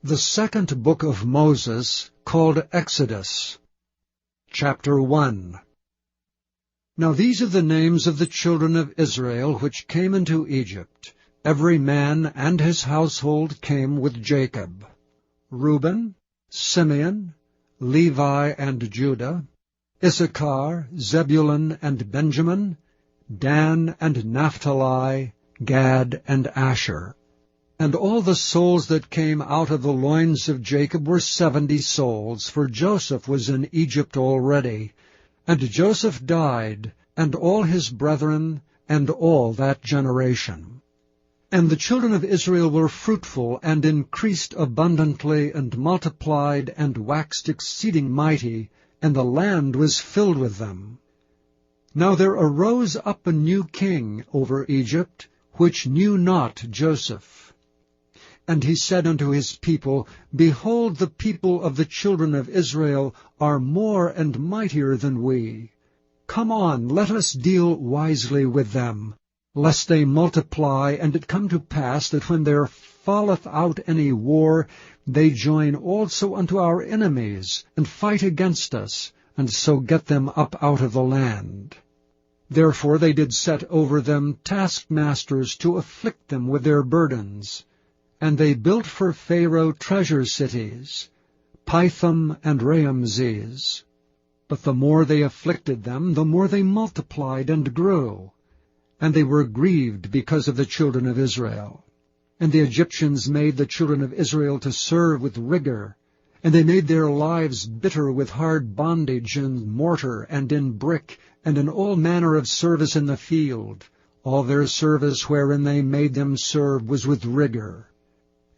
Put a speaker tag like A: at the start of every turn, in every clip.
A: The second book of Moses, called Exodus. Chapter 1. Now these are the names of the children of Israel which came into Egypt. Every man and his household came with Jacob: Reuben, Simeon, Levi and Judah, Issachar, Zebulun and Benjamin, Dan and Naphtali, Gad and Asher. And all the souls that came out of the loins of Jacob were 70 souls, for Joseph was in Egypt already. And Joseph died, and all his brethren, and all that generation. And the children of Israel were fruitful, and increased abundantly, and multiplied, and waxed exceeding mighty, and the land was filled with them. Now there arose up a new king over Egypt, which knew not Joseph. And he said unto his people, Behold, the people of the children of Israel are more and mightier than we. Come on, let us deal wisely with them, lest they multiply, and it come to pass that when there falleth out any war, they join also unto our enemies, and fight against us, and so get them up out of the land. Therefore they did set over them taskmasters to afflict them with their burdens. And they built for Pharaoh treasure cities, Pithom and Raamses. But the more they afflicted them, the more they multiplied and grew. And they were grieved because of the children of Israel. And the Egyptians made the children of Israel to serve with rigor. And they made their lives bitter with hard bondage in mortar and in brick, and in all manner of service in the field. All their service wherein they made them serve was with rigor.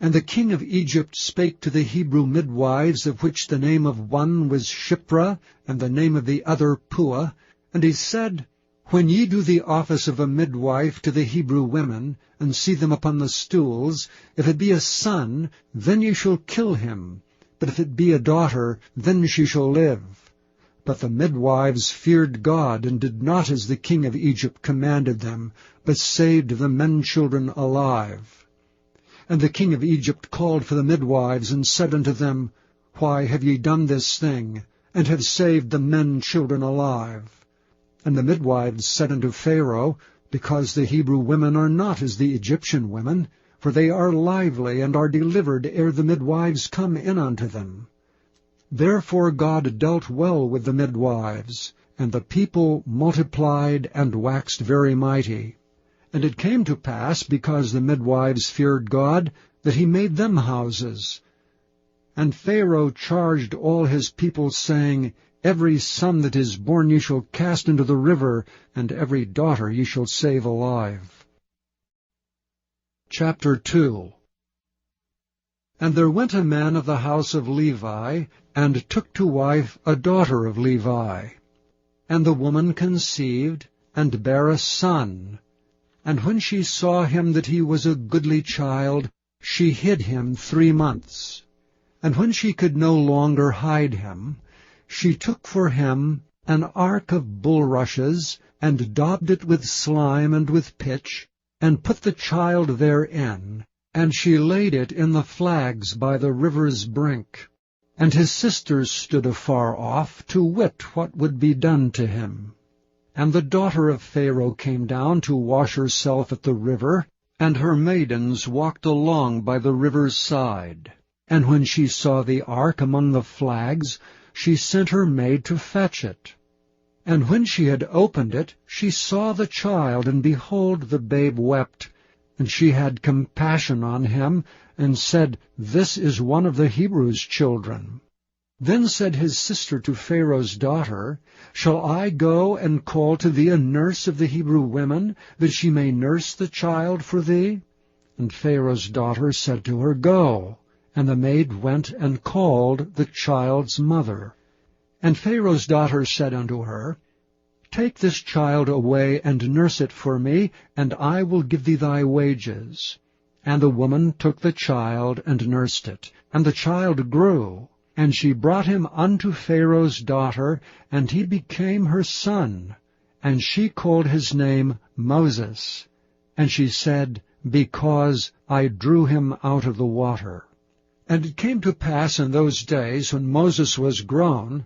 A: And the king of Egypt spake to the Hebrew midwives, of which the name of one was Shiphrah, and the name of the other Puah. And he said, When ye do the office of a midwife to the Hebrew women, and see them upon the stools, if it be a son, then ye shall kill him. But if it be a daughter, then she shall live. But the midwives feared God, and did not as the king of Egypt commanded them, but saved the men-children alive. And the king of Egypt called for the midwives, and said unto them, Why have ye done this thing, and have saved the men-children alive? And the midwives said unto Pharaoh, Because the Hebrew women are not as the Egyptian women, for they are lively, and are delivered ere the midwives come in unto them. Therefore God dealt well with the midwives, and the people multiplied and waxed very mighty. And it came to pass, because the midwives feared God, that he made them houses. And Pharaoh charged all his people, saying, Every son that is born ye shall cast into the river, and every daughter ye shall save alive. Chapter 2. And there went a man of the house of Levi, and took to wife a daughter of Levi. And the woman conceived, and bare a son. And when she saw him that he was a goodly child, she hid him 3 months. And when she could no longer hide him, she took for him an ark of bulrushes, and daubed it with slime and with pitch, and put the child therein, and she laid it in the flags by the river's brink. And his sisters stood afar off, to wit what would be done to him. And the daughter of Pharaoh came down to wash herself at the river, and her maidens walked along by the river's side. And when she saw the ark among the flags, she sent her maid to fetch it. And when she had opened it, she saw the child, and behold, the babe wept. And she had compassion on him, and said, This is one of the Hebrews' children. Then said his sister to Pharaoh's daughter, Shall I go and call to thee a nurse of the Hebrew women, that she may nurse the child for thee? And Pharaoh's daughter said to her, Go. And the maid went and called the child's mother. And Pharaoh's daughter said unto her, Take this child away and nurse it for me, and I will give thee thy wages. And the woman took the child and nursed it, and the child grew. And she brought him unto Pharaoh's daughter, and he became her son. And she called his name Moses. And she said, Because I drew him out of the water. And it came to pass in those days, when Moses was grown,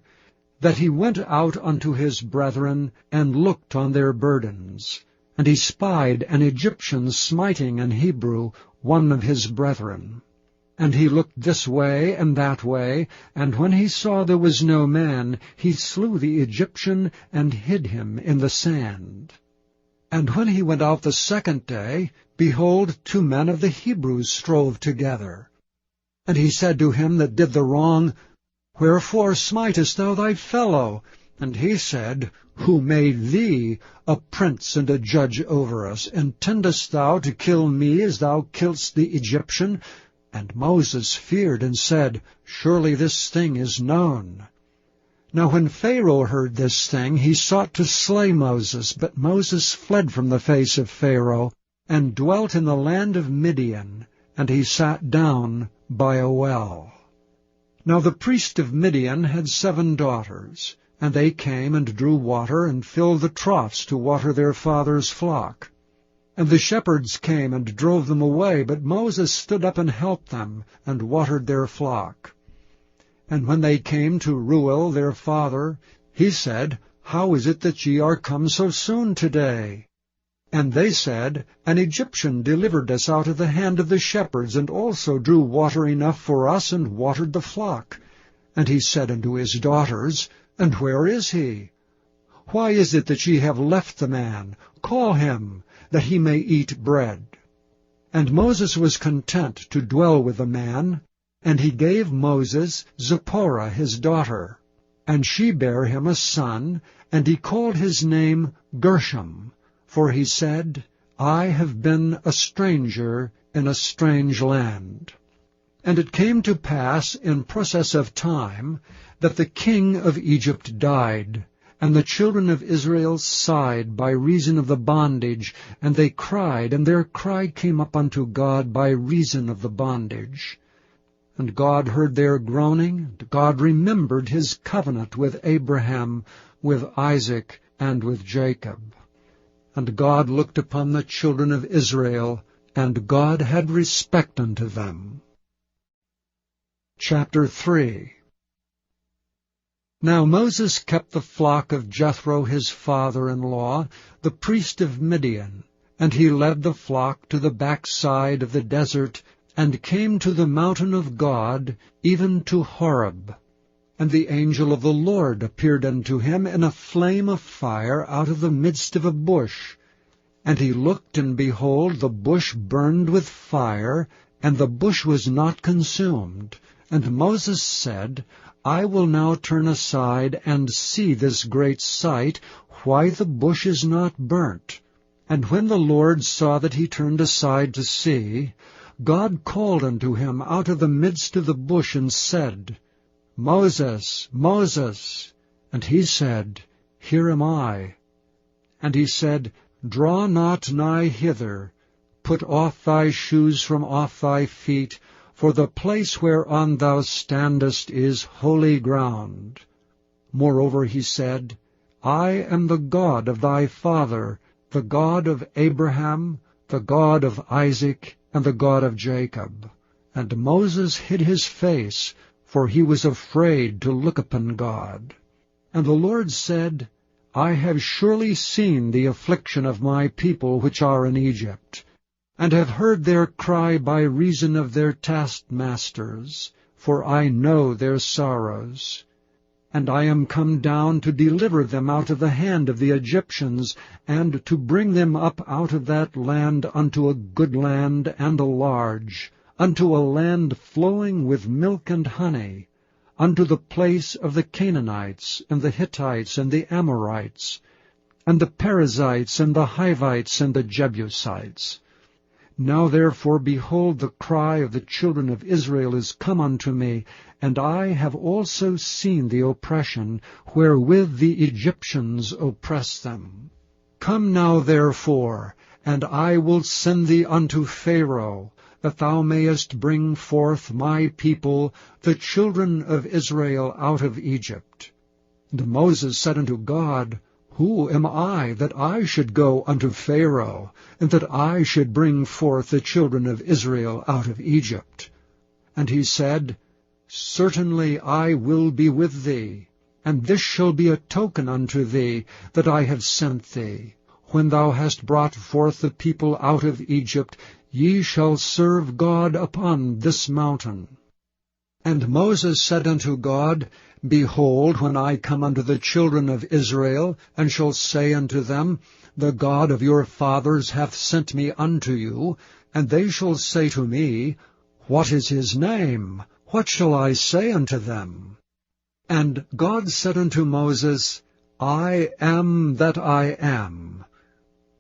A: that he went out unto his brethren, and looked on their burdens. And he spied an Egyptian smiting an Hebrew, one of his brethren. And he looked this way and that way, and when he saw there was no man, he slew the Egyptian, and hid him in the sand. And when he went out the second day, behold, 2 men of the Hebrews strove together. And he said to him that did the wrong, Wherefore smitest thou thy fellow? And he said, Who made thee a prince and a judge over us? Intendest thou to kill me as thou killest the Egyptian? And Moses feared and said, Surely this thing is known. Now when Pharaoh heard this thing, he sought to slay Moses, but Moses fled from the face of Pharaoh, and dwelt in the land of Midian, and he sat down by a well. Now the priest of Midian had 7 daughters, and they came and drew water, and filled the troughs to water their father's flock. And the shepherds came and drove them away, but Moses stood up and helped them, and watered their flock. And when they came to Reuel their father, he said, How is it that ye are come so soon today? And they said, An Egyptian delivered us out of the hand of the shepherds, and also drew water enough for us, and watered the flock. And he said unto his daughters, And where is he? Why is it that ye have left the man? Call him, that he may eat bread. And Moses was content to dwell with the man, and he gave Moses Zipporah his daughter. And she bare him a son, and he called his name Gershom. For he said, I have been a stranger in a strange land. And it came to pass in process of time that the king of Egypt died, and the children of Israel sighed by reason of the bondage, and they cried, and their cry came up unto God by reason of the bondage. And God heard their groaning, and God remembered his covenant with Abraham, with Isaac, and with Jacob. And God looked upon the children of Israel, and God had respect unto them. Chapter 3. Now Moses kept the flock of Jethro his father-in-law, the priest of Midian, and he led the flock to the backside of the desert, and came to the mountain of God, even to Horeb. And the angel of the Lord appeared unto him in a flame of fire out of the midst of a bush. And he looked, and behold, the bush burned with fire, and the bush was not consumed. And Moses said, I will now turn aside and see this great sight, why the bush is not burnt. And when the Lord saw that he turned aside to see, God called unto him out of the midst of the bush, and said, Moses, Moses. And he said, Here am I. And he said, Draw not nigh hither, put off thy shoes from off thy feet, for the place whereon thou standest is holy ground. Moreover he said, I am the God of thy father, the God of Abraham, the God of Isaac, and the God of Jacob. And Moses hid his face, for he was afraid to look upon God. And the Lord said, I have surely seen the affliction of my people which are in Egypt, and have heard their cry by reason of their taskmasters, for I know their sorrows. And I am come down to deliver them out of the hand of the Egyptians, and to bring them up out of that land unto a good land and a large, unto a land flowing with milk and honey, unto the place of the Canaanites, and the Hittites, and the Amorites, and the Perizzites, and the Hivites, and the Jebusites. Now therefore, behold, the cry of the children of Israel is come unto me, and I have also seen the oppression wherewith the Egyptians oppress them. Come now therefore, and I will send thee unto Pharaoh, that thou mayest bring forth my people, the children of Israel, out of Egypt. And Moses said unto God, Who am I, that I should go unto Pharaoh, and that I should bring forth the children of Israel out of Egypt? And he said, Certainly I will be with thee, and this shall be a token unto thee, that I have sent thee. When thou hast brought forth the people out of Egypt, ye shall serve God upon this mountain. And Moses said unto God, Behold, when I come unto the children of Israel, and shall say unto them, The God of your fathers hath sent me unto you, and they shall say to me, What is his name? What shall I say unto them? And God said unto Moses, I am that I am.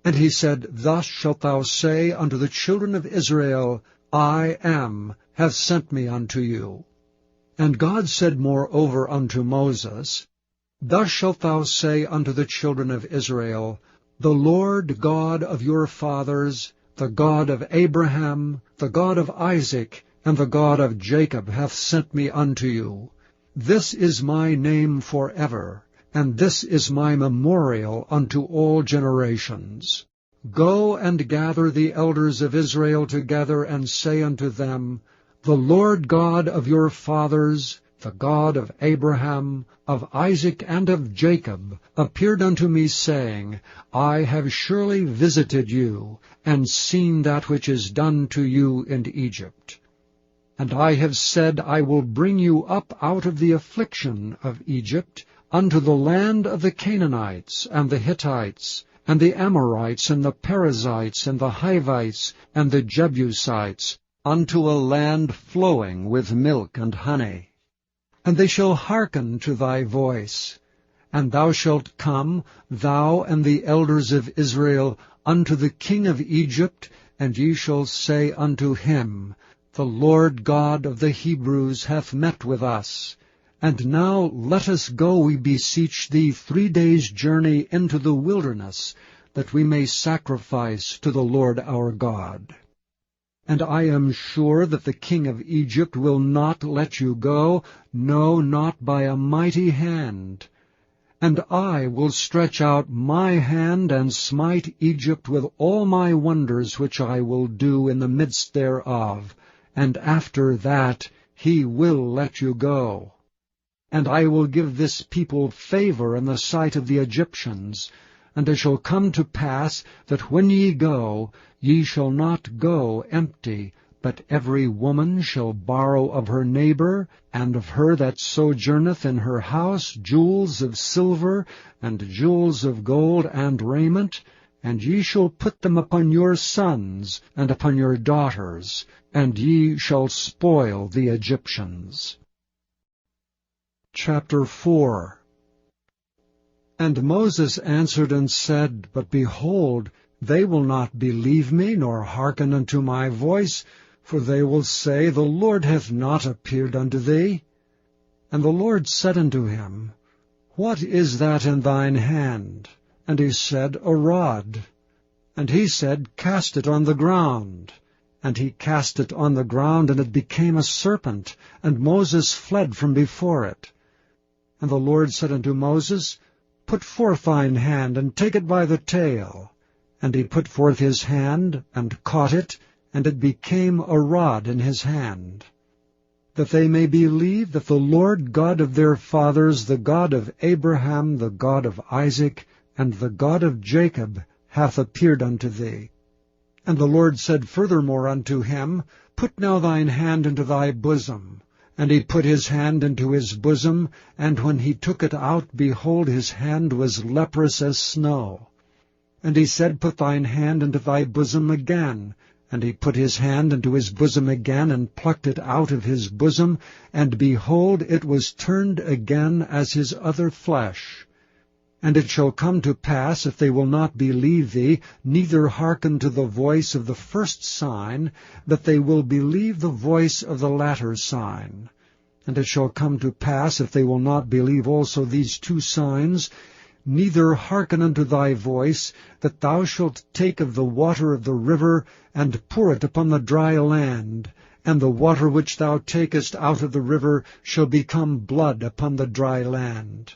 A: And he said, Thus shalt thou say unto the children of Israel, I am, hath sent me unto you. And God said moreover unto Moses, Thus shalt thou say unto the children of Israel, The Lord God of your fathers, the God of Abraham, the God of Isaac, and the God of Jacob hath sent me unto you. This is my name forever, and this is my memorial unto all generations. Go and gather the elders of Israel together, and say unto them, The Lord God of your fathers, the God of Abraham, of Isaac, and of Jacob, appeared unto me, saying, I have surely visited you, and seen that which is done to you in Egypt. And I have said, I will bring you up out of the affliction of Egypt, unto the land of the Canaanites, and the Hittites, and the Amorites, and the Perizzites, and the Hivites, and the Jebusites, unto a land flowing with milk and honey. And they shall hearken to thy voice. And thou shalt come, thou and the elders of Israel, unto the king of Egypt, and ye shall say unto him, The Lord God of the Hebrews hath met with us. And now let us go, we beseech thee, 3 days' journey into the wilderness, that we may sacrifice to the Lord our God. And I am sure that the king of Egypt will not let you go, no, not by a mighty hand. And I will stretch out my hand, and smite Egypt with all my wonders which I will do in the midst thereof, and after that he will let you go. And I will give this people favor in the sight of the Egyptians. And it shall come to pass that when ye go, ye shall not go empty, but every woman shall borrow of her neighbor, and of her that sojourneth in her house, jewels of silver, and jewels of gold, and raiment, and ye shall put them upon your sons, and upon your daughters, and ye shall spoil the Egyptians. Chapter 4. And Moses answered and said, But behold, they will not believe me, nor hearken unto my voice, for they will say, The Lord hath not appeared unto thee. And the Lord said unto him, What is that in thine hand? And he said, A rod. And he said, Cast it on the ground. And he cast it on the ground, and it became a serpent, and Moses fled from before it. And the Lord said unto Moses, Put forth thine hand, and take it by the tail. And he put forth his hand, and caught it, and it became a rod in his hand. That they may believe that the Lord God of their fathers, the God of Abraham, the God of Isaac, and the God of Jacob, hath appeared unto thee. And the Lord said furthermore unto him, Put now thine hand into thy bosom. And he put his hand into his bosom, and when he took it out, behold, his hand was leprous as snow. And he said, Put thine hand into thy bosom again. And he put his hand into his bosom again, and plucked it out of his bosom, and behold, it was turned again as his other flesh. And it shall come to pass, if they will not believe thee, neither hearken to the voice of the first sign, that they will believe the voice of the latter sign. And it shall come to pass, if they will not believe also these 2 signs, neither hearken unto thy voice, that thou shalt take of the water of the river, and pour it upon the dry land, and the water which thou takest out of the river shall become blood upon the dry land.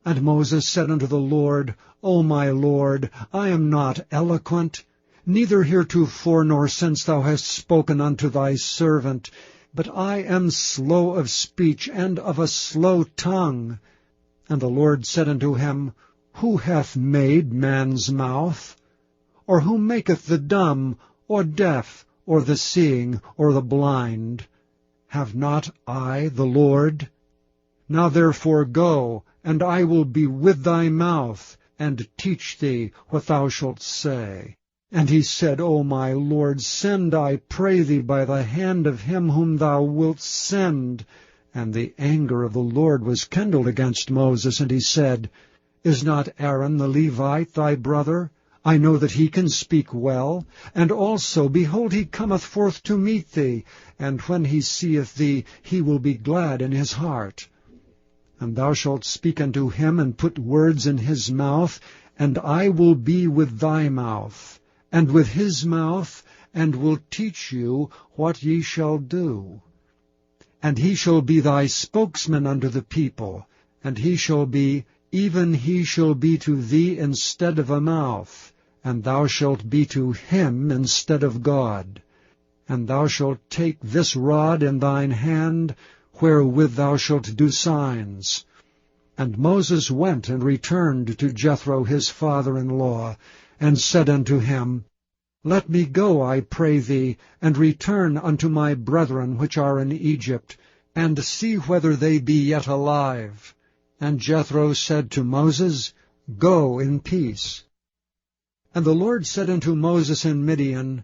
A: And Moses said unto the Lord, O my Lord, I am not eloquent, neither heretofore nor since thou hast spoken unto thy servant. but I am slow of speech and of a slow tongue. And the Lord said unto him, Who hath made man's mouth? Or who maketh the dumb, or deaf, or the seeing, or the blind? Have not I the Lord? Now therefore go, and I will be with thy mouth, and teach thee what thou shalt say. And he said, O my Lord, send, I pray thee, by the hand of him whom thou wilt send. And the anger of the Lord was kindled against Moses, and he said, Is not Aaron the Levite thy brother? I know that he can speak well. And also, behold, he cometh forth to meet thee, and when he seeth thee, he will be glad in his heart. And thou shalt speak unto him, and put words in his mouth, and I will be with thy mouth, and with his mouth, and will teach you what ye shall do. And he shall be thy spokesman unto the people, and he shall be, even he shall be to thee instead of a mouth, and thou shalt be to him instead of God. And thou shalt take this rod in thine hand, wherewith thou shalt do signs. And Moses went and returned to Jethro his father-in-law, and said unto him, Let me go, I pray thee, and return unto my brethren which are in Egypt, and see whether they be yet alive. And Jethro said to Moses, Go in peace. And the Lord said unto Moses in Midian,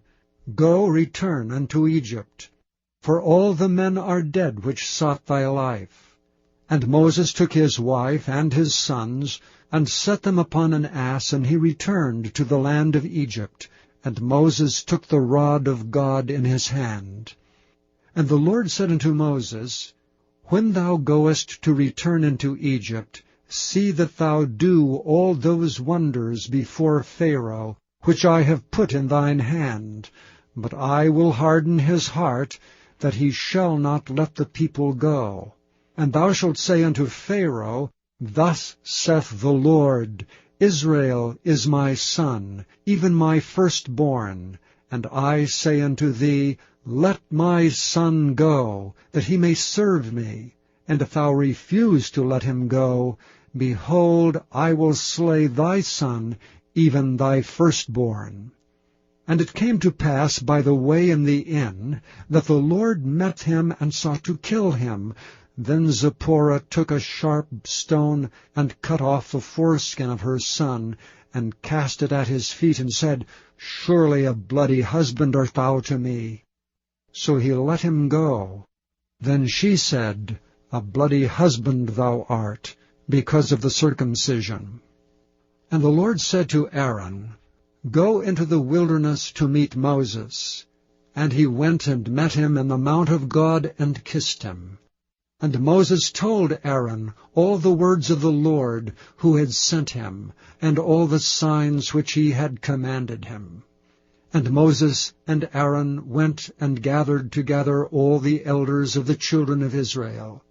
A: Go, return unto Egypt, for all the men are dead which sought thy life. And Moses took his wife and his sons, and set them upon an ass, and he returned to the land of Egypt. And Moses took the rod of God in his hand. And the Lord said unto Moses, When thou goest to return into Egypt, see that thou do all those wonders before Pharaoh, which I have put in thine hand. But I will harden his heart, that he shall not let the people go. And thou shalt say unto Pharaoh, Thus saith the Lord, Israel is my son, even my firstborn. And I say unto thee, Let my son go, that he may serve me. And if thou refuse to let him go, behold, I will slay thy son, even thy firstborn. And it came to pass by the way in the inn, that the Lord met him and sought to kill him. Then Zipporah took a sharp stone, and cut off the foreskin of her son, and cast it at his feet, and said, Surely a bloody husband art thou to me. So he let him go. Then she said, A bloody husband thou art, because of the circumcision. And the Lord said to Aaron, Go into the wilderness to meet Moses. And he went and met him in the mount of God, and kissed him. And Moses told Aaron all the words of the Lord, who had sent him, and all the signs which he had commanded him. And Moses and Aaron went and gathered together all the elders of the children of Israel.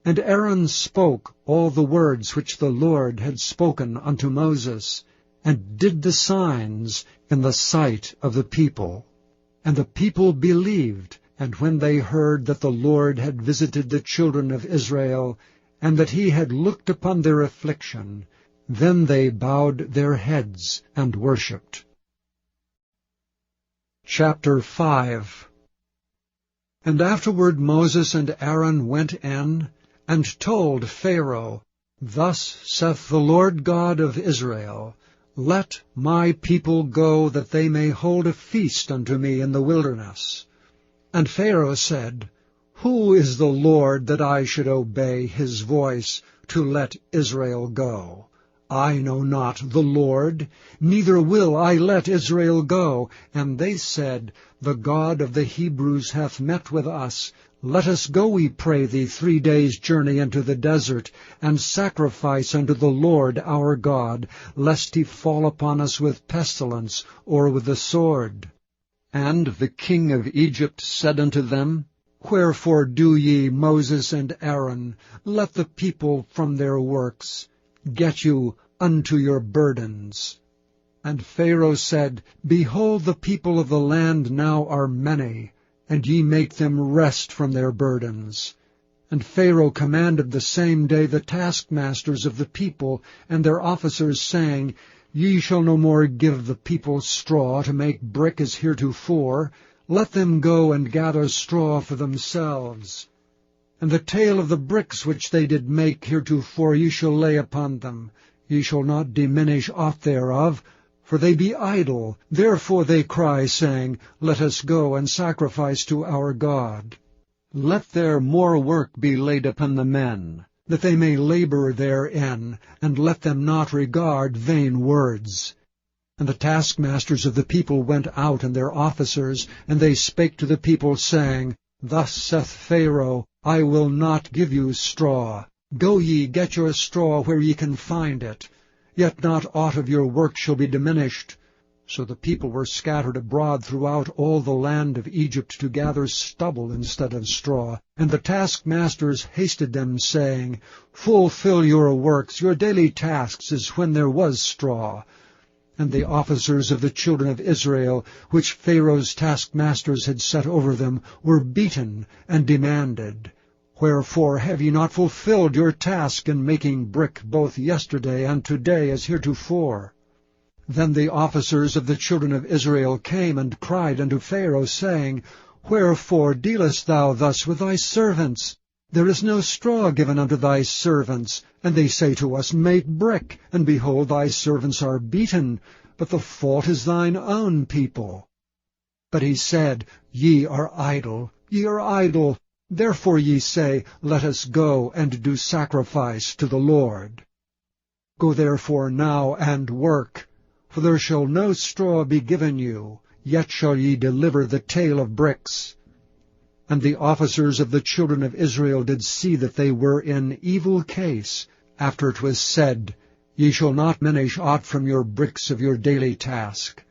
A: And Aaron spoke all the words which the Lord had spoken unto Moses, and did the signs in the sight of the people. And the people believed, and when they heard that the Lord had visited the children of Israel, and that he had looked upon their affliction, then they bowed their heads and worshipped. Chapter 5. And afterward Moses and Aaron went in, and told Pharaoh, Thus saith the Lord God of Israel, Let my people go, that they may hold a feast unto me in the wilderness. And Pharaoh said, Who is the Lord, that I should obey his voice, to let Israel go? I know not the Lord, neither will I let Israel go. And they said, The God of the Hebrews hath met with us. Let us go, we pray thee, 3 days' journey into the desert, and sacrifice unto the Lord our God, lest he fall upon us with pestilence, or with the sword. And the king of Egypt said unto them, Wherefore do ye, Moses and Aaron, let the people from their works? Get you unto your burdens. And Pharaoh said, Behold, the people of the land now are many, and ye make them rest from their burdens. And Pharaoh commanded the same day the taskmasters of the people and their officers, saying, Ye shall no more give the people straw to make brick as heretofore. Let them go and gather straw for themselves. And the tale of the bricks which they did make heretofore ye shall lay upon them. Ye shall not diminish aught thereof, for they be idle. Therefore they cry, saying, Let us go and sacrifice to our God. Let there more work be laid upon the men, that they may labor therein, and let them not regard vain words. And the taskmasters of the people went out, and their officers, and they spake to the people, saying, Thus saith Pharaoh, I will not give you straw. Go ye, get your straw where ye can find it. Yet not aught of your work shall be diminished. So the people were scattered abroad throughout all the land of Egypt to gather stubble instead of straw. And the taskmasters hasted them, saying, Fulfill your works, your daily tasks, as when there was straw. And the officers of the children of Israel, which Pharaoh's taskmasters had set over them, were beaten and demanded, Wherefore have ye not fulfilled your task in making brick both yesterday and today as heretofore? Then the officers of the children of Israel came and cried unto Pharaoh, saying, Wherefore dealest thou thus with thy servants? There is no straw given unto thy servants. And they say to us, Make brick, and behold, thy servants are beaten, but the fault is thine own people. But he said, Ye are idle, ye are idle. Therefore ye say, Let us go and do sacrifice to the Lord. Go therefore now and work. For there shall no straw be given you, yet shall ye deliver the tale of bricks. And the officers of the children of Israel did see that they were in evil case, after it was said, Ye shall not diminish aught from your bricks of your daily task.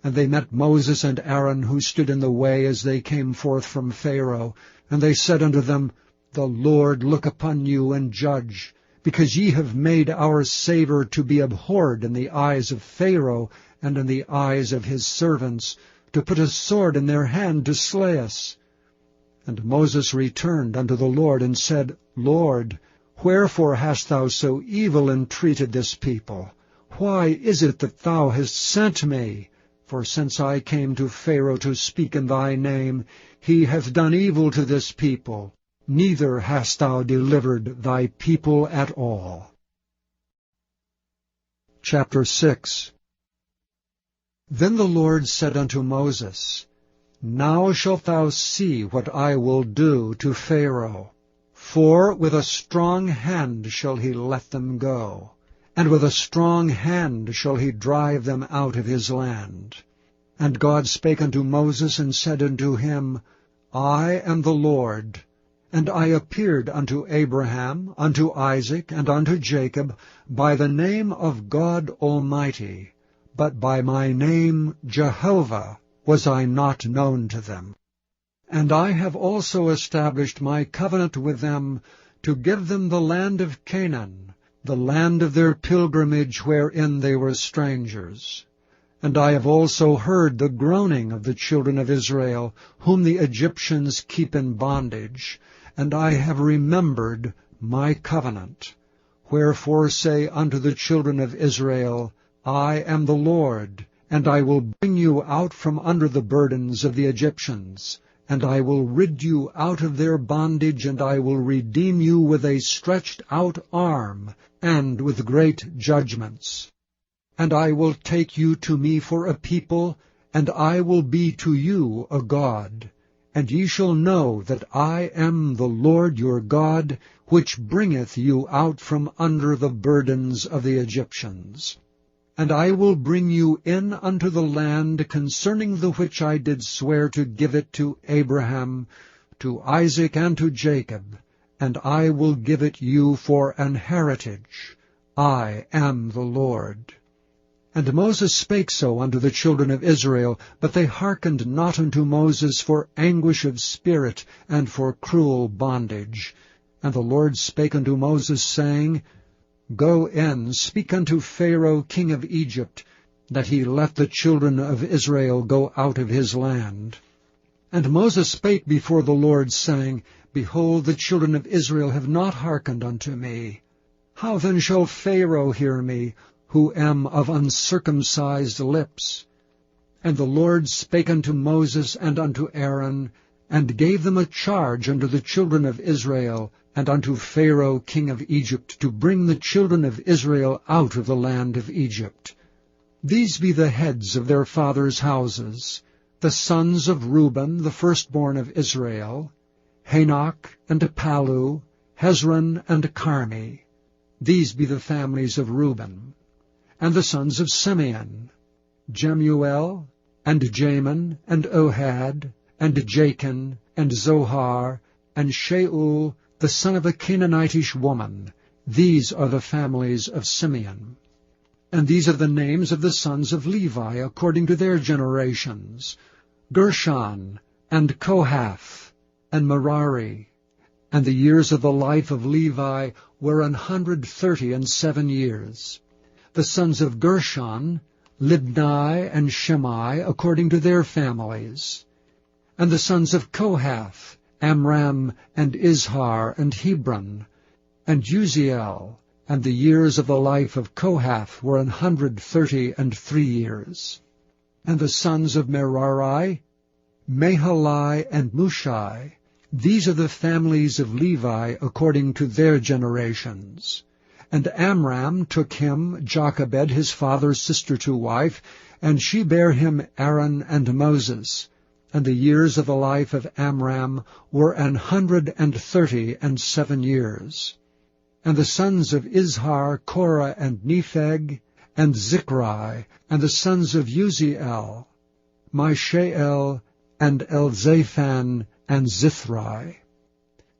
A: And they met Moses and Aaron, who stood in the way as they came forth from Pharaoh. And they said unto them, The Lord look upon you and judge, because ye have made our savour to be abhorred in the eyes of Pharaoh and in the eyes of his servants, to put a sword in their hand to slay us. And Moses returned unto the Lord and said, Lord, wherefore hast thou so evil entreated this people? Why is it that thou hast sent me? For since I came to Pharaoh to speak in thy name, he hath done evil to this people. Neither hast thou delivered thy people at all. Chapter 6. Then the Lord said unto Moses, Now shalt thou see what I will do to Pharaoh. For with a strong hand shall he let them go, and with a strong hand shall he drive them out of his land. And God spake unto Moses, and said unto him, I am the Lord. And I appeared unto Abraham, unto Isaac, and unto Jacob, by the name of God Almighty, but by my name Jehovah was I not known to them. And I have also established my covenant with them, to give them the land of Canaan, the land of their pilgrimage wherein they were strangers. And I have also heard the groaning of the children of Israel, whom the Egyptians keep in bondage, and I have remembered my covenant. Wherefore say unto the children of Israel, I am the Lord, and I will bring you out from under the burdens of the Egyptians, and I will rid you out of their bondage, and I will redeem you with a stretched out arm, and with great judgments. And I will take you to me for a people, and I will be to you a God. And ye shall know that I am the Lord your God, which bringeth you out from under the burdens of the Egyptians. And I will bring you in unto the land concerning the which I did swear to give it to Abraham, to Isaac, and to Jacob, and I will give it you for an heritage. I am the Lord. And Moses spake so unto the children of Israel, but they hearkened not unto Moses for anguish of spirit and for cruel bondage. And the Lord spake unto Moses, saying, Go in, speak unto Pharaoh king of Egypt, that he let the children of Israel go out of his land. And Moses spake before the Lord, saying, Behold, the children of Israel have not hearkened unto me. How then shall Pharaoh hear me, who am of uncircumcised lips? And the Lord spake unto Moses and unto Aaron, and gave them a charge unto the children of Israel, and unto Pharaoh king of Egypt, to bring the children of Israel out of the land of Egypt. These be the heads of their fathers' houses, the sons of Reuben, the firstborn of Israel, Hanok and Palu, Hezron and Carmi. These be the families of Reuben. And the sons of Simeon, Jemuel, and Jamin, and Ohad, and Jachin, and Zohar, and Shaul, the son of a Canaanitish woman. These are the families of Simeon. And these are the names of the sons of Levi according to their generations, Gershon, and Kohath, and Merari. And the years of the life of Levi were 137 years. The sons of Gershon, Libni and Shimei, according to their families. And the sons of Kohath, Amram, and Izhar, and Hebron, and Uziel. And the years of the life of Kohath were 133 years. And the sons of Merari, Mahali and Mushai. These are the families of Levi according to their generations. And Amram took him Jochebed, his father's sister, to wife, and she bare him Aaron and Moses. And the years of the life of Amram were 137 years. And the sons of Izhar, Korah, and Nepheg, and Zichri, and the sons of Uziel, Mishael, and Elzaphan, and Zithri.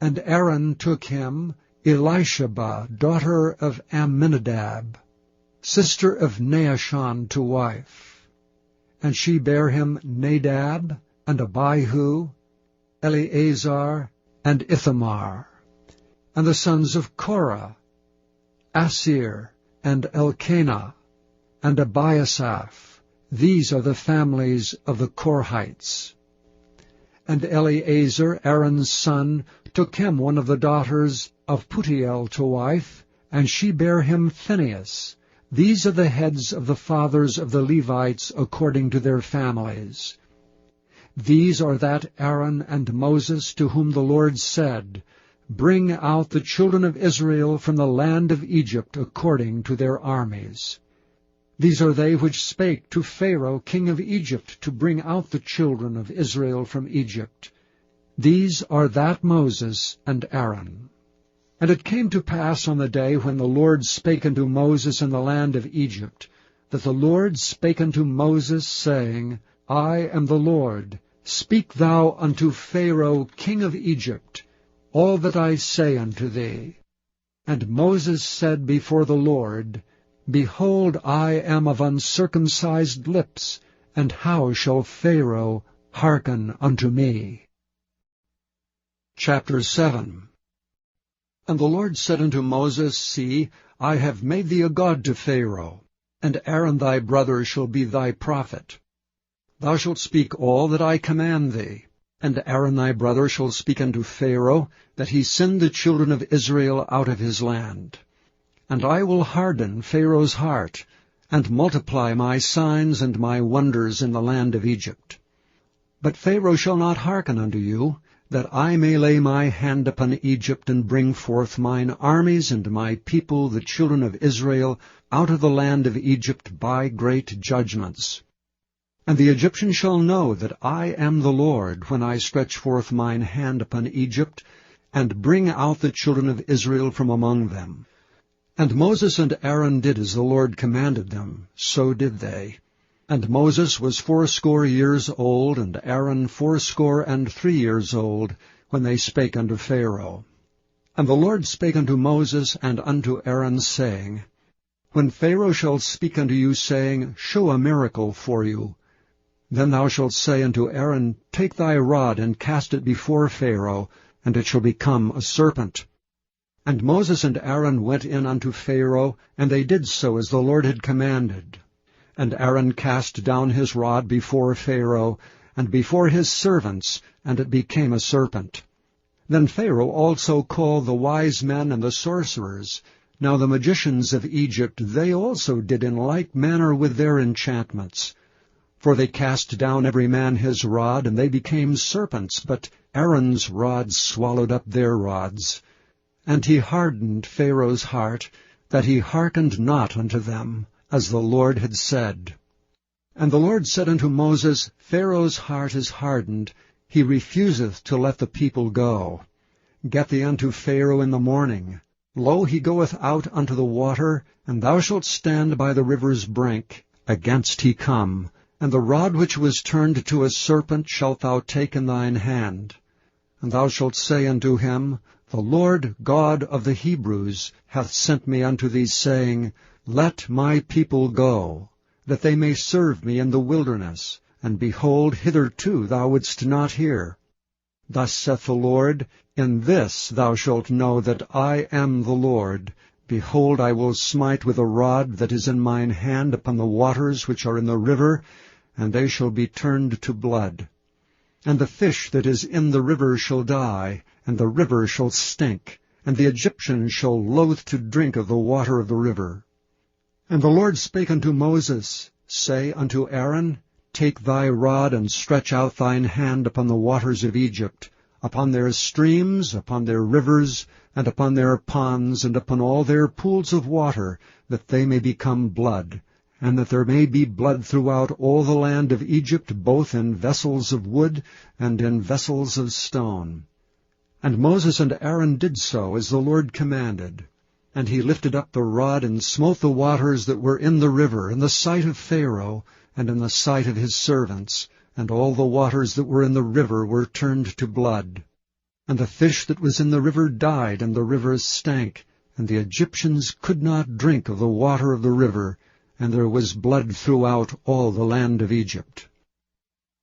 A: And Aaron took him Elisheba, daughter of Amminadab, sister of Naashon, to wife. And she bare him Nadab, and Abihu, Eleazar, and Ithamar. And the sons of Korah, Asir, and Elkanah, and Abiasaph. These are the families of the Korhites. And Eleazar, Aaron's son, took him one of the daughters of Putiel to wife, and she bare him Phinehas. These are the heads of the fathers of the Levites according to their families. These are that Aaron and Moses to whom the Lord said, Bring out the children of Israel from the land of Egypt according to their armies. These are they which spake to Pharaoh king of Egypt to bring out the children of Israel from Egypt. These are that Moses and Aaron. And it came to pass on the day when the Lord spake unto Moses in the land of Egypt, that the Lord spake unto Moses, saying, I am the Lord. Speak thou unto Pharaoh king of Egypt all that I say unto thee. And Moses said before the Lord, Behold, I am of uncircumcised lips, and how shall Pharaoh hearken unto me? Chapter 7. And the Lord said unto Moses, See, I have made thee a god to Pharaoh, and Aaron thy brother shall be thy prophet. Thou shalt speak all that I command thee, and Aaron thy brother shall speak unto Pharaoh, that he send the children of Israel out of his land. And I will harden Pharaoh's heart, and multiply my signs and my wonders in the land of Egypt. But Pharaoh shall not hearken unto you, that I may lay my hand upon Egypt, and bring forth mine armies and my people, the children of Israel, out of the land of Egypt by great judgments. And the Egyptians shall know that I am the Lord, when I stretch forth mine hand upon Egypt, and bring out the children of Israel from among them. And Moses and Aaron did as the Lord commanded them, so did they. And Moses was 80 years old, and Aaron 83 years old, when they spake unto Pharaoh. And the Lord spake unto Moses and unto Aaron, saying, When Pharaoh shall speak unto you, saying, Show a miracle for you, then thou shalt say unto Aaron, Take thy rod, and cast it before Pharaoh, and it shall become a serpent. And Moses and Aaron went in unto Pharaoh, and they did so as the Lord had commanded. And Aaron cast down his rod before Pharaoh, and before his servants, and it became a serpent. Then Pharaoh also called the wise men and the sorcerers. Now the magicians of Egypt, they also did in like manner with their enchantments. For they cast down every man his rod, and they became serpents, but Aaron's rod swallowed up their rods. And he hardened Pharaoh's heart, that he hearkened not unto them, as the Lord had said. And the Lord said unto Moses, Pharaoh's heart is hardened, he refuseth to let the people go. Get thee unto Pharaoh in the morning. Lo, he goeth out unto the water, and thou shalt stand by the river's brink, against he come. And the rod which was turned to a serpent shalt thou take in thine hand. And thou shalt say unto him, The Lord God of the Hebrews hath sent me unto thee, saying, Let my people go, that they may serve me in the wilderness. And behold, hitherto thou wouldst not hear. Thus saith the Lord, In this thou shalt know that I am the Lord. Behold, I will smite with a rod that is in mine hand upon the waters which are in the river, and they shall be turned to blood. And the fish that is in the river shall die, and the river shall stink, and the Egyptians shall loathe to drink of the water of the river. And the Lord spake unto Moses, Say unto Aaron, Take thy rod, and stretch out thine hand upon the waters of Egypt, upon their streams, upon their rivers, and upon their ponds, and upon all their pools of water, that they may become blood, and that there may be blood throughout all the land of Egypt, both in vessels of wood and in vessels of stone. And Moses and Aaron did so, as the Lord commanded. And he lifted up the rod, and smote the waters that were in the river, in the sight of Pharaoh, and in the sight of his servants, and all the waters that were in the river were turned to blood. And the fish that was in the river died, and the river stank, and the Egyptians could not drink of the water of the river, and there was blood throughout all the land of Egypt.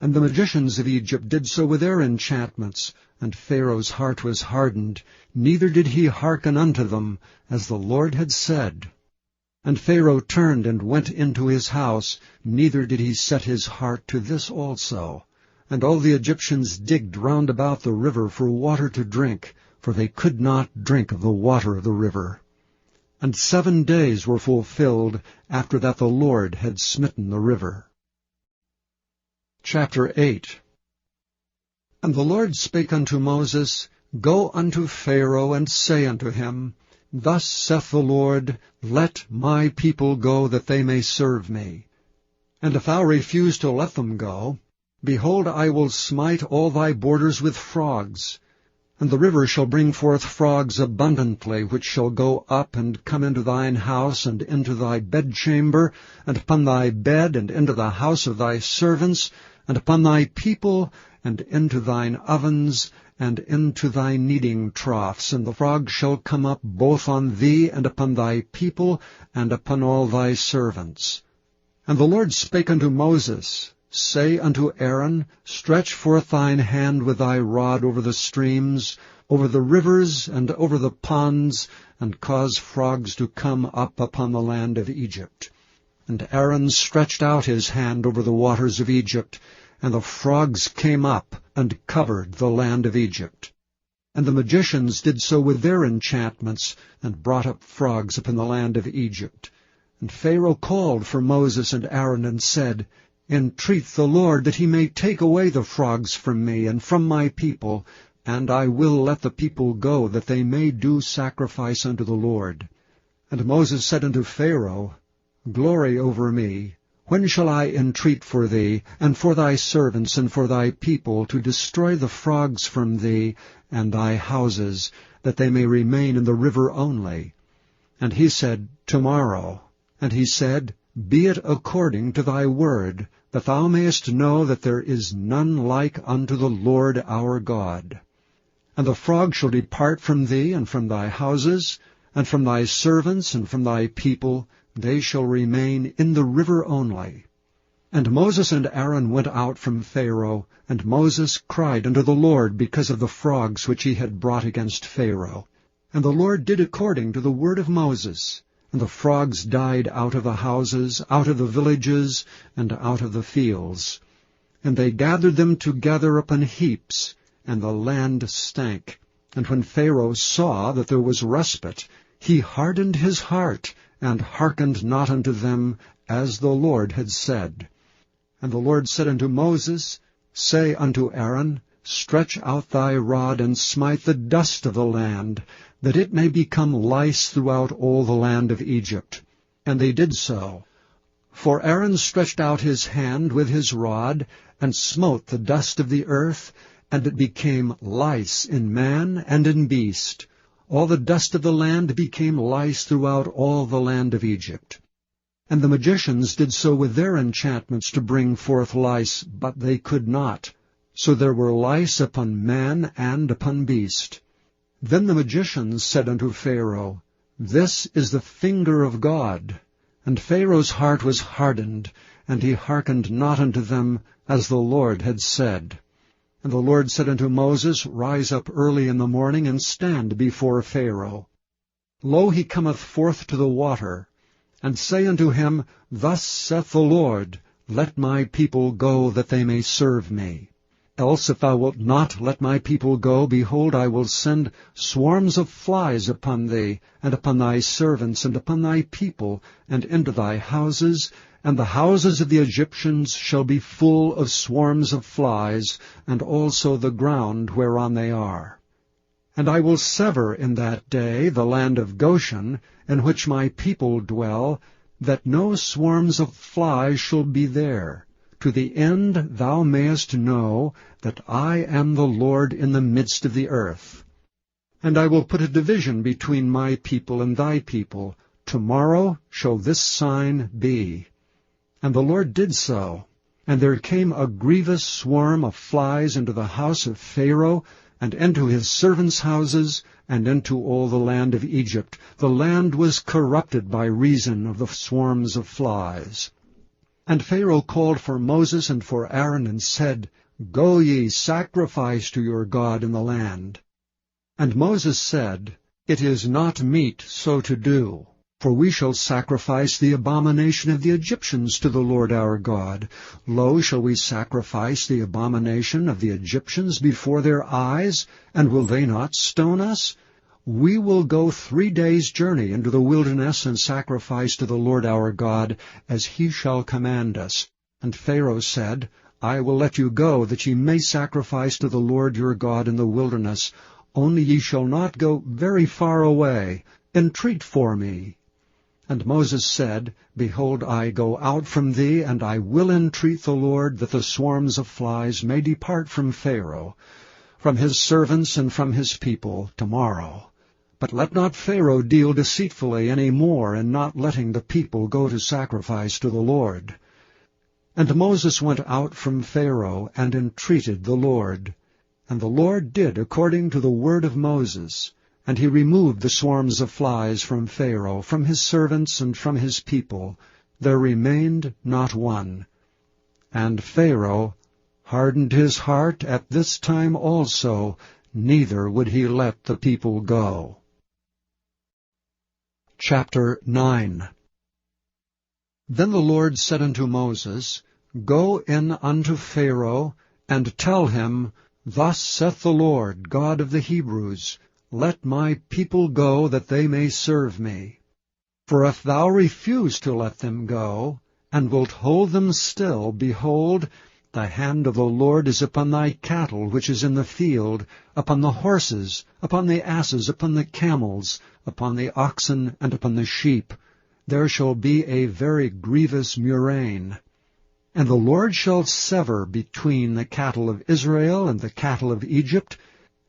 A: And the magicians of Egypt did so with their enchantments, and Pharaoh's heart was hardened, neither did he hearken unto them, as the Lord had said. And Pharaoh turned and went into his house, neither did he set his heart to this also. And all the Egyptians digged round about the river for water to drink, for they could not drink of the water of the river. And 7 days were fulfilled after that the Lord had smitten the river. Chapter 8. And the Lord spake unto Moses, Go unto Pharaoh, and say unto him, Thus saith the Lord, Let my people go, that they may serve me. And if thou refuse to let them go, behold, I will smite all thy borders with frogs. And the river shall bring forth frogs abundantly, which shall go up and come into thine house, and into thy bedchamber, and upon thy bed, and into the house of thy servants, and upon thy people, and into thine ovens, and into thy kneading troughs. And the frogs shall come up both on thee, and upon thy people, and upon all thy servants. And the Lord spake unto Moses, Say unto Aaron, Stretch forth thine hand with thy rod over the streams, over the rivers, and over the ponds, and cause frogs to come up upon the land of Egypt. And Aaron stretched out his hand over the waters of Egypt, and the frogs came up and covered the land of Egypt. And the magicians did so with their enchantments, and brought up frogs upon the land of Egypt. And Pharaoh called for Moses and Aaron, and said, Entreat the Lord that he may take away the frogs from me and from my people, and I will let the people go, that they may do sacrifice unto the Lord. And Moses said unto Pharaoh, Glory over me. When shall I entreat for thee, and for thy servants, and for thy people, to destroy the frogs from thee and thy houses, that they may remain in the river only? And he said, Tomorrow. And he said, Be it according to thy word, that thou mayest know that there is none like unto the Lord our God. And the frog shall depart from thee, and from thy houses, and from thy servants, and from thy people, they shall remain in the river only. And Moses and Aaron went out from Pharaoh, and Moses cried unto the Lord because of the frogs which he had brought against Pharaoh. And the Lord did according to the word of Moses. And the frogs died out of the houses, out of the villages, and out of the fields. And they gathered them together upon heaps, and the land stank. And when Pharaoh saw that there was respite, he hardened his heart, and hearkened not unto them, as the Lord had said. And the Lord said unto Moses, Say unto Aaron, Stretch out thy rod, and smite the dust of the land, that it may become lice throughout all the land of Egypt. And they did so. For Aaron stretched out his hand with his rod, and smote the dust of the earth, and it became lice in man and in beast. All the dust of the land became lice throughout all the land of Egypt. And the magicians did so with their enchantments to bring forth lice, but they could not. So there were lice upon man and upon beast. Then the magicians said unto Pharaoh, This is the finger of God. And Pharaoh's heart was hardened, and he hearkened not unto them, as the Lord had said. And the Lord said unto Moses, Rise up early in the morning, and stand before Pharaoh. Lo, he cometh forth to the water. And say unto him, Thus saith the Lord, Let my people go, that they may serve me. Else if thou wilt not let my people go, behold, I will send swarms of flies upon thee, and upon thy servants, and upon thy people, and into thy houses, and the houses of the Egyptians shall be full of swarms of flies, and also the ground whereon they are. And I will sever in that day the land of Goshen, in which my people dwell, that no swarms of flies shall be there, to the end thou mayest know that I am the Lord in the midst of the earth. And I will put a division between my people and thy people. Tomorrow shall this sign be. And the Lord did so. And there came a grievous swarm of flies into the house of Pharaoh, and into his servants' houses, and into all the land of Egypt. The land was corrupted by reason of the swarms of flies. And Pharaoh called for Moses and for Aaron, and said, Go ye, sacrifice to your God in the land. And Moses said, It is not meet so to do, for we shall sacrifice the abomination of the Egyptians to the Lord our God. Lo, shall we sacrifice the abomination of the Egyptians before their eyes, and will they not stone us? We will go 3 days' journey into the wilderness, and sacrifice to the Lord our God, as he shall command us. And Pharaoh said, I will let you go, that ye may sacrifice to the Lord your God in the wilderness. Only ye shall not go very far away. Entreat for me. And Moses said, Behold, I go out from thee, and I will entreat the Lord, that the swarms of flies may depart from Pharaoh, from his servants and from his people, tomorrow. But let not Pharaoh deal deceitfully any more, in not letting the people go to sacrifice to the Lord. And Moses went out from Pharaoh, and entreated the Lord. And the Lord did according to the word of Moses. And he removed the swarms of flies from Pharaoh, from his servants, and from his people. There remained not one. And Pharaoh hardened his heart at this time also, neither would he let the people go. Chapter 9. Then the Lord said unto Moses, Go in unto Pharaoh, and tell him, Thus saith the Lord, God of the Hebrews, Let my people go, that they may serve me. For if thou refuse to let them go, and wilt hold them still, behold, the hand of the Lord is upon thy cattle which is in the field, upon the horses, upon the asses, upon the camels, upon the oxen, and upon the sheep. There shall be a very grievous murrain. And the Lord shall sever between the cattle of Israel and the cattle of Egypt,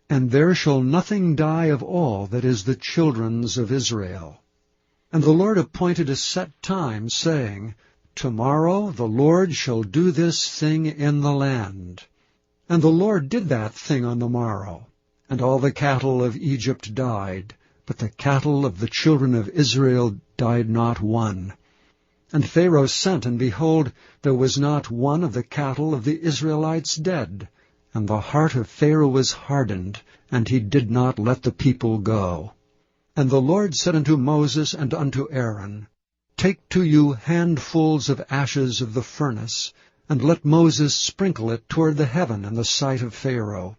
A: and there shall nothing die of all that is the children's of Israel. And the Lord appointed a set time, saying, Tomorrow the Lord shall do this thing in the land. And the Lord did that thing on the morrow. And all the cattle of Egypt died, but the cattle of the children of Israel died not one. And Pharaoh sent, and behold, there was not one of the cattle of the Israelites dead. And the heart of Pharaoh was hardened, and he did not let the people go. And the Lord said unto Moses and unto Aaron, Take to you handfuls of ashes of the furnace, and let Moses sprinkle it toward the heaven in the sight of Pharaoh.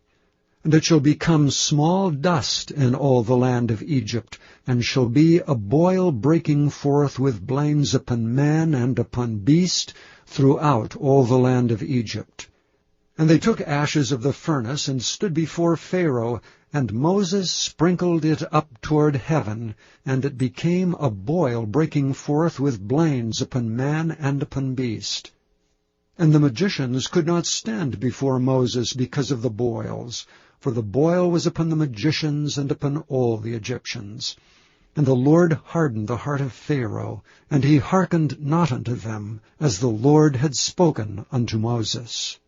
A: And it shall become small dust in all the land of Egypt, and shall be a boil breaking forth with blains upon man and upon beast throughout all the land of Egypt. And they took ashes of the furnace, and stood before Pharaoh, and Moses sprinkled it up toward heaven, and it became a boil breaking forth with blains upon man and upon beast. And the magicians could not stand before Moses because of the boils, for the boil was upon the magicians and upon all the Egyptians. And the Lord hardened the heart of Pharaoh, and he hearkened not unto them, as the Lord had spoken unto Moses.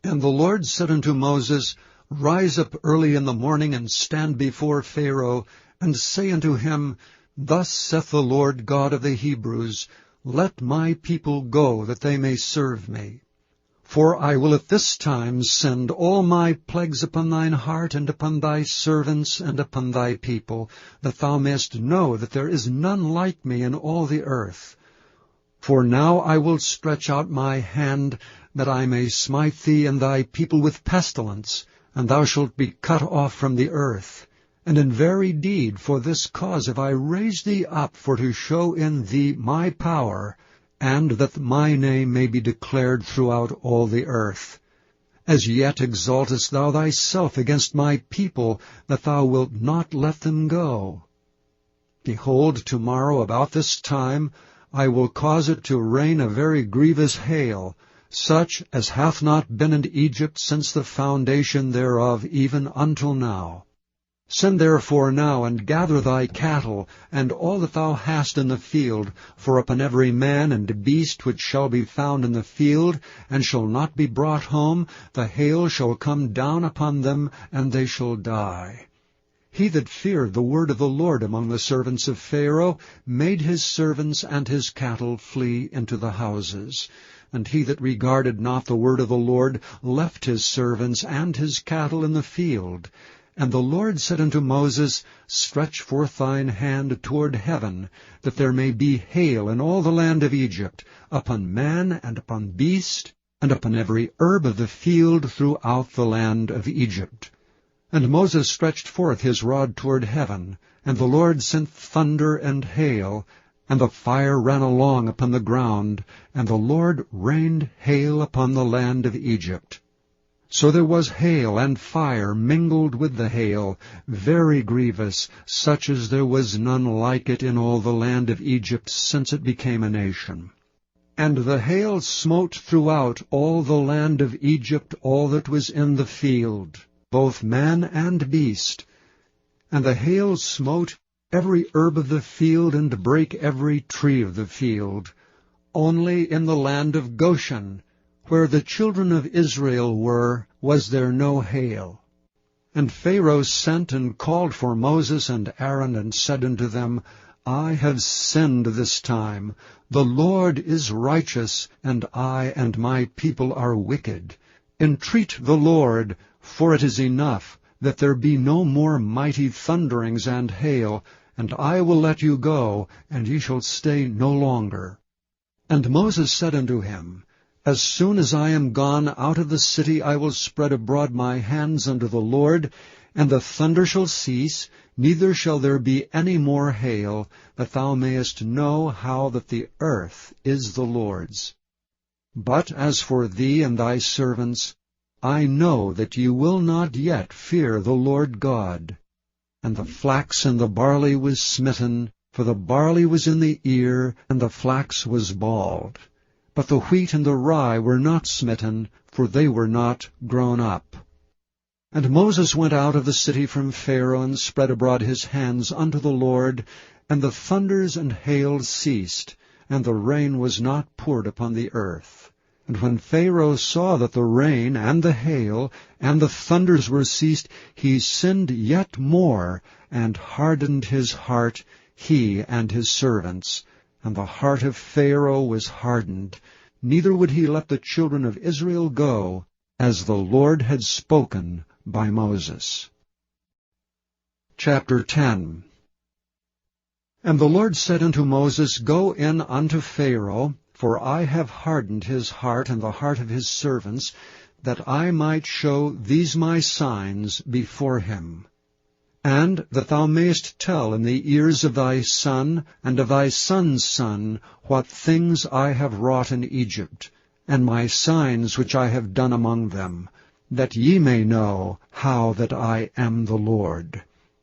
A: And the Lord said unto Moses, Rise up early in the morning, and stand before Pharaoh, and say unto him, Thus saith the Lord God of the Hebrews, Let my people go, that they may serve me. For I will at this time send all my plagues upon thine heart, and upon thy servants, and upon thy people, that thou mayest know that there is none like me in all the earth. For now I will stretch out my hand, that I may smite thee and thy people with pestilence, and thou shalt be cut off from the earth. And in very deed for this cause have I raised thee up, for to show in thee my power, and that my name may be declared throughout all the earth. As yet exaltest thou thyself against my people, that thou wilt not let them go. Behold, tomorrow about this time I will cause it to rain a very grievous hail, such as hath not been in Egypt since the foundation thereof even until now. Send therefore now, and gather thy cattle, and all that thou hast in the field, for upon every man and beast which shall be found in the field, and shall not be brought home, the hail shall come down upon them, and they shall die. He that feared the word of the Lord among the servants of Pharaoh made his servants and his cattle flee into the houses. And he that regarded not the word of the Lord left his servants and his cattle in the field. And the Lord said unto Moses, Stretch forth thine hand toward heaven, that there may be hail in all the land of Egypt, upon man and upon beast, and upon every herb of the field throughout the land of Egypt. And Moses stretched forth his rod toward heaven, and the Lord sent thunder and hail, and the fire ran along upon the ground, and the Lord rained hail upon the land of Egypt. So there was hail and fire mingled with the hail, very grievous, such as there was none like it in all the land of Egypt since it became a nation. And the hail smote throughout all the land of Egypt all that was in the field, both man and beast. And the hail smote every herb of the field, and brake every tree of the field. Only in the land of Goshen, where the children of Israel were, was there no hail. And Pharaoh sent and called for Moses and Aaron, and said unto them, I have sinned this time. The Lord is righteous, and I and my people are wicked. Entreat the Lord, for it is enough, that there be no more mighty thunderings and hail, and I will let you go, and ye shall stay no longer. And Moses said unto him, As soon as I am gone out of the city, I will spread abroad my hands unto the Lord, and the thunder shall cease, neither shall there be any more hail, that thou mayest know how that the earth is the Lord's. But as for thee and thy servants, I know that ye will not yet fear the Lord God. And the flax and the barley was smitten, for the barley was in the ear, and the flax was bald. But the wheat and the rye were not smitten, for they were not grown up. And Moses went out of the city from Pharaoh, and spread abroad his hands unto the Lord, and the thunders and hail ceased, and the rain was not poured upon the earth. And when Pharaoh saw that the rain and the hail and the thunders were ceased, he sinned yet more, and hardened his heart, he and his servants. And the heart of Pharaoh was hardened, neither would he let the children of Israel go, as the Lord had spoken by Moses. Chapter 10. And the Lord said unto Moses, Go in unto Pharaoh, For I have hardened his heart and the heart of his servants, that I might show these my signs before him, and that thou mayest tell in the ears of thy son and of thy son's son what things I have wrought in Egypt, and my signs which I have done among them, that ye may know how that I am the Lord.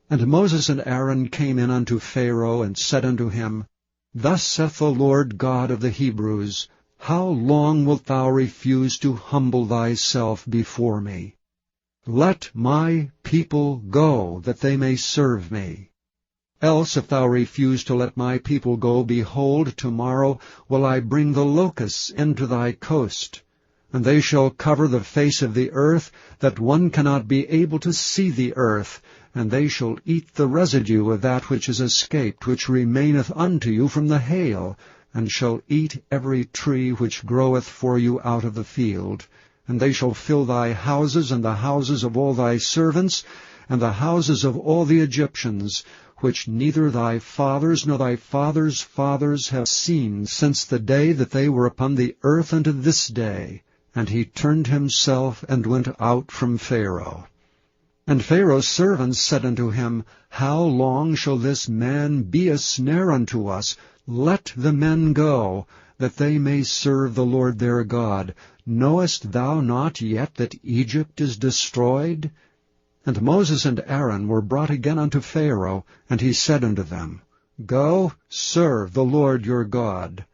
A: And Moses and Aaron came in unto Pharaoh, and said unto him, Thus saith the Lord God of the Hebrews, How long wilt thou refuse to humble thyself before me? Let my people go, that they may serve me. Else, if thou refuse to let my people go, behold, tomorrow will I bring the locusts into thy coast, and they shall cover the face of the earth, that one cannot be able to see the earth, and they shall eat the residue of that which is escaped, which remaineth unto you from the hail, and shall eat every tree which groweth for you out of the field. And they shall fill thy houses, and the houses of all thy servants, and the houses of all the Egyptians, which neither thy fathers nor thy fathers' fathers have seen since the day that they were upon the earth unto this day. And he turned himself and went out from Pharaoh. And Pharaoh's servants said unto him, How long shall this man be a snare unto us? Let the men go, that they may serve the Lord their God. Knowest thou not yet that Egypt is destroyed? And Moses and Aaron were brought again unto Pharaoh, and he said unto them, Go, serve the Lord your God.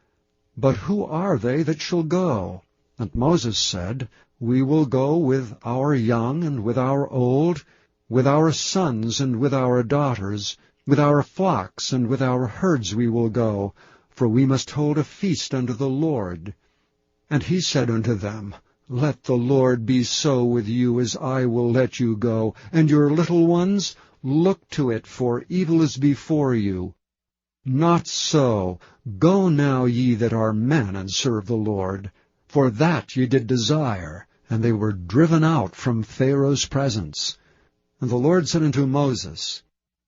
A: But who are they that shall go? And Moses said, We will go with our young and with our old, with our sons and with our daughters, with our flocks and with our herds we will go, for we must hold a feast unto the Lord. And he said unto them, Let the Lord be so with you as I will let you go, and your little ones, look to it, for evil is before you. Not so. Go now ye that are men, and serve the Lord. For that ye did desire, and they were driven out from Pharaoh's presence. And the Lord said unto Moses,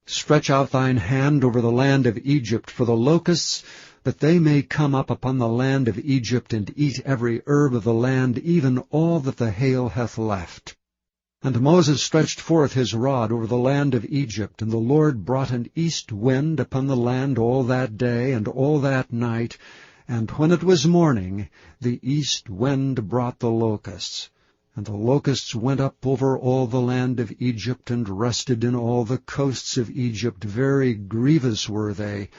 A: Stretch out thine hand over the land of Egypt for the locusts, that they may come up upon the land of Egypt, and eat every herb of the land, even all that the hail hath left. And Moses stretched forth his rod over the land of Egypt, and the Lord brought an east wind upon the land all that day and all that night, and when it was morning, the east wind brought the locusts. And the locusts went up over all the land of Egypt, and rested in all the coasts of Egypt. Very grievous were they.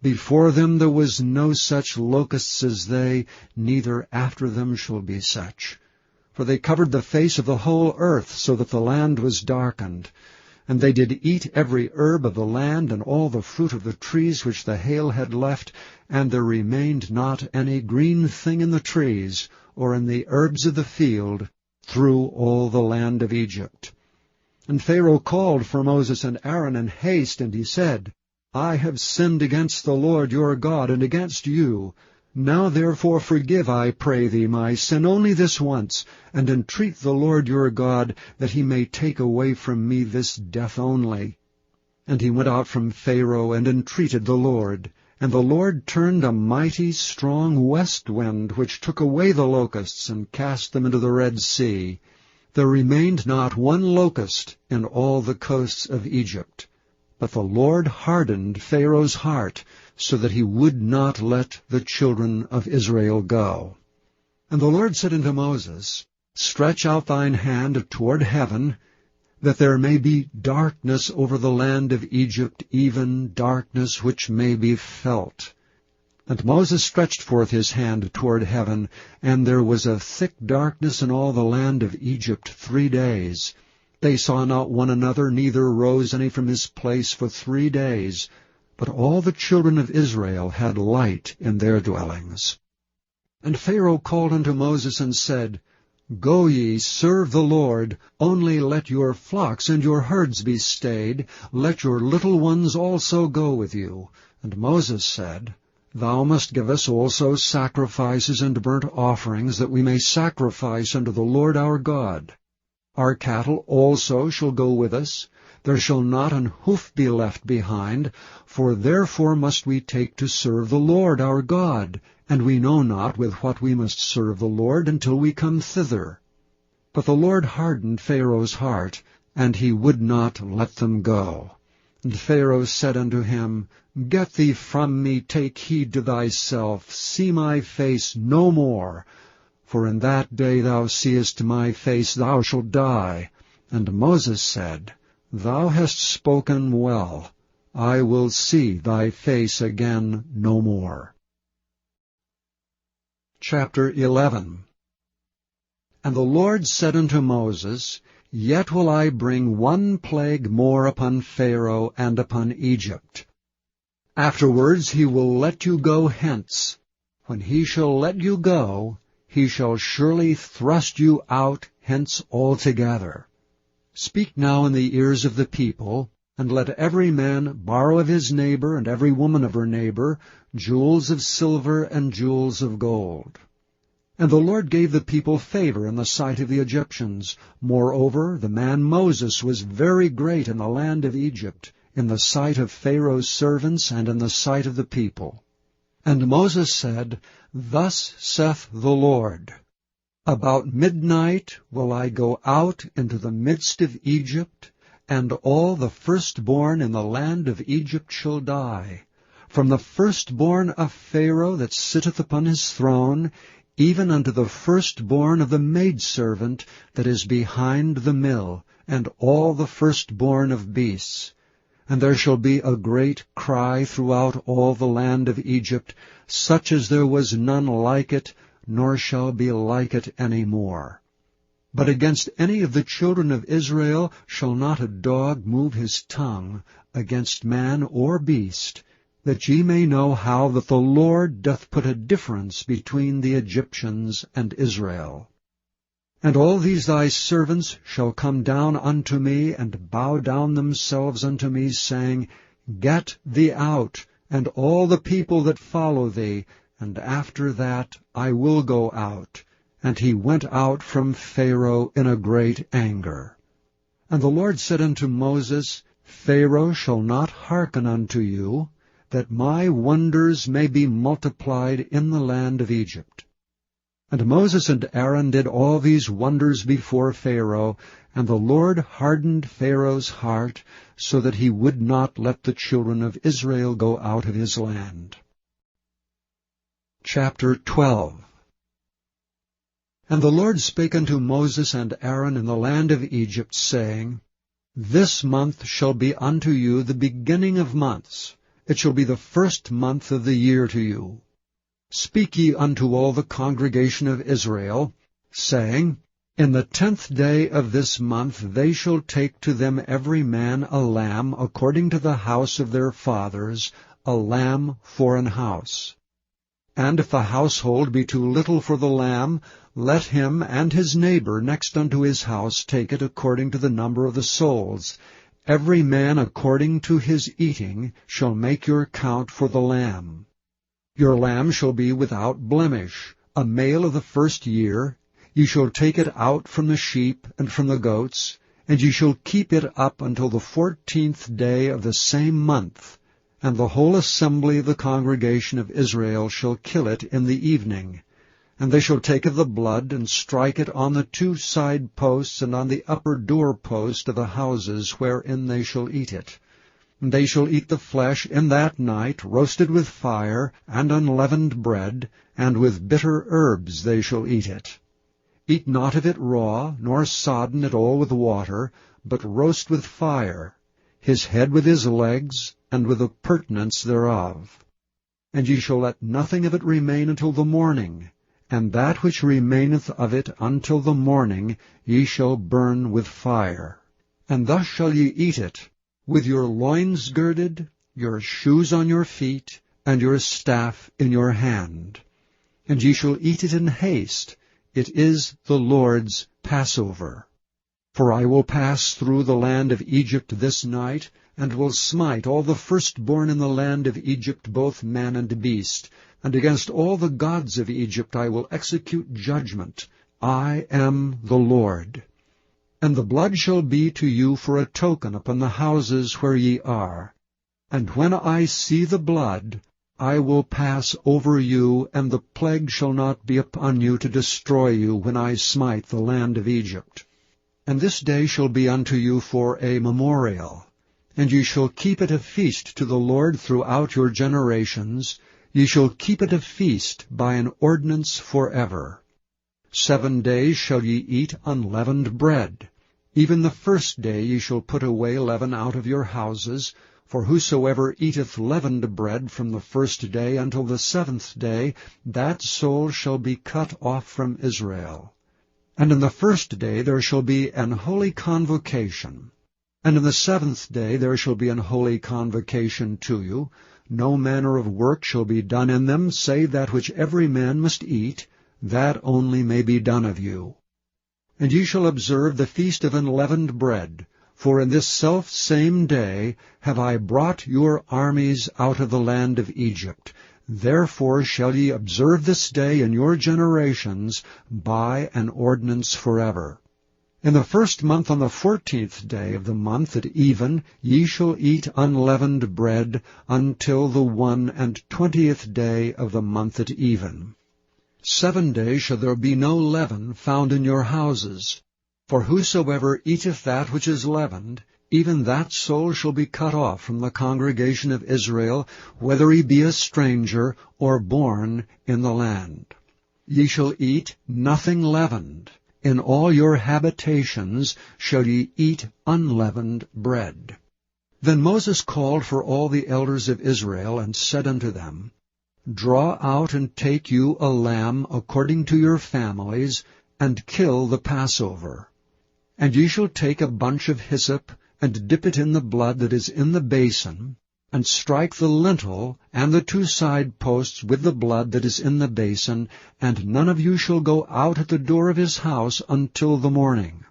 A: Before them there was no such locusts as they, neither after them shall be such. For they covered the face of the whole earth, so that the land was darkened. And they did eat every herb of the land, and all the fruit of the trees which the hail had left, and there remained not any green thing in the trees, or in the herbs of the field, through all the land of Egypt. And Pharaoh called for Moses and Aaron in haste, and he said, I have sinned against the Lord your God, and against you. Now therefore forgive, I pray thee, my sin only this once, and entreat the Lord your God, that he may take away from me this death only. And he went out from Pharaoh, and entreated the Lord. And the Lord turned a mighty strong west wind, which took away the locusts, and cast them into the Red Sea. There remained not one locust in all the coasts of Egypt. But the Lord hardened Pharaoh's heart, so that he would not let the children of Israel go. And the Lord said unto Moses, Stretch out thine hand toward heaven, that there may be darkness over the land of Egypt, even darkness which may be felt. And Moses stretched forth his hand toward heaven, and there was a thick darkness in all the land of Egypt 3 days. They saw not one another, neither rose any from his place for 3 days. But all the children of Israel had light in their dwellings. And Pharaoh called unto Moses and said, Go ye, serve the Lord, only let your flocks and your herds be stayed, let your little ones also go with you. And Moses said, Thou must give us also sacrifices and burnt offerings, that we may sacrifice unto the Lord our God. Our cattle also shall go with us, There shall not an hoof be left behind, for therefore must we take to serve the Lord our God, and we know not with what we must serve the Lord until we come thither. But the Lord hardened Pharaoh's heart, and he would not let them go. And Pharaoh said unto him, Get thee from me, take heed to thyself, see my face no more. For in that day thou seest my face, thou shalt die. And Moses said, Thou hast spoken well. I will see thy face again no more. Chapter 11. And the Lord said unto Moses, Yet will I bring one plague more upon Pharaoh and upon Egypt. Afterwards he will let you go hence. When he shall let you go, he shall surely thrust you out hence altogether. Speak now in the ears of the people, and let every man borrow of his neighbor and every woman of her neighbor jewels of silver and jewels of gold. And the Lord gave the people favor in the sight of the Egyptians. Moreover, the man Moses was very great in the land of Egypt, in the sight of Pharaoh's servants and in the sight of the people. And Moses said, Thus saith the Lord, About midnight will I go out into the midst of Egypt, and all the firstborn in the land of Egypt shall die, from the firstborn of Pharaoh that sitteth upon his throne, even unto the firstborn of the maidservant that is behind the mill, and all the firstborn of beasts. And there shall be a great cry throughout all the land of Egypt, such as there was none like it, nor shall be like it any more. But against any of the children of Israel shall not a dog move his tongue against man or beast, that ye may know how that the Lord doth put a difference between the Egyptians and Israel. And all these thy servants shall come down unto me, and bow down themselves unto me, saying, Get thee out, and all the people that follow thee, and after that I will go out. And he went out from Pharaoh in a great anger. And the Lord said unto Moses, Pharaoh shall not hearken unto you, that my wonders may be multiplied in the land of Egypt. And Moses and Aaron did all these wonders before Pharaoh, and the Lord hardened Pharaoh's heart, so that he would not let the children of Israel go out of his land. Chapter 12. And the Lord spake unto Moses and Aaron in the land of Egypt, saying, This month shall be unto you the beginning of months. It shall be the first month of the year to you. Speak ye unto all the congregation of Israel, saying, In the 10th day of this month they shall take to them every man a lamb according to the house of their fathers, a lamb for an house. And if the household be too little for the lamb, let him and his neighbor next unto his house take it according to the number of the souls. Every man according to his eating shall make your count for the lamb. Your lamb shall be without blemish, a male of the first year. Ye shall take it out from the sheep and from the goats, and ye shall keep it up until the 14th day of the same month. And the whole assembly of the congregation of Israel shall kill it in the evening. And they shall take of the blood, and strike it on the 2 side posts, and on the upper door post of the houses wherein they shall eat it. And they shall eat the flesh in that night, roasted with fire, and unleavened bread, and with bitter herbs they shall eat it. Eat not of it raw, nor sodden at all with water, but roast with fire, his head with his legs, and with the purtenance thereof. And ye shall let nothing of it remain until the morning, and that which remaineth of it until the morning ye shall burn with fire. And thus shall ye eat it, with your loins girded, your shoes on your feet, and your staff in your hand. And ye shall eat it in haste. It is the Lord's Passover. For I will pass through the land of Egypt this night, and will smite all the firstborn in the land of Egypt, both man and beast. And against all the gods of Egypt I will execute judgment. I am the Lord. And the blood shall be to you for a token upon the houses where ye are. And when I see the blood, I will pass over you, and the plague shall not be upon you to destroy you when I smite the land of Egypt. And this day shall be unto you for a memorial, and ye shall keep it a feast to the Lord throughout your generations. Ye shall keep it a feast by an ordinance forever. 7 days shall ye eat unleavened bread. Even the first day ye shall put away leaven out of your houses, for whosoever eateth leavened bread from the first day until the 7th day, that soul shall be cut off from Israel. And in the first day there shall be an holy convocation. And in the 7th day there shall be an holy convocation to you. No manner of work shall be done in them, save that which every man must eat, that only may be done of you. And ye shall observe the feast of unleavened bread, for in this selfsame day have I brought your armies out of the land of Egypt. Therefore shall ye observe this day in your generations by an ordinance forever. In the 1st month on the 14th day of the month at even ye shall eat unleavened bread until the 21st day of the month at even. 7 days shall there be no leaven found in your houses. For whosoever eateth that which is leavened, even that soul shall be cut off from the congregation of Israel, whether he be a stranger or born in the land. Ye shall eat nothing leavened. In all your habitations shall ye eat unleavened bread. Then Moses called for all the elders of Israel, and said unto them, Draw out and take you a lamb according to your families, and kill the Passover. And ye shall take a bunch of hyssop, and dip it in the blood that is in the basin, and strike the lintel and the 2 side posts with the blood that is in the basin, and none of you shall go out at the door of his house until the morning.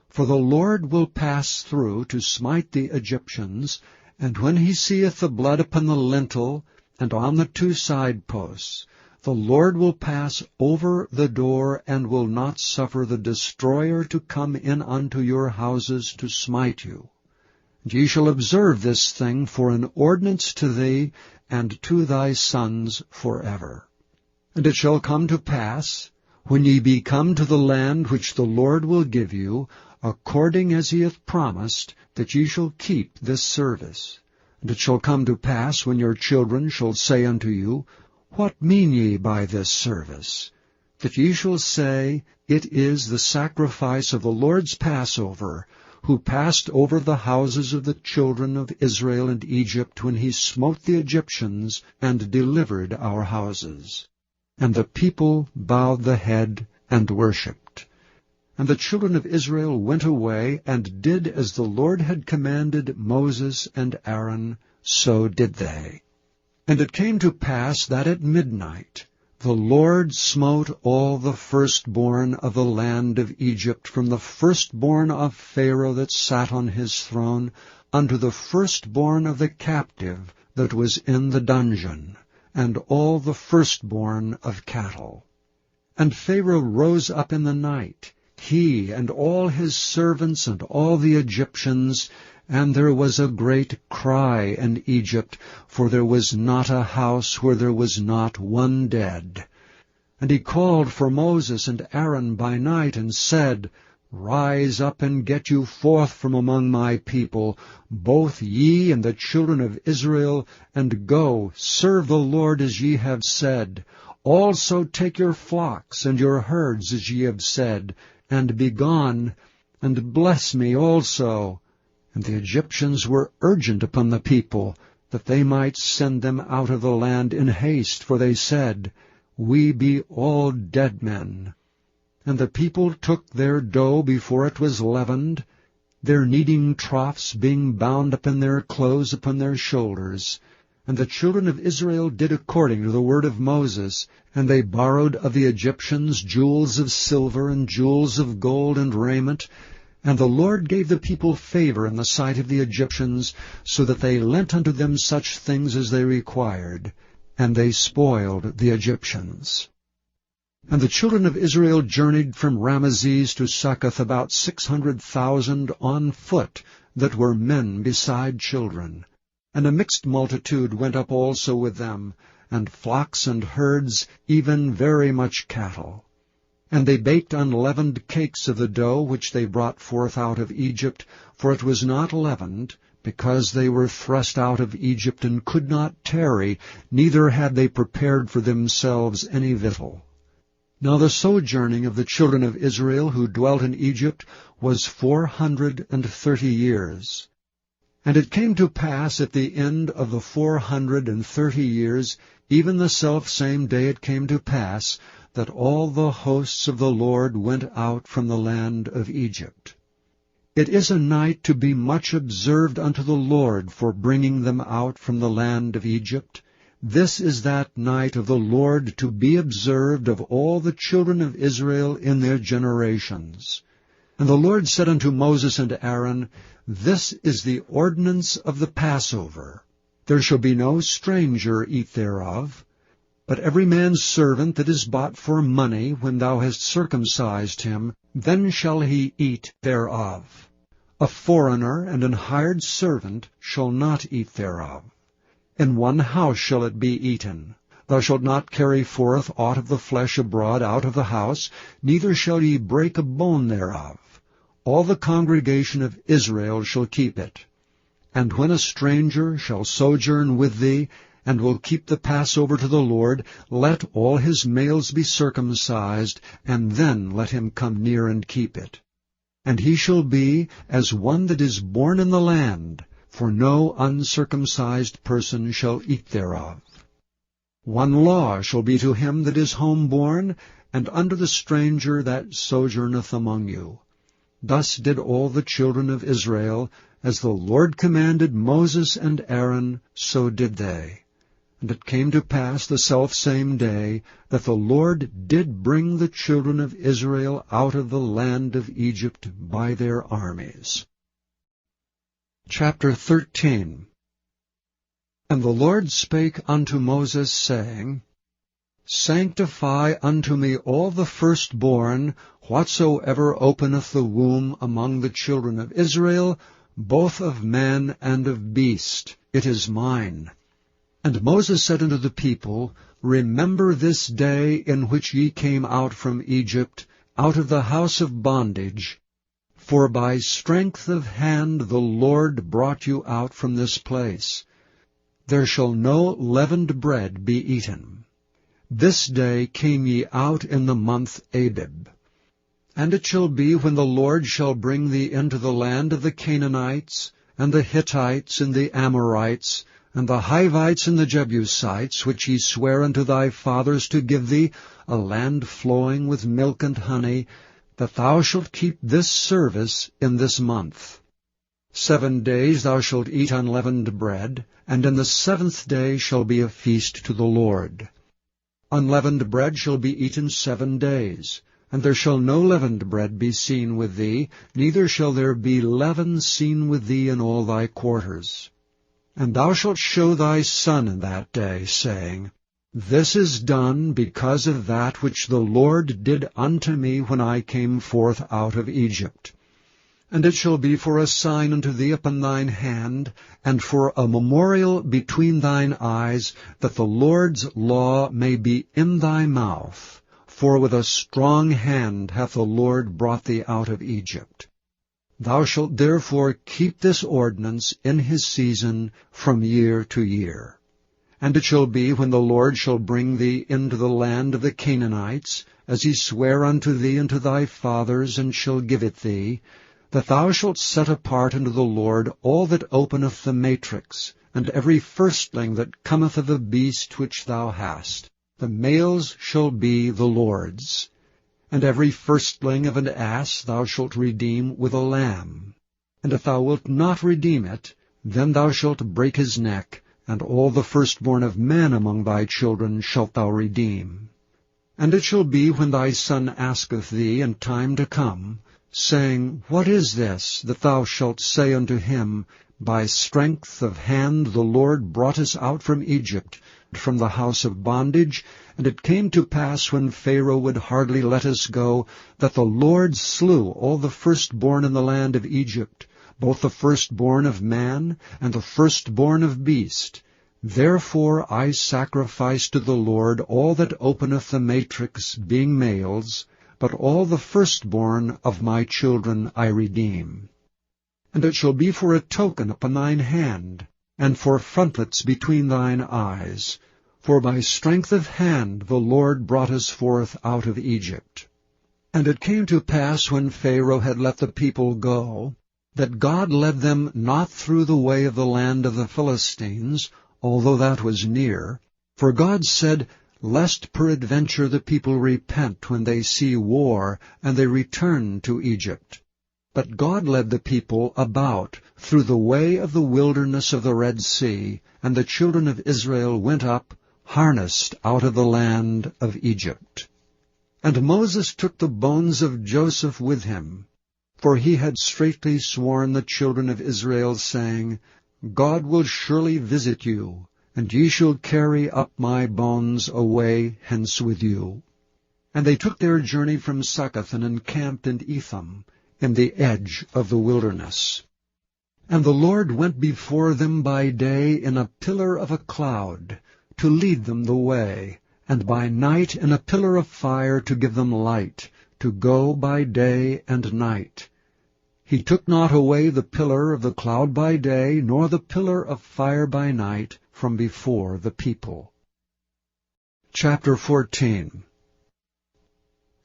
A: For the Lord will pass through to smite the Egyptians, and when he seeth the blood upon the lintel and on the 2 side posts, the Lord will pass over the door, and will not suffer the destroyer to come in unto your houses to smite you. And ye shall observe this thing for an ordinance to thee and to thy sons forever. And it shall come to pass, when ye be come to the land which the Lord will give you, according as he hath promised, that ye shall keep this service. And it shall come to pass, when your children shall say unto you, What mean ye by this service? That ye shall say, It is the sacrifice of the Lord's Passover, who passed over the houses of the children of Israel and Egypt, when he smote the Egyptians, and delivered our houses. And the people bowed the head and worshipped. And the children of Israel went away, and did as the Lord had commanded Moses and Aaron, so did they. And it came to pass that at midnight the Lord smote all the firstborn of the land of Egypt, from the firstborn of Pharaoh that sat on his throne, unto the firstborn of the captive that was in the dungeon, and all the firstborn of cattle. And Pharaoh rose up in the night, he and all his servants and all the Egyptians, and there was a great cry in Egypt, for there was not a house where there was not one dead. And he called for Moses and Aaron by night, and said, Rise up and get you forth from among my people, both ye and the children of Israel, and go, serve the Lord as ye have said. Also take your flocks and your herds as ye have said, and be gone, and bless me also. And the Egyptians were urgent upon the people, that they might send them out of the land in haste, for they said, We be all dead men. And the people took their dough before it was leavened, their kneading troughs being bound up in their clothes upon their shoulders. And the children of Israel did according to the word of Moses, and they borrowed of the Egyptians jewels of silver and jewels of gold and raiment. And the Lord gave the people favor in the sight of the Egyptians, so that they lent unto them such things as they required, and they spoiled the Egyptians. And the children of Israel journeyed from Ramesses to Succoth about 600,000 on foot, that were men beside children. And a mixed multitude went up also with them, and flocks and herds, even very much cattle. And they baked unleavened cakes of the dough which they brought forth out of Egypt, for it was not leavened, because they were thrust out of Egypt and could not tarry, neither had they prepared for themselves any victual. Now the sojourning of the children of Israel who dwelt in Egypt was 430 years. And it came to pass at the end of the 430 years, even the selfsame day it came to pass, that all the hosts of the Lord went out from the land of Egypt. It is a night to be much observed unto the Lord for bringing them out from the land of Egypt. This is that night of the Lord to be observed of all the children of Israel in their generations. And the Lord said unto Moses and Aaron, This is the ordinance of the Passover. There shall be no stranger eat thereof. But every man's servant that is bought for money, when thou hast circumcised him, then shall he eat thereof. A foreigner and an hired servant shall not eat thereof. In one house shall it be eaten. Thou shalt not carry forth aught of the flesh abroad out of the house, neither shall ye break a bone thereof. All the congregation of Israel shall keep it. And when a stranger shall sojourn with thee, and will keep the Passover to the Lord, let all his males be circumcised, and then let him come near and keep it. And he shall be as one that is born in the land, for no uncircumcised person shall eat thereof. One law shall be to him that is homeborn, and unto the stranger that sojourneth among you. Thus did all the children of Israel, as the Lord commanded Moses and Aaron, so did they. And it came to pass the selfsame day that the Lord did bring the children of Israel out of the land of Egypt by their armies. Chapter 13. And the Lord spake unto Moses, saying, Sanctify unto me all the firstborn, whatsoever openeth the womb among the children of Israel, both of man and of beast. It is mine. And Moses said unto the people, Remember this day in which ye came out from Egypt, out of the house of bondage. For by strength of hand the Lord brought you out from this place. There shall no leavened bread be eaten. This day came ye out in the month Abib. And it shall be, when the Lord shall bring thee into the land of the Canaanites, and the Hittites, and the Amorites, and the Hivites and the Jebusites, which he sware unto thy fathers to give thee, a land flowing with milk and honey, that thou shalt keep this service in this month. 7 days thou shalt eat unleavened bread, and in the 7th day shall be a feast to the Lord. Unleavened bread shall be eaten 7 days, and there shall no leavened bread be seen with thee, neither shall there be leaven seen with thee in all thy quarters. And thou shalt show thy son in that day, saying, This is done because of that which the Lord did unto me when I came forth out of Egypt. And it shall be for a sign unto thee upon thine hand, and for a memorial between thine eyes, that the Lord's law may be in thy mouth. For with a strong hand hath the Lord brought thee out of Egypt. Thou shalt therefore keep this ordinance in his season from year to year. And it shall be, when the Lord shall bring thee into the land of the Canaanites, as he sware unto thee and to thy fathers, and shall give it thee, that thou shalt set apart unto the Lord all that openeth the matrix, and every firstling that cometh of a beast which thou hast. The males shall be the Lord's. And every firstling of an ass thou shalt redeem with a lamb. And if thou wilt not redeem it, then thou shalt break his neck, and all the firstborn of man among thy children shalt thou redeem. And it shall be, when thy son asketh thee in time to come, saying, What is this? That thou shalt say unto him, By strength of hand the Lord brought us out from Egypt, from the house of bondage. And it came to pass, when Pharaoh would hardly let us go, that the Lord slew all the firstborn in the land of Egypt, both the firstborn of man and the firstborn of beast. Therefore I sacrifice to the Lord all that openeth the matrix, being males, but all the firstborn of my children I redeem. And it shall be for a token upon thine hand, and for frontlets between thine eyes. For by strength of hand the Lord brought us forth out of Egypt. And it came to pass, when Pharaoh had let the people go, that God led them not through the way of the land of the Philistines, although that was near. For God said, Lest peradventure the people repent when they see war, and they return to Egypt. But God led the people about through the way of the wilderness of the Red Sea, and the children of Israel went up, harnessed out of the land of Egypt. And Moses took the bones of Joseph with him, for he had straitly sworn the children of Israel, saying, God will surely visit you, and ye shall carry up my bones away hence with you. And they took their journey from Succoth, and encamped in Etham, in the edge of the wilderness. And the Lord went before them by day in a pillar of a cloud, to lead them the way, and by night in a pillar of fire to give them light, to go by day and night. He took not away the pillar of the cloud by day, nor the pillar of fire by night, from before the people. Chapter 14.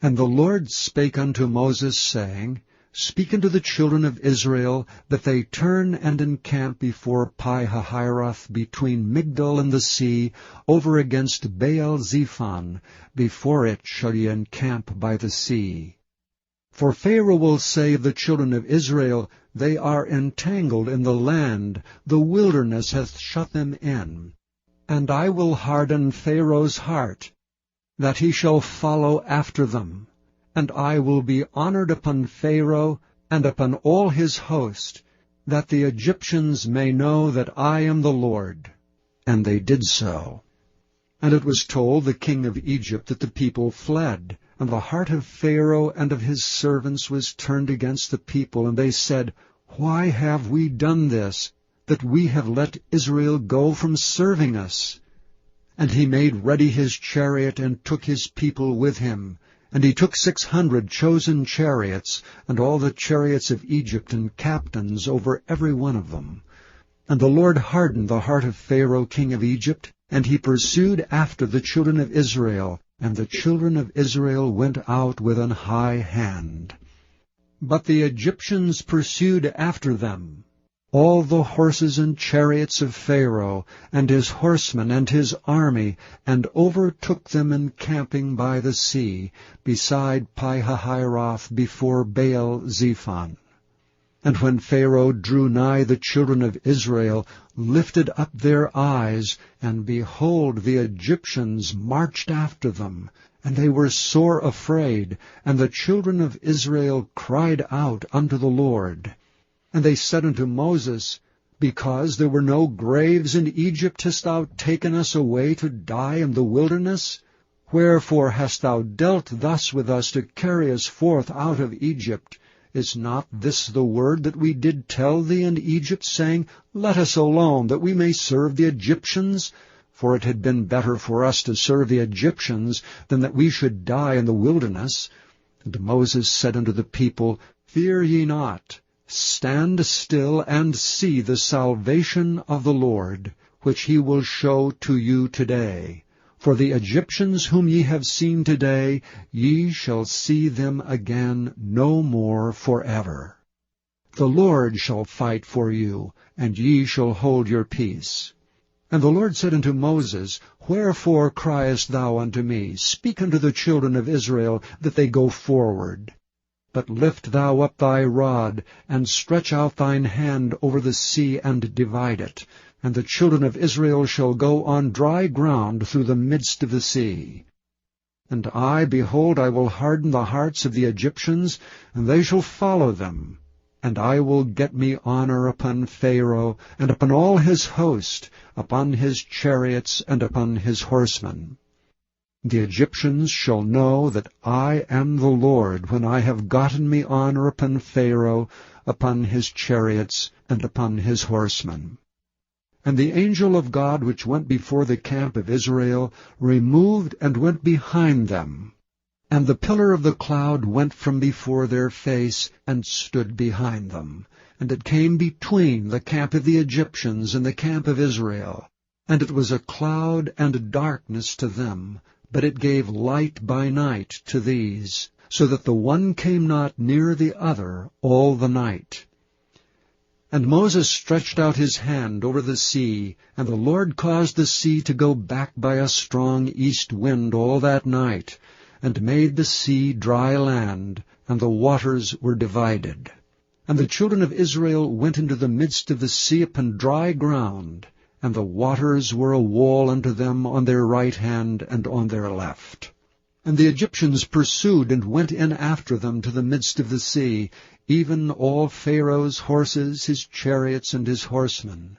A: And the Lord spake unto Moses, saying, Speak unto the children of Israel, that they turn and encamp before Pi-hahiroth, between Migdol and the sea, over against Baal-zephon. Before it shall ye encamp by the sea. For Pharaoh will say of the children of Israel, They are entangled in the land, the wilderness hath shut them in. And I will harden Pharaoh's heart, that he shall follow after them. And I will be honored upon Pharaoh, and upon all his host, that the Egyptians may know that I am the Lord. And they did so. And it was told the king of Egypt that the people fled, and the heart of Pharaoh and of his servants was turned against the people, and they said, Why have we done this, that we have let Israel go from serving us? And he made ready his chariot, and took his people with him. And he took 600 chosen chariots, and all the chariots of Egypt, and captains over every one of them. And the Lord hardened the heart of Pharaoh king of Egypt, and he pursued after the children of Israel, and the children of Israel went out with an high hand. But the Egyptians pursued after them, all the horses and chariots of Pharaoh, and his horsemen and his army, and overtook them encamping by the sea, beside Pi-hahiroth, before Baal-zephon. And when Pharaoh drew nigh, the children of Israel lifted up their eyes, and behold, the Egyptians marched after them, and they were sore afraid, and the children of Israel cried out unto the Lord. And they said unto Moses, Because there were no graves in Egypt, hast thou taken us away to die in the wilderness? Wherefore hast thou dealt thus with us, to carry us forth out of Egypt? Is not this the word that we did tell thee in Egypt, saying, Let us alone, that we may serve the Egyptians? For it had been better for us to serve the Egyptians, than that we should die in the wilderness. And Moses said unto the people, Fear ye not. Stand still, and see the salvation of the Lord, which he will show to you today. For the Egyptians whom ye have seen today, ye shall see them again no more forever. The Lord shall fight for you, and ye shall hold your peace. And the Lord said unto Moses, Wherefore criest thou unto me? Speak unto the children of Israel, that they go forward. But lift thou up thy rod, and stretch out thine hand over the sea, and divide it. And the children of Israel shall go on dry ground through the midst of the sea. And I, behold, I will harden the hearts of the Egyptians, and they shall follow them. And I will get me honor upon Pharaoh, and upon all his host, upon his chariots, and upon his horsemen. The Egyptians shall know that I am the Lord, when I have gotten me honor upon Pharaoh, upon his chariots, and upon his horsemen. And the angel of God which went before the camp of Israel removed and went behind them. And the pillar of the cloud went from before their face, and stood behind them. And it came between the camp of the Egyptians and the camp of Israel. And it was a cloud and darkness to them, but it gave light by night to these, so that the one came not near the other all the night. And Moses stretched out his hand over the sea, and the Lord caused the sea to go back by a strong east wind all that night, and made the sea dry land, and the waters were divided. And the children of Israel went into the midst of the sea upon dry ground, and the waters were a wall unto them on their right hand and on their left. And the Egyptians pursued and went in after them to the midst of the sea, even all Pharaoh's horses, his chariots, and his horsemen.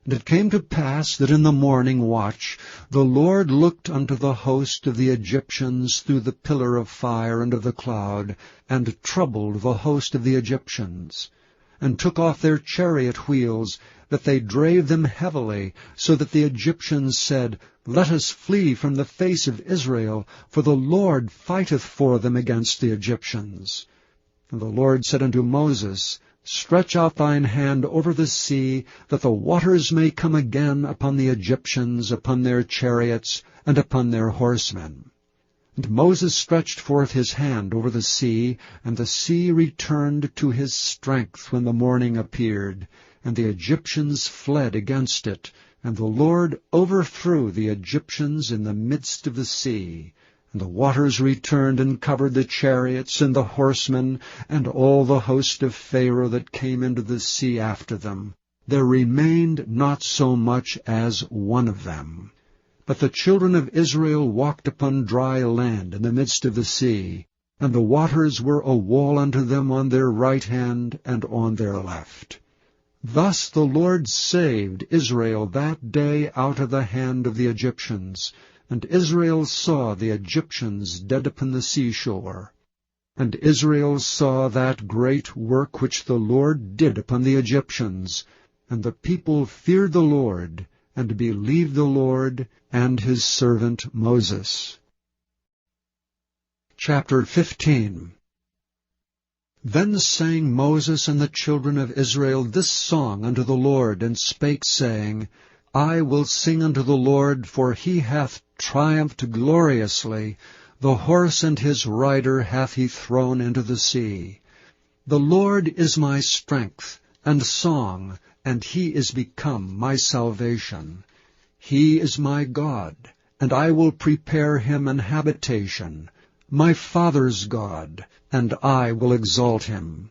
A: And it came to pass that in the morning watch the Lord looked unto the host of the Egyptians through the pillar of fire and of the cloud, and troubled the host of the Egyptians, and took off their chariot wheels, that they drave them heavily, so that the Egyptians said, Let us flee from the face of Israel, for the Lord fighteth for them against the Egyptians. And the Lord said unto Moses, Stretch out thine hand over the sea, that the waters may come again upon the Egyptians, upon their chariots, and upon their horsemen. And Moses stretched forth his hand over the sea, and the sea returned to his strength when the morning appeared, and the Egyptians fled against it, and the Lord overthrew the Egyptians in the midst of the sea. And the waters returned and covered the chariots and the horsemen, and all the host of Pharaoh that came into the sea after them. There remained not so much as one of them. But the children of Israel walked upon dry land in the midst of the sea, and the waters were a wall unto them on their right hand and on their left. Thus the Lord saved Israel that day out of the hand of the Egyptians. And Israel saw the Egyptians dead upon the seashore. And Israel saw that great work which the Lord did upon the Egyptians. And the people feared the Lord, and believed the Lord and his servant Moses. Chapter 15. Then sang Moses and the children of Israel this song unto the Lord, and spake, saying, I will sing unto the Lord, for he hath triumphed gloriously. The horse and his rider hath he thrown into the sea. The Lord is my strength and song, and he is become my salvation. He is my God, and I will prepare him an habitation, my father's God, and I will exalt him.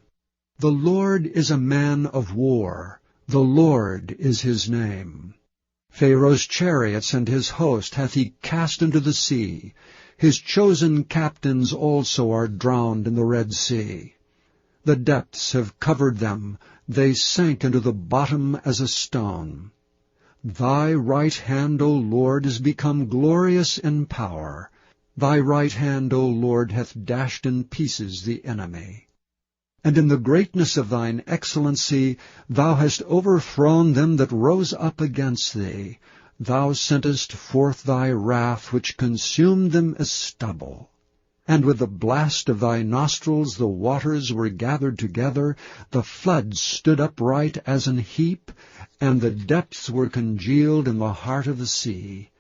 A: The Lord is a man of war, the Lord is his name. Pharaoh's chariots and his host hath he cast into the sea. His chosen captains also are drowned in the Red Sea. The depths have covered them, they sank into the bottom as a stone. Thy right hand, O Lord, is become glorious in power. Thy right hand, O Lord, hath dashed in pieces the enemy. And in the greatness of thine excellency thou hast overthrown them that rose up against thee. Thou sentest forth thy wrath, which consumed them as stubble. And with the blast of thy nostrils the waters were gathered together, the floods stood upright as an heap, and the depths were congealed in the heart of the sea.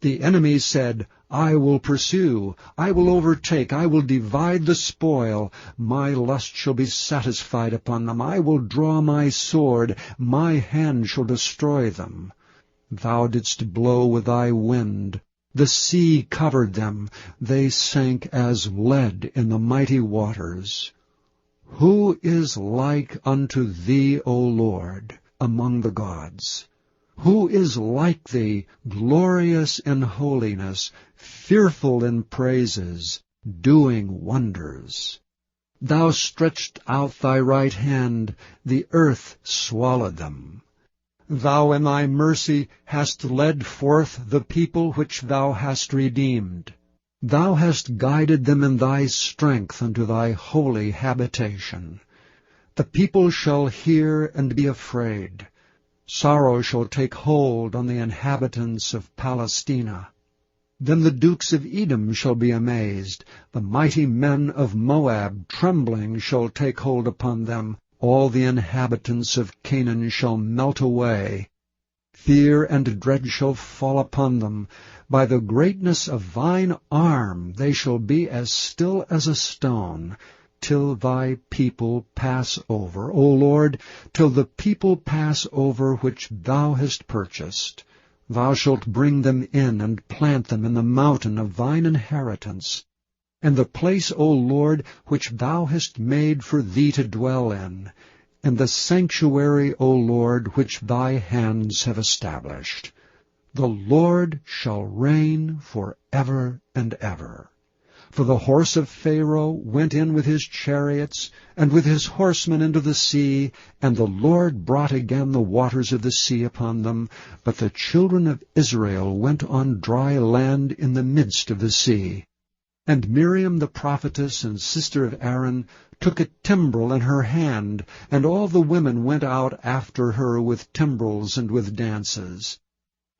A: The enemy said, I will pursue, I will overtake, I will divide the spoil. My lust shall be satisfied upon them. I will draw my sword, my hand shall destroy them. Thou didst blow with thy wind. The sea covered them. They sank as lead in the mighty waters. Who is like unto thee, O Lord, among the gods? Who is like thee, glorious in holiness, fearful in praises, doing wonders? Thou stretched out thy right hand, the earth swallowed them. Thou in thy mercy hast led forth the people which thou hast redeemed. Thou hast guided them in thy strength unto thy holy habitation. The people shall hear and be afraid. Sorrow shall take hold on the inhabitants of Palestina. Then the dukes of Edom shall be amazed. The mighty men of Moab trembling shall take hold upon them. All the inhabitants of Canaan shall melt away. Fear and dread shall fall upon them. By the greatness of thine arm they shall be as still as a stone, till thy people pass over, O Lord, till the people pass over which thou hast purchased. Thou shalt bring them in and plant them in the mountain of thine inheritance, and the place, O Lord, which thou hast made for thee to dwell in the sanctuary, O Lord, which thy hands have established. The Lord shall reign for ever and ever. For the horse of Pharaoh went in with his chariots, and with his horsemen into the sea, and the Lord brought again the waters of the sea upon them. But the children of Israel went on dry land in the midst of the sea. And Miriam the prophetess and sister of Aaron took a timbrel in her hand, and all the women went out after her with timbrels and with dances.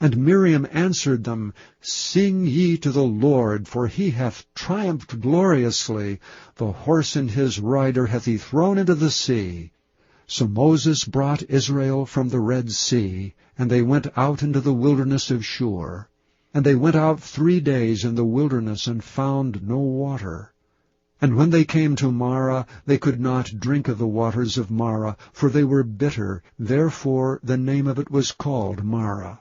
A: And Miriam answered them, Sing ye to the Lord, for he hath triumphed gloriously. The horse and his rider hath he thrown into the sea. So Moses brought Israel from the Red Sea, and they went out into the wilderness of Shur. And they went out 3 days in the wilderness, and found no water. And when they came to Marah, they could not drink of the waters of Marah, for they were bitter. Therefore the name of it was called Marah.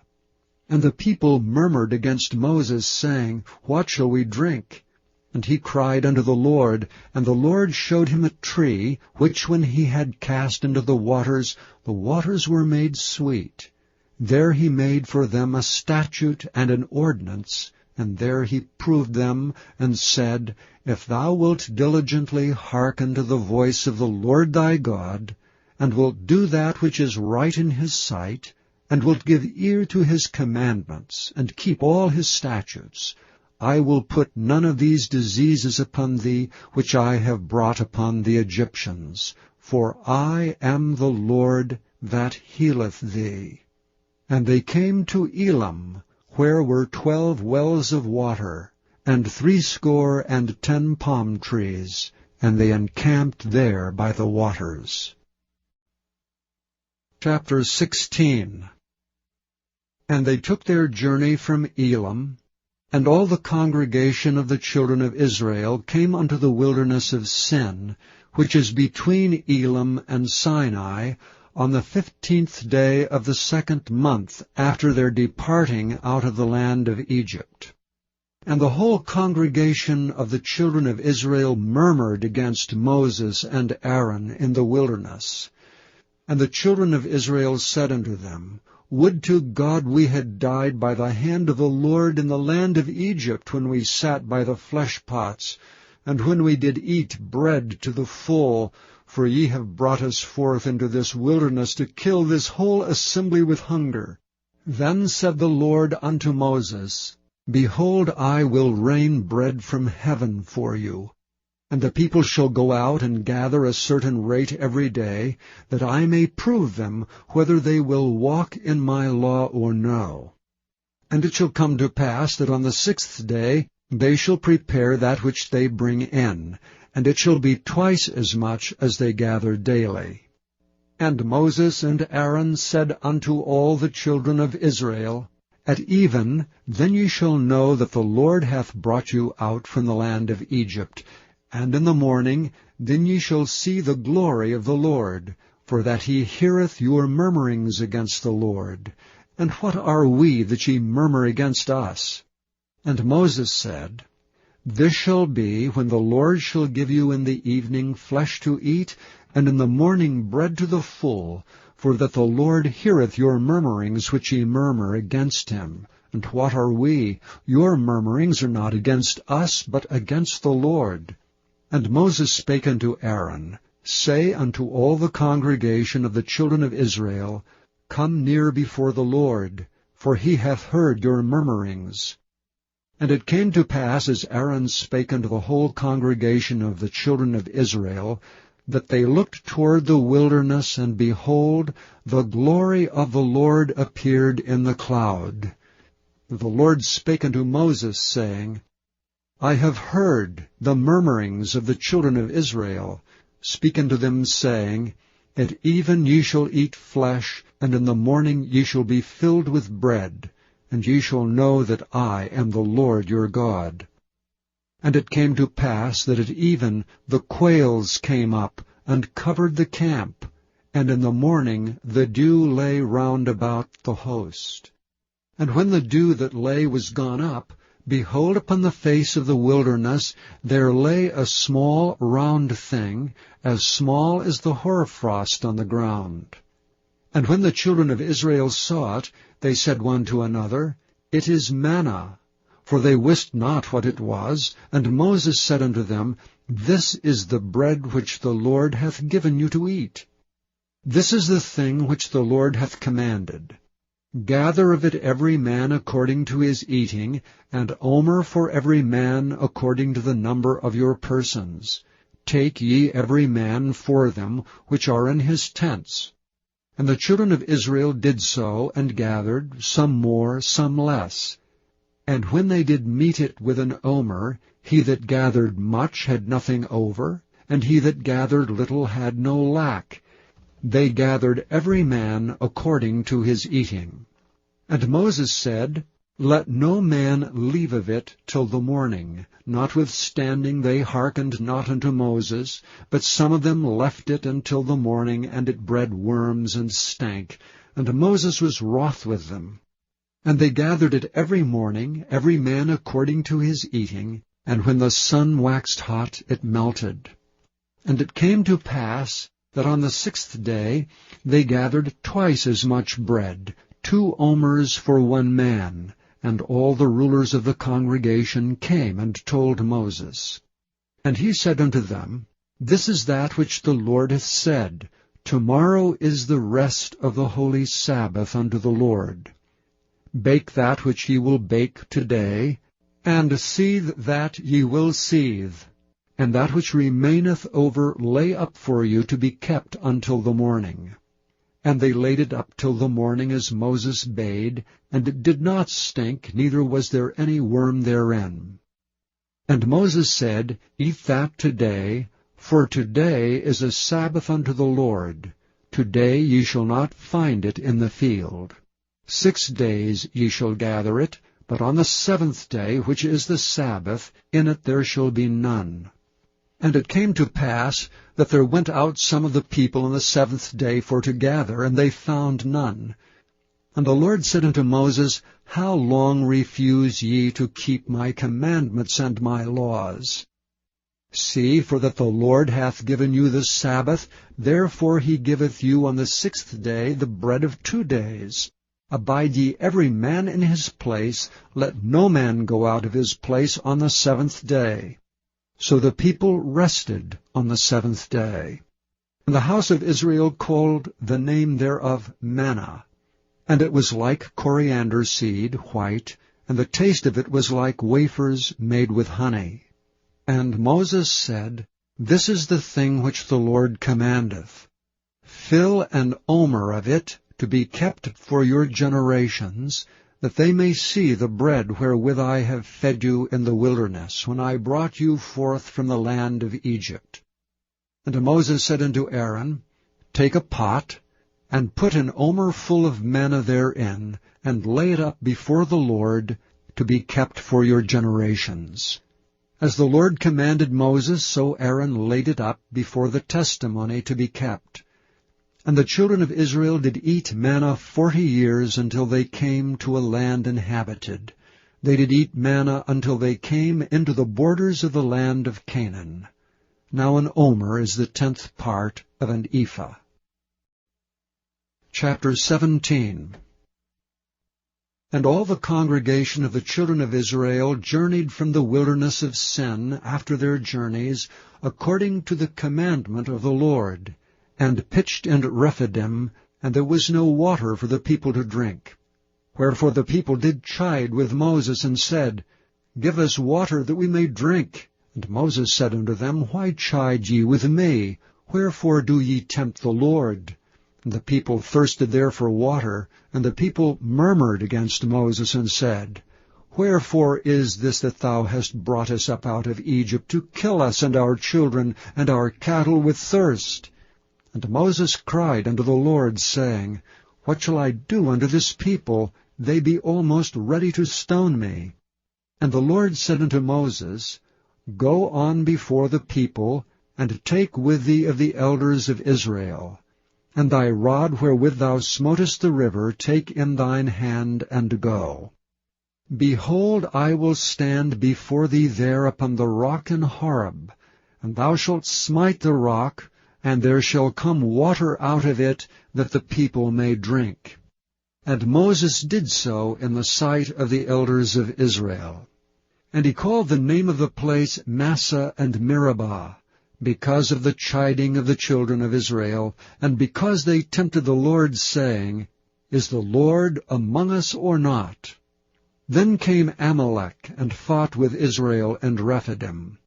A: And the people murmured against Moses, saying, What shall we drink? And he cried unto the Lord, and the Lord showed him a tree, which when he had cast into the waters were made sweet. There he made for them a statute and an ordinance, and there he proved them, and said, If thou wilt diligently hearken to the voice of the Lord thy God, and wilt do that which is right in his sight, and wilt give ear to his commandments, and keep all his statutes, I will put none of these diseases upon thee, which I have brought upon the Egyptians. For I am the Lord that healeth thee. And they came to Elam, where were 12 wells of water, and 70 palm trees, and they encamped there by the waters. Chapter 16. And they took their journey from Elam, and all the congregation of the children of Israel came unto the wilderness of Sin, which is between Elam and Sinai, on the 15th day of the 2nd month after their departing out of the land of Egypt. And the whole congregation of the children of Israel murmured against Moses and Aaron in the wilderness. And the children of Israel said unto them, Would to God we had died by the hand of the Lord in the land of Egypt, when we sat by the flesh pots, and when we did eat bread to the full, for ye have brought us forth into this wilderness to kill this whole assembly with hunger. Then said the Lord unto Moses, Behold, I will rain bread from heaven for you, and the people shall go out and gather a certain rate every day, that I may prove them whether they will walk in my law or no. And it shall come to pass that on the 6th day they shall prepare that which they bring in, and it shall be twice as much as they gather daily. And Moses and Aaron said unto all the children of Israel, At even, then ye shall know that the Lord hath brought you out from the land of Egypt. And in the morning, then ye shall see the glory of the Lord, for that he heareth your murmurings against the Lord. And what are we that ye murmur against us? And Moses said, This shall be, when the Lord shall give you in the evening flesh to eat, and in the morning bread to the full, for that the Lord heareth your murmurings which ye murmur against him. And what are we? Your murmurings are not against us, but against the Lord. And Moses spake unto Aaron, Say unto all the congregation of the children of Israel, Come near before the Lord, for he hath heard your murmurings. And it came to pass, as Aaron spake unto the whole congregation of the children of Israel, that they looked toward the wilderness, and behold, the glory of the Lord appeared in the cloud. The Lord spake unto Moses, saying, I have heard the murmurings of the children of Israel. Speak unto them, saying, At even ye shall eat flesh, and in the morning ye shall be filled with bread, and ye shall know that I am the Lord your God. And it came to pass that at even the quails came up, and covered the camp, and in the morning the dew lay round about the host. And when the dew that lay was gone up, behold, upon the face of the wilderness there lay a small round thing, as small as the hoarfrost on the ground. And when the children of Israel saw it, they said one to another, It is manna. For they wist not what it was. And Moses said unto them, This is the bread which the Lord hath given you to eat. This is the thing which the Lord hath commanded. Gather of it every man according to his eating, and omer for every man according to the number of your persons. Take ye every man for them which are in his tents. And the children of Israel did so, and gathered, some more, some less. And when they did mete it with an omer, he that gathered much had nothing over, and he that gathered little had no lack. They gathered every man according to his eating. And Moses said, Let no man leave of it till the morning. Notwithstanding they hearkened not unto Moses, but some of them left it until the morning, and it bred worms and stank. And Moses was wroth with them. And they gathered it every morning, every man according to his eating, and when the sun waxed hot, it melted. And it came to pass that on the 6th day they gathered twice as much bread, 2 omers for one man. And all the rulers of the congregation came and told Moses. And he said unto them, This is that which the Lord hath said, Tomorrow is the rest of the holy Sabbath unto the Lord. Bake that which ye will bake today, and seethe that ye will seethe, and that which remaineth over lay up for you to be kept until the morning. And they laid it up till the morning as Moses bade, and it did not stink, neither was there any worm therein. And Moses said, Eat that today, for today is a Sabbath unto the Lord. Today ye shall not find it in the field. 6 days ye shall gather it, but on the 7th day, which is the Sabbath, in it there shall be none. And it came to pass that there went out some of the people on the 7th day for to gather, and they found none. And the Lord said unto Moses, How long refuse ye to keep my commandments and my laws? See, for that the Lord hath given you the Sabbath, therefore he giveth you on the 6th day the bread of 2 days. Abide ye every man in his place, let no man go out of his place on the 7th day. So the people rested on the 7th day. And the house of Israel called the name thereof manna. And it was like coriander seed, white, and the taste of it was like wafers made with honey. And Moses said, This is the thing which the Lord commandeth. Fill an omer of it to be kept for your generations, that they may see the bread wherewith I have fed you in the wilderness, when I brought you forth from the land of Egypt. And Moses said unto Aaron, Take a pot, and put an omer full of manna therein, and lay it up before the Lord, to be kept for your generations. As the Lord commanded Moses, so Aaron laid it up before the testimony to be kept. And the children of Israel did eat manna 40 years, until they came to a land inhabited. They did eat manna until they came into the borders of the land of Canaan. Now an omer is the 10th part of an ephah. Chapter 17. And all the congregation of the children of Israel journeyed from the wilderness of Sin after their journeys, according to the commandment of the Lord, and pitched in Rephidim, and there was no water for the people to drink. Wherefore the people did chide with Moses, and said, Give us water, that we may drink. And Moses said unto them, Why chide ye with me? Wherefore do ye tempt the Lord? And the people thirsted there for water, and the people murmured against Moses, and said, Wherefore is this that thou hast brought us up out of Egypt, to kill us and our children and our cattle with thirst? And Moses cried unto the Lord, saying, What shall I do unto this people? They be almost ready to stone me. And the Lord said unto Moses, Go on before the people, and take with thee of the elders of Israel. And thy rod wherewith thou smotest the river take in thine hand, and go. Behold, I will stand before thee there upon the rock in Horeb, and thou shalt smite the rock, and there shall come water out of it, that the people may drink. And Moses did so in the sight of the elders of Israel. And he called the name of the place Massah and Meribah, because of the chiding of the children of Israel, and because they tempted the Lord, saying, Is the Lord among us or not? Then came Amalek, and fought with Israel and Rephidim.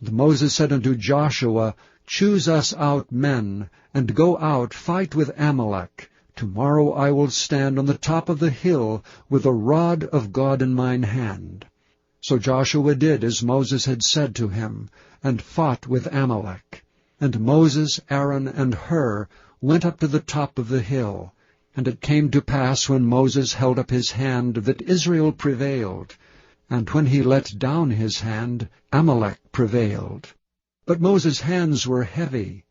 A: And Moses said unto Joshua, Choose us out men, and go out, fight with Amalek. Tomorrow I will stand on the top of the hill, with the rod of God in mine hand. So Joshua did as Moses had said to him, and fought with Amalek. And Moses, Aaron, and Hur went up to the top of the hill. And it came to pass, when Moses held up his hand, that Israel prevailed. And when he let down his hand, Amalek prevailed. But Moses' hands were heavy.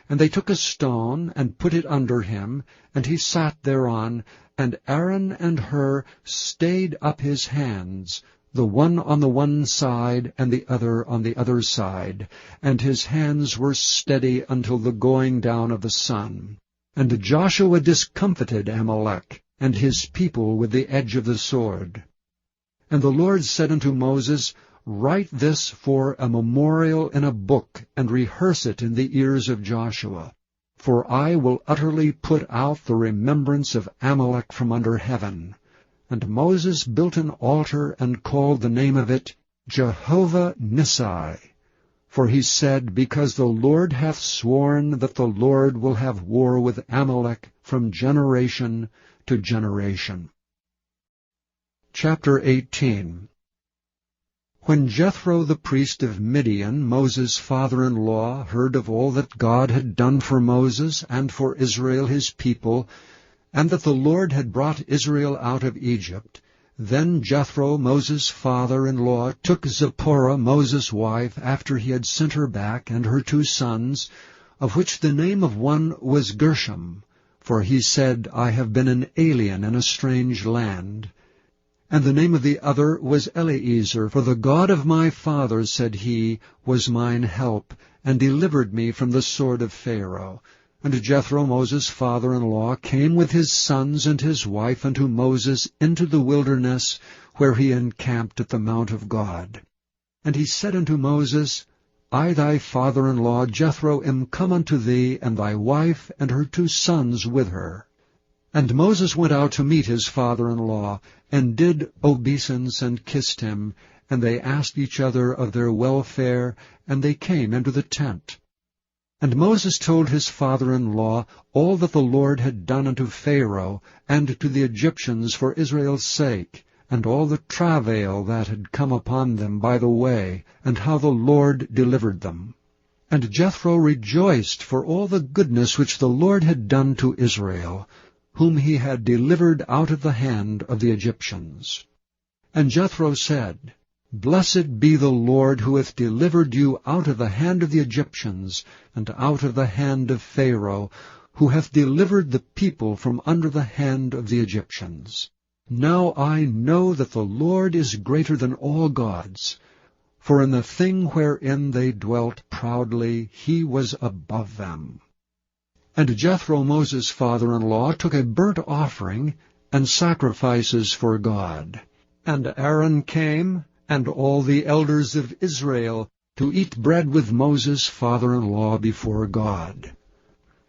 A: And they took a stone, and put it under him, and he sat thereon, and Aaron and Hur stayed up his hands, the one on the one side, and the other on the other side, and his hands were steady until the going down of the sun. And Joshua discomfited Amalek, and his people with the edge of the sword. And the Lord said unto Moses, Write this for a memorial in a book, and rehearse it in the ears of Joshua. For I will utterly put out the remembrance of Amalek from under heaven. And Moses built an altar, and called the name of it Jehovah Nissi. For he said, Because the Lord hath sworn that the Lord will have war with Amalek from generation to generation. Chapter 18. When Jethro the priest of Midian, Moses' father-in-law, heard of all that God had done for Moses and for Israel his people, and that the Lord had brought Israel out of Egypt, then Jethro, Moses' father-in-law, took Zipporah, Moses' wife, after he had sent her back, and her 2 sons, of which the name of one was Gershom, for he said, I have been an alien in a strange land. And the name of the other was Eleazar, for the God of my fathers, said he, was mine help, and delivered me from the sword of Pharaoh. And Jethro, Moses' father-in-law, came with his sons and his wife unto Moses into the wilderness, where he encamped at the mount of God. And he said unto Moses, I thy father-in-law Jethro am come unto thee, and thy wife and her 2 sons with her. And Moses went out to meet his father-in-law, and did obeisance and kissed him, and they asked each other of their welfare, and they came into the tent. And Moses told his father-in-law all that the Lord had done unto Pharaoh and to the Egyptians for Israel's sake, and all the travail that had come upon them by the way, and how the Lord delivered them. And Jethro rejoiced for all the goodness which the Lord had done to Israel, whom he had delivered out of the hand of the Egyptians. And Jethro said, Blessed be the Lord, who hath delivered you out of the hand of the Egyptians, and out of the hand of Pharaoh, who hath delivered the people from under the hand of the Egyptians. Now I know that the Lord is greater than all gods, for in the thing wherein they dwelt proudly he was above them. And Jethro, Moses' father-in-law, took a burnt offering, and sacrifices for God. And Aaron came, and all the elders of Israel, to eat bread with Moses' father-in-law before God.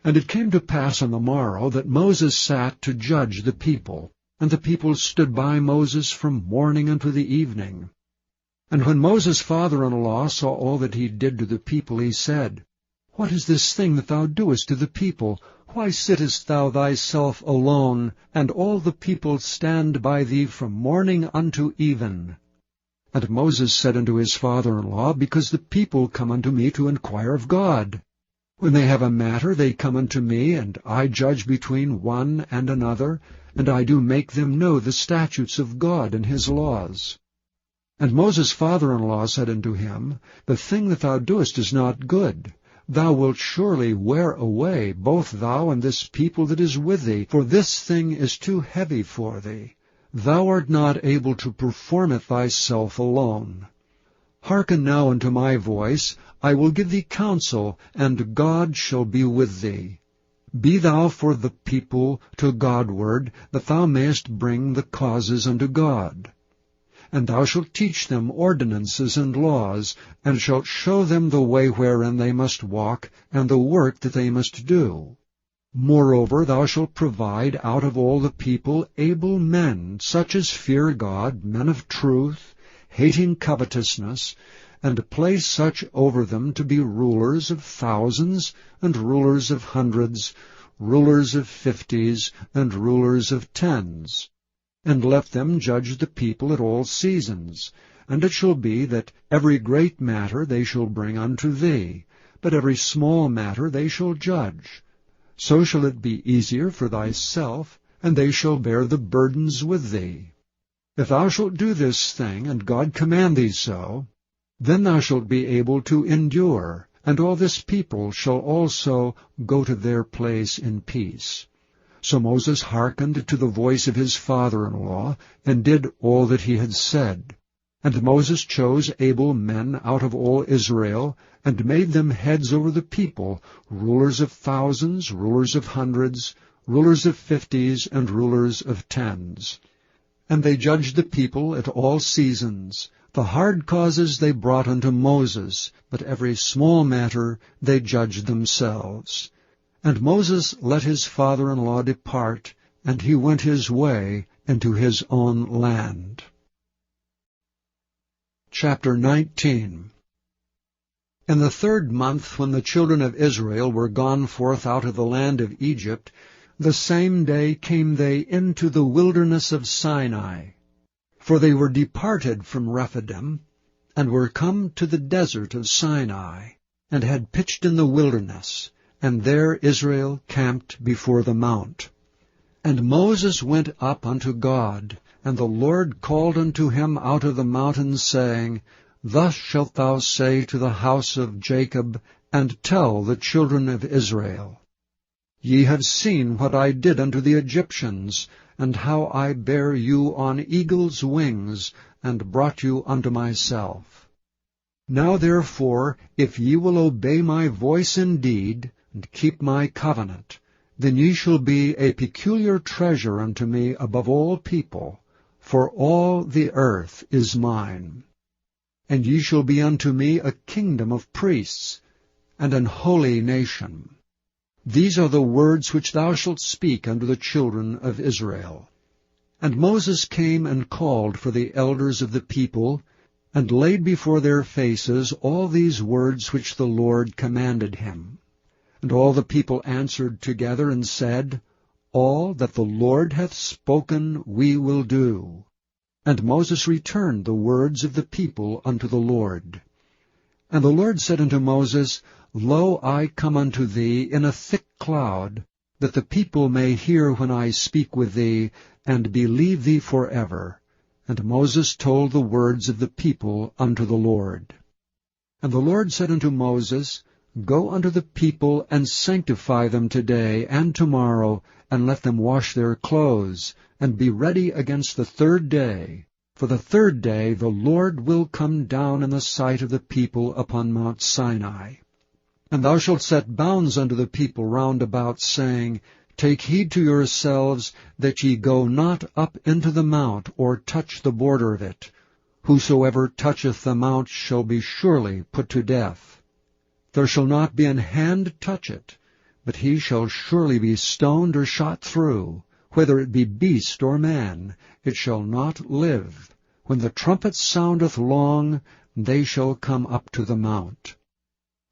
A: And it came to pass on the morrow that Moses sat to judge the people, and the people stood by Moses from morning unto the evening. And when Moses' father-in-law saw all that he did to the people, he said, What is this thing that thou doest to the people? Why sittest thou thyself alone, and all the people stand by thee from morning unto even? And Moses said unto his father-in-law, Because the people come unto me to inquire of God. When they have a matter, they come unto me, and I judge between one and another, and I do make them know the statutes of God and his laws. And Moses' father-in-law said unto him, The thing that thou doest is not good. Thou wilt surely wear away, both thou and this people that is with thee, for this thing is too heavy for thee. Thou art not able to perform it thyself alone. Hearken now unto my voice, I will give thee counsel, and God shall be with thee. Be thou for the people to Godward, that thou mayest bring the causes unto God. And thou shalt teach them ordinances and laws, and shalt show them the way wherein they must walk, and the work that they must do. Moreover, thou shalt provide out of all the people able men, such as fear God, men of truth, hating covetousness, and place such over them to be rulers of thousands, and rulers of hundreds, rulers of 50s, and rulers of 10s. And let them judge the people at all seasons. And it shall be that every great matter they shall bring unto thee, but every small matter they shall judge. So shall it be easier for thyself, and they shall bear the burdens with thee. If thou shalt do this thing, and God command thee so, then thou shalt be able to endure, and all this people shall also go to their place in peace. So Moses hearkened to the voice of his father-in-law, and did all that he had said. And Moses chose able men out of all Israel, and made them heads over the people, rulers of thousands, rulers of hundreds, rulers of 50s, and rulers of 10s. And they judged the people at all seasons. The hard causes they brought unto Moses, but every small matter they judged themselves. And Moses let his father-in-law depart, and he went his way into his own land. Chapter 19. In the 3rd month, when the children of Israel were gone forth out of the land of Egypt, the same day came they into the wilderness of Sinai. For they were departed from Rephidim, and were come to the desert of Sinai, and had pitched in the wilderness, and there Israel camped before the mount. And Moses went up unto God, and the Lord called unto him out of the mountain, saying, Thus shalt thou say to the house of Jacob, and tell the children of Israel, Ye have seen what I did unto the Egyptians, and how I bare you on eagle's wings, and brought you unto myself. Now therefore, if ye will obey my voice indeed, and keep my covenant, then ye shall be a peculiar treasure unto me above all people, for all the earth is mine. And ye shall be unto me a kingdom of priests, and an holy nation. These are the words which thou shalt speak unto the children of Israel. And Moses came and called for the elders of the people, and laid before their faces all these words which the Lord commanded him. And all the people answered together and said, All that the Lord hath spoken we will do. And Moses returned the words of the people unto the Lord. And the Lord said unto Moses, Lo, I come unto thee in a thick cloud, that the people may hear when I speak with thee, and believe thee forever. And Moses told the words of the people unto the Lord. And the Lord said unto Moses, Go unto the people, and sanctify them today and tomorrow, and let them wash their clothes, and be ready against the 3rd day. For the 3rd day the Lord will come down in the sight of the people upon Mount Sinai. And thou shalt set bounds unto the people round about, saying, Take heed to yourselves that ye go not up into the mount, or touch the border of it. Whosoever toucheth the mount shall be surely put to death. There shall not be an hand touch it, but he shall surely be stoned or shot through. Whether it be beast or man, it shall not live. When the trumpet soundeth long, they shall come up to the mount.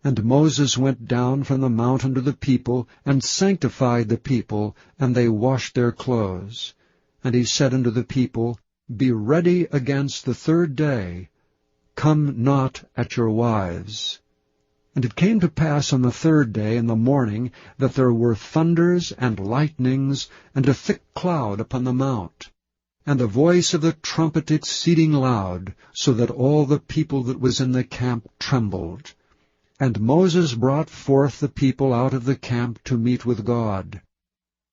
A: And Moses went down from the mount unto the people, and sanctified the people, and they washed their clothes. And he said unto the people, Be ready against the third day. Come not at your wives. And it came to pass on the third day in the morning that there were thunders and lightnings, and a thick cloud upon the mount, and the voice of the trumpet exceeding loud, so that all the people that was in the camp trembled. And Moses brought forth the people out of the camp to meet with God.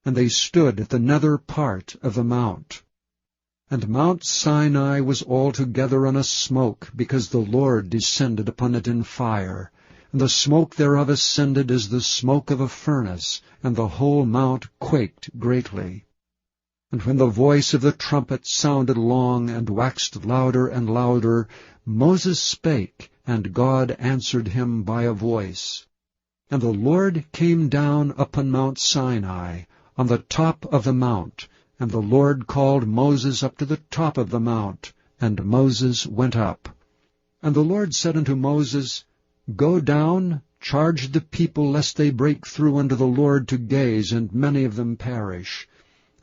A: And they stood at the nether part of the mount. And Mount Sinai was altogether on a smoke, because the Lord descended upon it in fire. And the smoke thereof ascended as the smoke of a furnace, and the whole mount quaked greatly. And when the voice of the trumpet sounded long, and waxed louder and louder, Moses spake, and God answered him by a voice. And the Lord came down upon Mount Sinai, on the top of the mount, and the Lord called Moses up to the top of the mount, and Moses went up. And the Lord said unto Moses, Go down, charge the people, lest they break through unto the Lord to gaze, and many of them perish.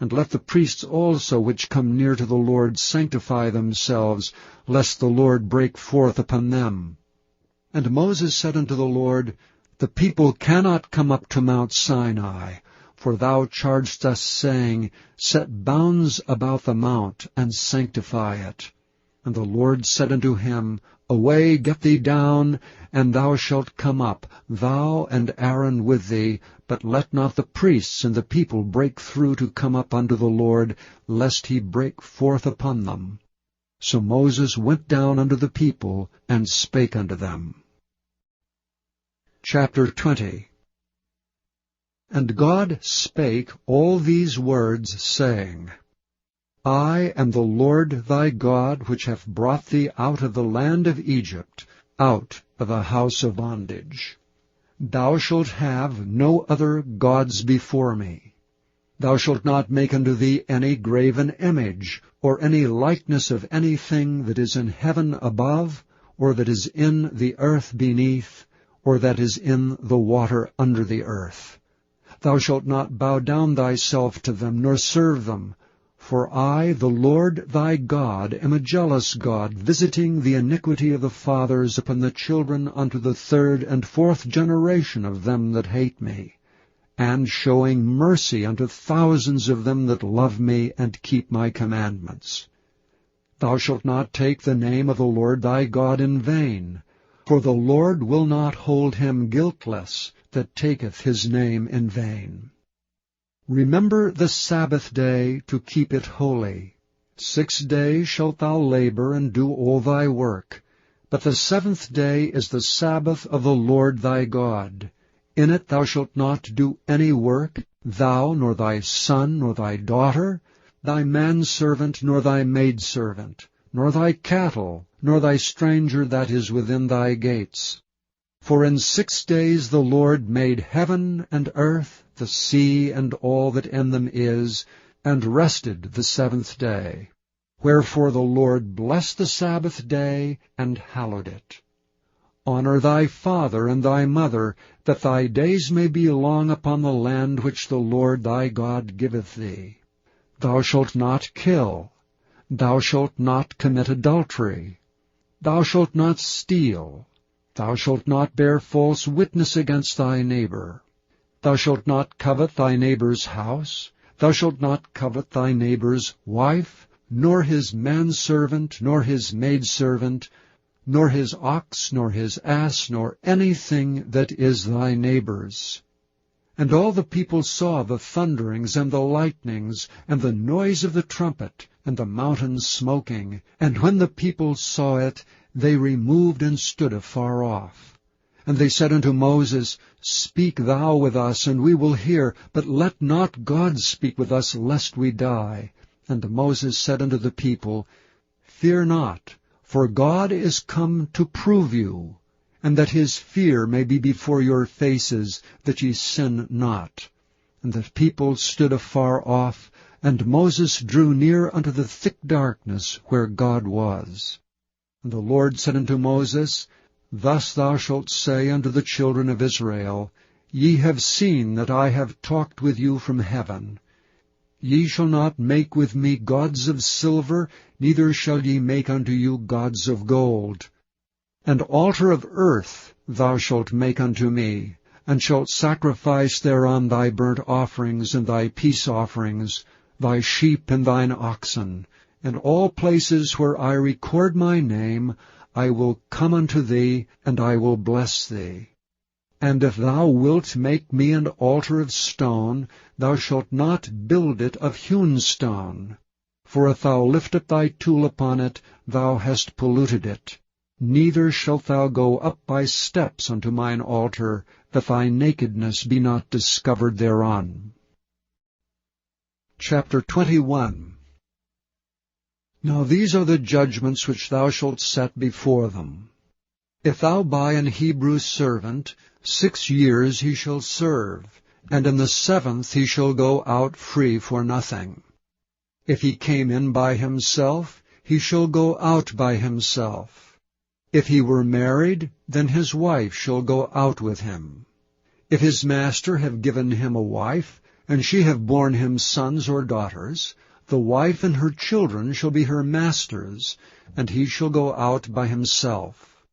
A: And let the priests also which come near to the Lord sanctify themselves, lest the Lord break forth upon them. And Moses said unto the Lord, The people cannot come up to Mount Sinai, for thou chargedst us, saying, Set bounds about the mount, and sanctify it. And the Lord said unto him, Away, get thee down, and thou shalt come up, thou and Aaron with thee, but let not the priests and the people break through to come up unto the Lord, lest he break forth upon them. So Moses went down unto the people, and spake unto them. Chapter 20. And God spake all these words, saying, I am the Lord thy God, which hath brought thee out of the land of Egypt, out of the house of bondage. Thou shalt have no other gods before me. Thou shalt not make unto thee any graven image, or any likeness of anything that is in heaven above, or that is in the earth beneath, or that is in the water under the earth. Thou shalt not bow down thyself to them, nor serve them. For I, the Lord thy God, am a jealous God, visiting the iniquity of the fathers upon the children unto the third and fourth generation of them that hate me, and showing mercy unto thousands of them that love me and keep my commandments. Thou shalt not take the name of the Lord thy God in vain, for the Lord will not hold him guiltless that taketh his name in vain. Remember the Sabbath day to keep it holy. 6 days shalt thou labor and do all thy work. But the 7th day is the Sabbath of the Lord thy God. In it thou shalt not do any work, thou, nor thy son, nor thy daughter, thy manservant, nor thy maidservant, nor thy cattle, nor thy stranger that is within thy gates. For in 6 days the Lord made heaven and earth, the sea, and all that in them is, and rested the 7th day. Wherefore the Lord blessed the Sabbath day, and hallowed it. Honor thy father and thy mother, that thy days may be long upon the land which the Lord thy God giveth thee. Thou shalt not kill. Thou shalt not commit adultery. Thou shalt not steal. Thou shalt not bear false witness against thy neighbor. Thou shalt not covet thy neighbor's house. Thou shalt not covet thy neighbor's wife, nor his manservant, nor his maidservant, nor his ox, nor his ass, nor anything that is thy neighbor's. And all the people saw the thunderings and the lightnings, and the noise of the trumpet, and the mountain smoking. And when the people saw it, they removed and stood afar off. And they said unto Moses, Speak thou with us, and we will hear, but let not God speak with us, lest we die. And Moses said unto the people, Fear not, for God is come to prove you, and that his fear may be before your faces, that ye sin not. And the people stood afar off, and Moses drew near unto the thick darkness where God was. And the Lord said unto Moses, Thus thou shalt say unto the children of Israel, Ye have seen that I have talked with you from heaven. Ye shall not make with me gods of silver, neither shall ye make unto you gods of gold. An altar of earth thou shalt make unto me, and shalt sacrifice thereon thy burnt offerings and thy peace offerings, thy sheep and thine oxen. In all places where I record my name, I will come unto thee, and I will bless thee. And if thou wilt make me an altar of stone, thou shalt not build it of hewn stone. For if thou lift up thy tool upon it, thou hast polluted it. Neither shalt thou go up by steps unto mine altar, that thy nakedness be not discovered thereon. Chapter 21. Now these are the judgments which thou shalt set before them. If thou buy an Hebrew servant, 6 years he shall serve, and in the 7th he shall go out free for nothing. If he came in by himself, he shall go out by himself. If he were married, then his wife shall go out with him. If his master have given him a wife, and she have borne him sons or daughters, the wife and her children shall be her master's, and he shall go out by himself.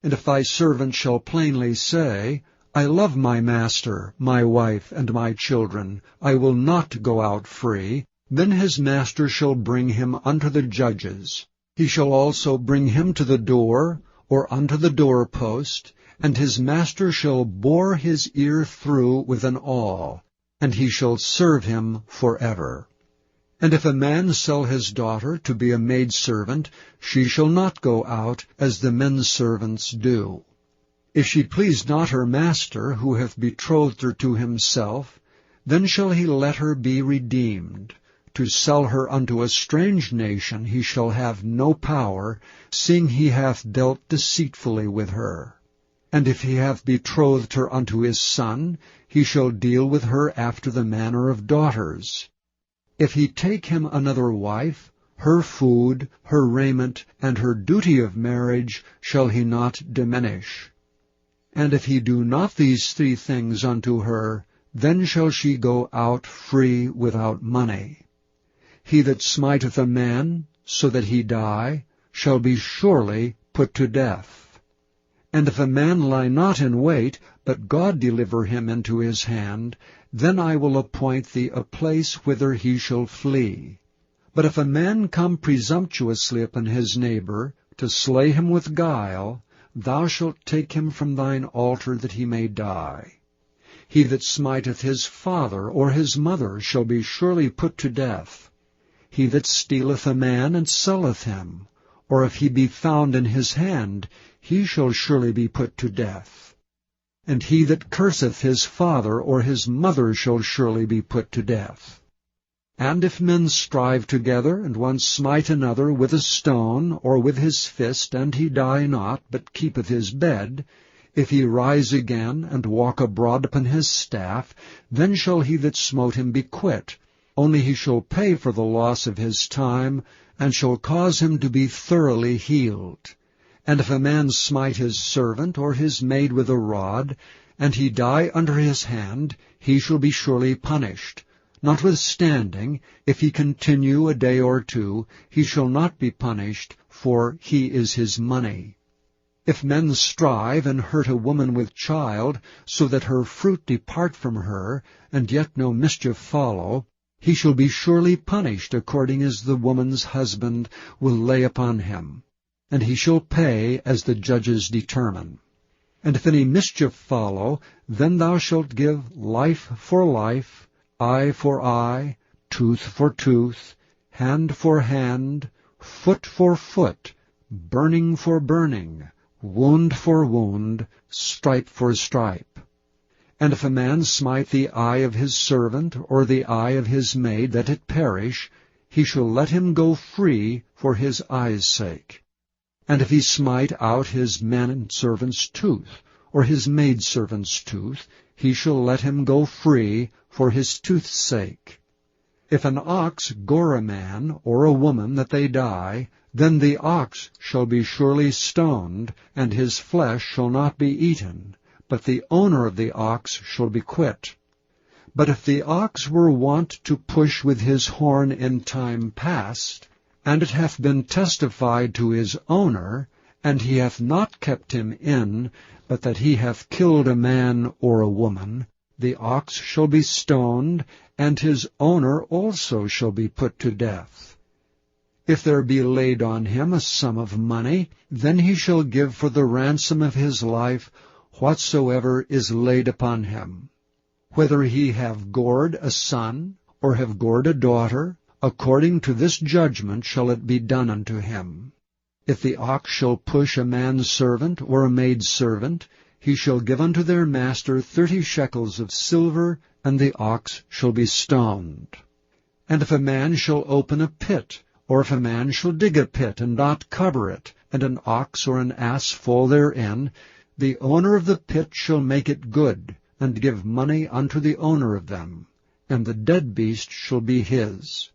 A: And if thy servant shall plainly say, I love my master, my wife, and my children, I will not go out free, then his master shall bring him unto the judges. He shall also bring him to the door, or unto the doorpost, and his master shall bore his ear through with an awl, and he shall serve him forever. And if a man sell his daughter to be a maidservant, she shall not go out as the men's servants do. If she please not her master, who hath betrothed her to himself, then shall he let her be redeemed. To sell her unto a strange nation he shall have no power, seeing he hath dealt deceitfully with her. And if he hath betrothed her unto his son, he shall deal with her after the manner of daughters. If he take him another wife, her food, her raiment, and her duty of marriage shall he not diminish. And if he do not these 3 things unto her, then shall she go out free without money. He that smiteth a man, so that he die, shall be surely put to death. And if a man lie not in wait, but God deliver him into his hand, then I will appoint thee a place whither he shall flee. But if a man come presumptuously upon his neighbor, to slay him with guile, thou shalt take him from thine altar that he may die. He that smiteth his father or his mother shall be surely put to death. He that stealeth a man and selleth him, or if he be found in his hand, he shall surely be put to death. And he that curseth his father or his mother shall surely be put to death. And if men strive together, and one smite another with a stone, or with his fist, and he die not, but keepeth his bed, if he rise again, and walk abroad upon his staff, then shall he that smote him be quit, only he shall pay for the loss of his time, and shall cause him to be thoroughly healed. And if a man smite his servant or his maid with a rod, and he die under his hand, he shall be surely punished. Notwithstanding, if he continue a day or 2, he shall not be punished, for he is his money. If men strive and hurt a woman with child, so that her fruit depart from her, and yet no mischief follow, he shall be surely punished according as the woman's husband will lay upon him, and he shall pay as the judges determine. And if any mischief follow, then thou shalt give life for life, eye for eye, tooth for tooth, hand for hand, foot for foot, burning for burning, wound for wound, stripe for stripe. And if a man smite the eye of his servant, or the eye of his maid, that it perish, he shall let him go free for his eye's sake. And if he smite out his manservant's tooth, or his maidservant's tooth, he shall let him go free for his tooth's sake. If an ox gore a man or a woman that they die, then the ox shall be surely stoned, and his flesh shall not be eaten, but the owner of the ox shall be quit. But if the ox were wont to push with his horn in time past, and it hath been testified to his owner, and he hath not kept him in, but that he hath killed a man or a woman, the ox shall be stoned, and his owner also shall be put to death. If there be laid on him a sum of money, then he shall give for the ransom of his life whatsoever is laid upon him. Whether he have gored a son, or have gored a daughter, according to this judgment shall it be done unto him. If the ox shall push a manservant or a maidservant, he shall give unto their master 30 shekels of silver, and the ox shall be stoned. And if a man shall open a pit, or if a man shall dig a pit and not cover it, and an ox or an ass fall therein, the owner of the pit shall make it good, and give money unto the owner of them, and the dead beast shall be his.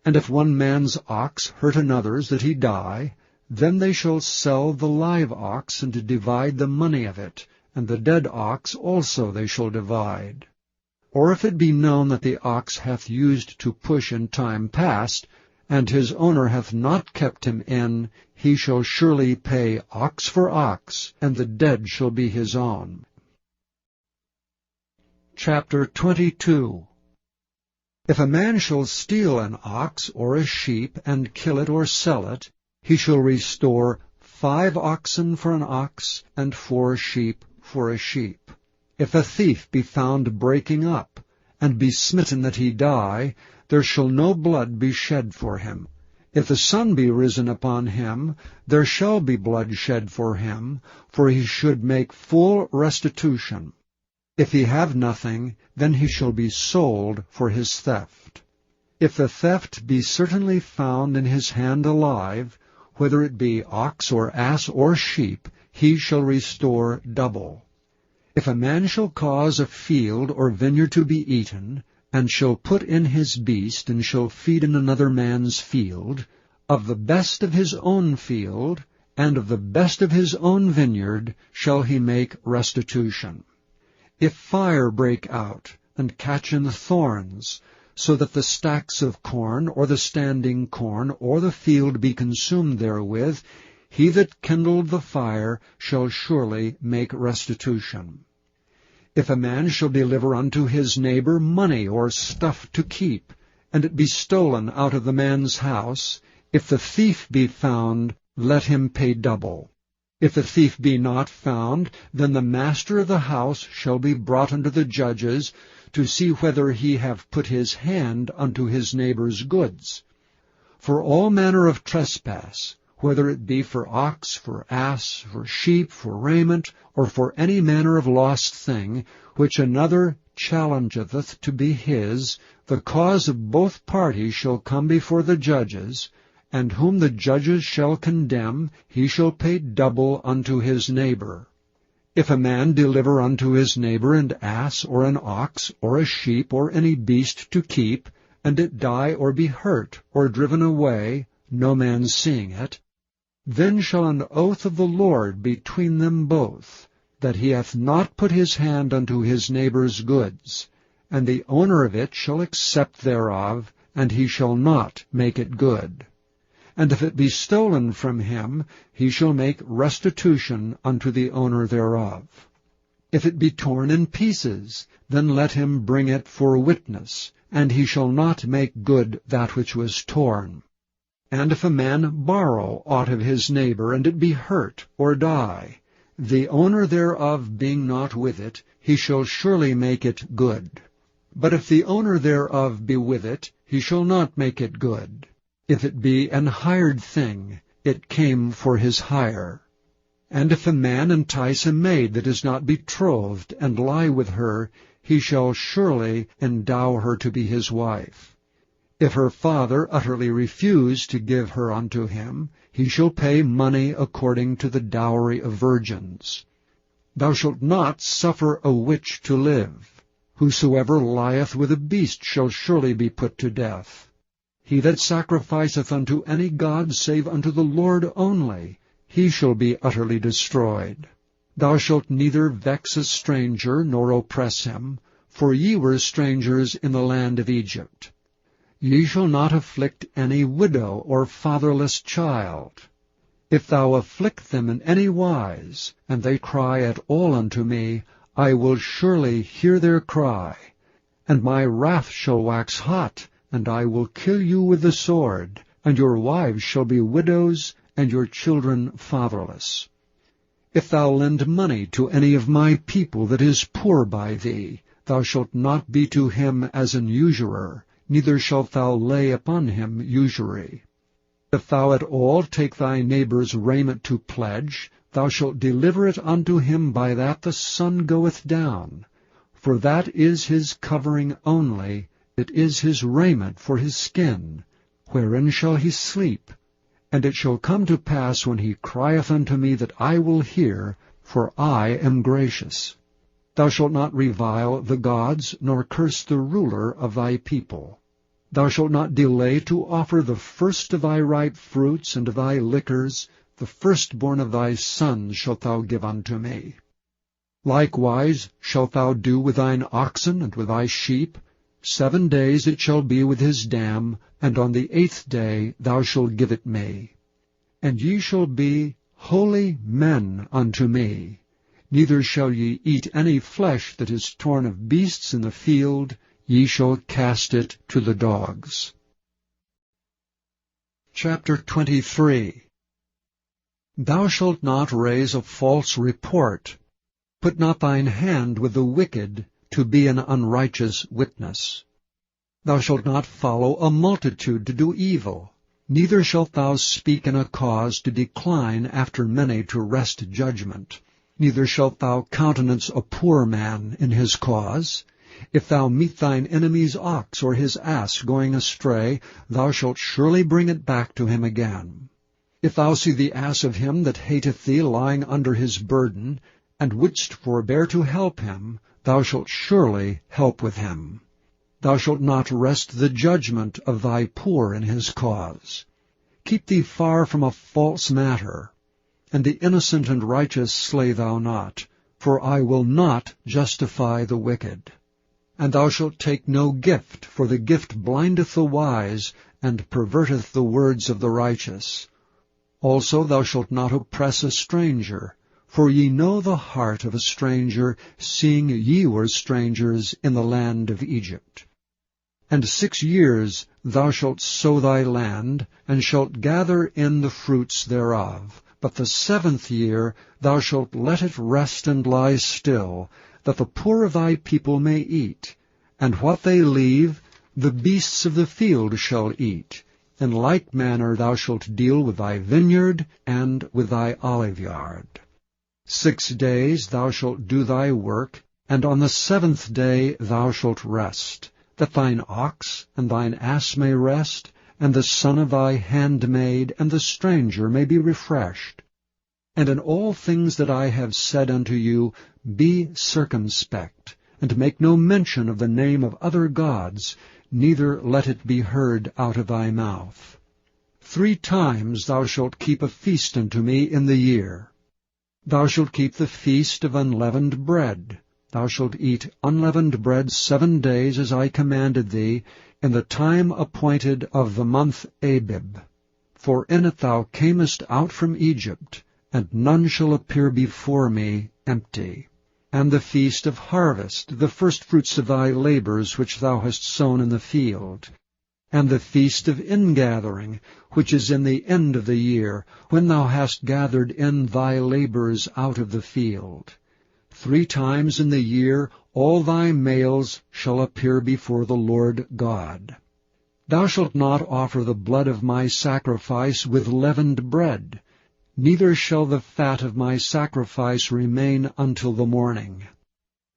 A: And if one man's ox hurt another's that he die, then they shall sell the live ox, and divide the money of it, and the dead ox also they shall divide. Or if it be known that the ox hath used to push in time past, and his owner hath not kept him in, he shall surely pay ox for ox, and the dead shall be his own. Chapter 22. If a man shall steal an ox or a sheep, and kill it or sell it, he shall restore 5 oxen for an ox, and 4 sheep for a sheep. If a thief be found breaking up, and be smitten that he die, there shall no blood be shed for him. If the sun be risen upon him, there shall be blood shed for him, for he should make full restitution. If he have nothing, then he shall be sold for his theft. If the theft be certainly found in his hand alive, whether it be ox or ass or sheep, he shall restore double. If a man shall cause a field or vineyard to be eaten, and shall put in his beast, and shall feed in another man's field, of the best of his own field, and of the best of his own vineyard, shall he make restitution. If fire break out, and catch in thorns, so that the stacks of corn, or the standing corn, or the field be consumed therewith, he that kindled the fire shall surely make restitution. If a man shall deliver unto his neighbor money or stuff to keep, and it be stolen out of the man's house, if the thief be found, let him pay double. If the thief be not found, then the master of the house shall be brought unto the judges, to see whether he have put his hand unto his neighbor's goods. For all manner of trespass, whether it be for ox, for ass, for sheep, for raiment, or for any manner of lost thing, which another challengeth to be his, the cause of both parties shall come before the judges, and whom the judges shall condemn, he shall pay double unto his neighbor. If a man deliver unto his neighbor an ass, or an ox, or a sheep, or any beast to keep, and it die or be hurt, or driven away, no man seeing it, then shall an oath of the Lord between them both, that he hath not put his hand unto his neighbor's goods, and the owner of it shall accept thereof, and he shall not make it good. And if it be stolen from him, he shall make restitution unto the owner thereof. If it be torn in pieces, then let him bring it for witness, and he shall not make good that which was torn. And if a man borrow aught of his neighbor, and it be hurt, or die, the owner thereof being not with it, he shall surely make it good. But if the owner thereof be with it, he shall not make it good. If it be an hired thing, it came for his hire. And if a man entice a maid that is not betrothed, and lie with her, he shall surely endow her to be his wife. If her father utterly refuse to give her unto him, he shall pay money according to the dowry of virgins. Thou shalt not suffer a witch to live. Whosoever lieth with a beast shall surely be put to death. He that sacrificeth unto any god save unto the Lord only, he shall be utterly destroyed. Thou shalt neither vex a stranger nor oppress him, for ye were strangers in the land of Egypt. Ye shall not afflict any widow or fatherless child. If thou afflict them in any wise, and they cry at all unto me, I will surely hear their cry. And my wrath shall wax hot, and I will kill you with the sword, and your wives shall be widows, and your children fatherless. If thou lend money to any of my people that is poor by thee, thou shalt not be to him as an usurer, neither shalt thou lay upon him usury. If thou at all take thy neighbour's raiment to pledge, thou shalt deliver it unto him by that the sun goeth down. For that is his covering only, it is his raiment for his skin. Wherein shall he sleep? And it shall come to pass when he crieth unto me that I will hear, for I am gracious. Thou shalt not revile the gods, nor curse the ruler of thy people. Thou shalt not delay to offer the first of thy ripe fruits and of thy liquors, the firstborn of thy sons shalt thou give unto me. Likewise shalt thou do with thine oxen and with thy sheep. 7 days it shall be with his dam, and on the 8th day thou shalt give it me. And ye shall be holy men unto me. Neither shall ye eat any flesh that is torn of beasts in the field, ye shall cast it to the dogs. Chapter 23. Thou shalt not raise a false report. Put not thine hand with the wicked, to be an unrighteous witness. Thou shalt not follow a multitude to do evil, neither shalt thou speak in a cause to decline after many to wrest judgment. Neither shalt thou countenance a poor man in his cause. If thou meet thine enemy's ox or his ass going astray, thou shalt surely bring it back to him again. If thou see the ass of him that hateth thee lying under his burden, and wouldst forbear to help him, thou shalt surely help with him. Thou shalt not wrest the judgment of thy poor in his cause. Keep thee far from a false matter, and the innocent and righteous slay thou not, for I will not justify the wicked. And thou shalt take no gift, for the gift blindeth the wise, and perverteth the words of the righteous. Also thou shalt not oppress a stranger, for ye know the heart of a stranger, seeing ye were strangers in the land of Egypt. And 6 years thou shalt sow thy land, and shalt gather in the fruits thereof. But the 7th year thou shalt let it rest and lie still, that the poor of thy people may eat. And what they leave, the beasts of the field shall eat. In like manner thou shalt deal with thy vineyard and with thy oliveyard. 6 days thou shalt do thy work, and on the 7th day thou shalt rest, that thine ox and thine ass may rest, and the son of thy handmaid and the stranger may be refreshed. And in all things that I have said unto you, be circumspect, and make no mention of the name of other gods, neither let it be heard out of thy mouth. 3 times thou shalt keep a feast unto me in the year. Thou shalt keep the feast of unleavened bread. Thou shalt eat unleavened bread 7 days, as I commanded thee, in the time appointed of the month Abib. For in it thou camest out from Egypt, and none shall appear before me empty. And the feast of harvest, the firstfruits of thy labors which thou hast sown in the field. And the feast of ingathering, which is in the end of the year, when thou hast gathered in thy labors out of the field. 3 times in the year all thy males shall appear before the Lord God. Thou shalt not offer the blood of my sacrifice with leavened bread, neither shall the fat of my sacrifice remain until the morning.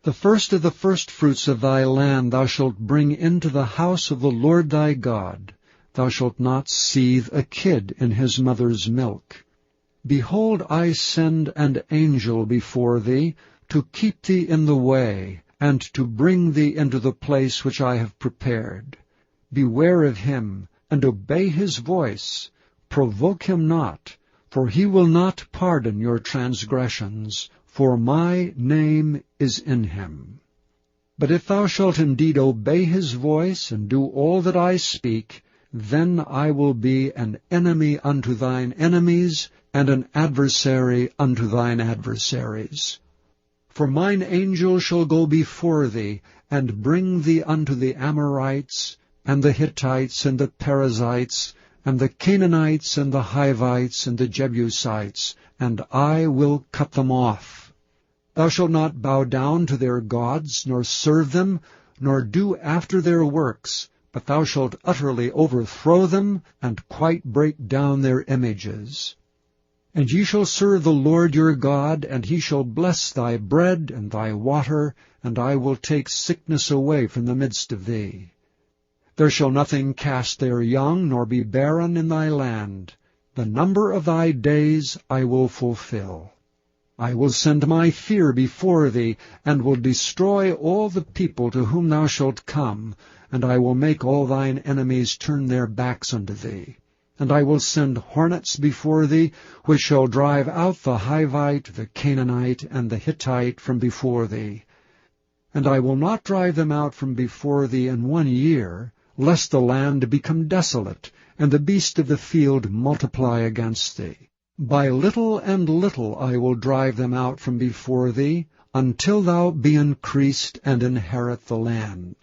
A: The first of the firstfruits of thy land thou shalt bring into the house of the Lord thy God. Thou shalt not seethe a kid in his mother's milk. Behold, I send an angel before thee, to keep thee in the way, and to bring thee into the place which I have prepared. Beware of him, and obey his voice. Provoke him not, for he will not pardon your transgressions, for my name is in him. But if thou shalt indeed obey his voice, and do all that I speak, then I will be an enemy unto thine enemies, and an adversary unto thine adversaries. For mine angel shall go before thee, and bring thee unto the Amorites, and the Hittites, and the Perizzites, and the Canaanites, and the Hivites, and the Jebusites, and I will cut them off. Thou shalt not bow down to their gods, nor serve them, nor do after their works, but thou shalt utterly overthrow them, and quite break down their images. And ye shall serve the Lord your God, and he shall bless thy bread and thy water, and I will take sickness away from the midst of thee. There shall nothing cast their young, nor be barren in thy land. The number of thy days I will fulfill. I will send my fear before thee, and will destroy all the people to whom thou shalt come, and I will make all thine enemies turn their backs unto thee. And I will send hornets before thee, which shall drive out the Hivite, the Canaanite, and the Hittite from before thee. And I will not drive them out from before thee in 1 year, lest the land become desolate, and the beasts of the field multiply against thee. By little and little I will drive them out from before thee, until thou be increased and inherit the land.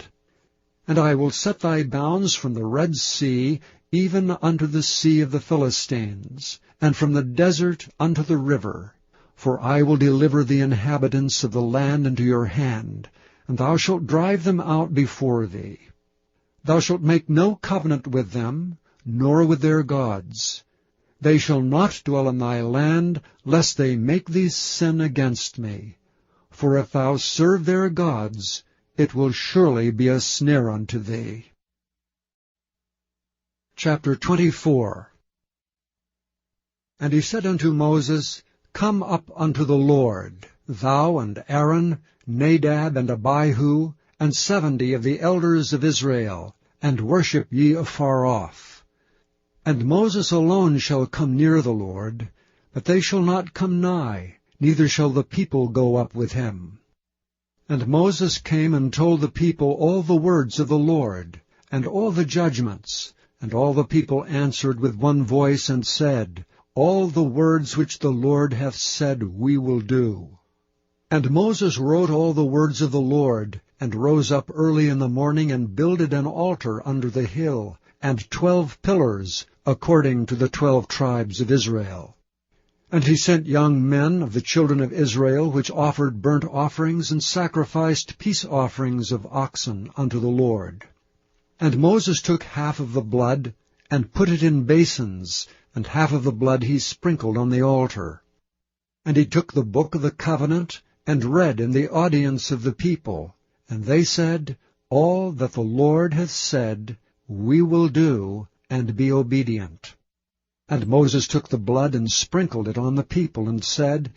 A: And I will set thy bounds from the Red Sea, even unto the sea of the Philistines, and from the desert unto the river. For I will deliver the inhabitants of the land into your hand, and thou shalt drive them out before thee. Thou shalt make no covenant with them, nor with their gods. They shall not dwell in thy land, lest they make thee sin against me. For if thou serve their gods, it will surely be a snare unto thee. Chapter 24. And he said unto Moses, Come up unto the Lord, thou and Aaron, Nadab and Abihu, and 70 of the elders of Israel, and worship ye afar off. And Moses alone shall come near the Lord, but they shall not come nigh, neither shall the people go up with him. And Moses came and told the people all the words of the Lord, and all the judgments. And all the people answered with one voice, and said, All the words which the Lord hath said we will do. And Moses wrote all the words of the Lord, and rose up early in the morning, and builded an altar under the hill, and 12 pillars, according to the 12 tribes of Israel. And he sent young men of the children of Israel, which offered burnt offerings, and sacrificed peace offerings of oxen unto the Lord. And Moses took half of the blood, and put it in basins, and half of the blood he sprinkled on the altar. And he took the book of the covenant, and read in the audience of the people. And they said, All that the Lord hath said, we will do, and be obedient. And Moses took the blood, and sprinkled it on the people, and said,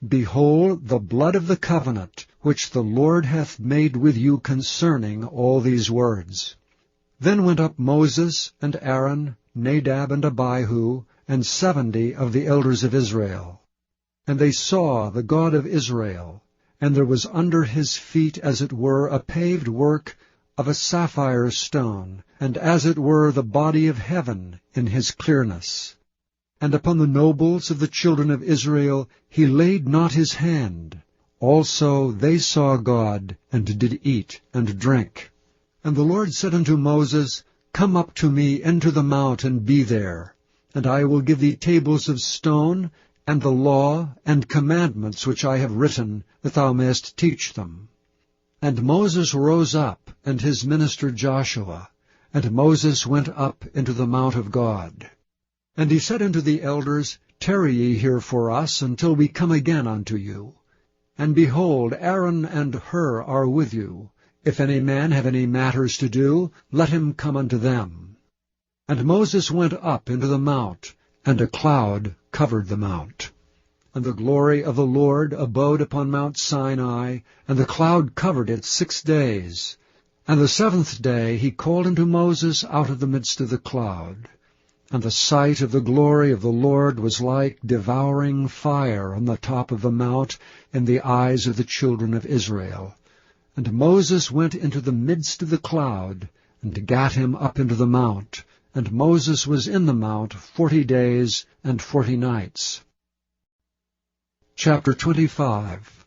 A: Behold the blood of the covenant, which the Lord hath made with you concerning all these words. Then went up Moses and Aaron, Nadab and Abihu, and 70 of the elders of Israel. And they saw the God of Israel, and there was under his feet as it were a paved work of a sapphire stone, and as it were the body of heaven in his clearness. And upon the nobles of the children of Israel he laid not his hand. Also they saw God, and did eat and drink. And the Lord said unto Moses, Come up to me into the mount, and be there. And I will give thee tables of stone, and the law and commandments which I have written, that thou mayest teach them. And Moses rose up, and his minister Joshua, and Moses went up into the mount of God. And he said unto the elders, Tarry ye here for us, until we come again unto you. And behold, Aaron and Hur are with you. If any man have any matters to do, let him come unto them. And Moses went up into the mount, and a cloud covered the mount. And the glory of the Lord abode upon Mount Sinai, and the cloud covered it 6 days. And the 7th day he called unto Moses out of the midst of the cloud. And the sight of the glory of the Lord was like devouring fire on the top of the mount in the eyes of the children of Israel. And Moses went into the midst of the cloud, and gat him up into the mount. And Moses was in the mount 40 days and 40 nights. Chapter 25.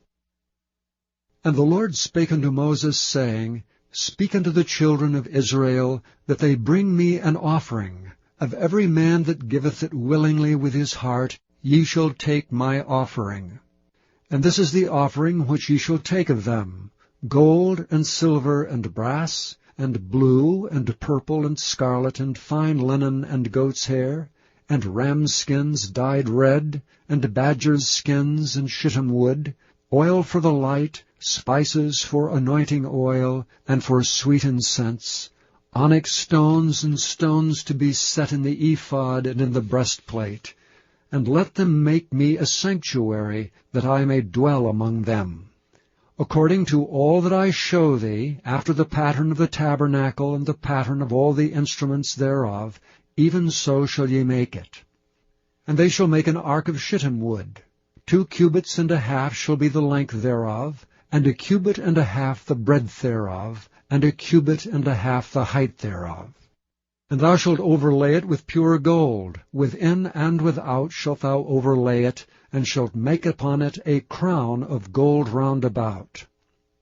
A: And the Lord spake unto Moses, saying, Speak unto the children of Israel, that they bring me an offering. Of every man that giveth it willingly with his heart, ye shall take my offering. And this is the offering which ye shall take of them: gold, and silver, and brass, and blue, and purple, and scarlet, and fine linen, and goat's hair, and rams' skins dyed red, and badgers' skins, and shittim wood, oil for the light, spices for anointing oil, and for sweet incense, onyx stones and stones to be set in the ephod and in the breastplate. And let them make me a sanctuary, that I may dwell among them. According to all that I show thee, after the pattern of the tabernacle and the pattern of all the instruments thereof, even so shall ye make it. And they shall make an ark of shittim wood. 2 cubits and a half shall be the length thereof, and 1 cubit and a half the breadth thereof, and 1 cubit and a half the height thereof. And thou shalt overlay it with pure gold. Within and without shalt thou overlay it, and shalt make upon it a crown of gold round about.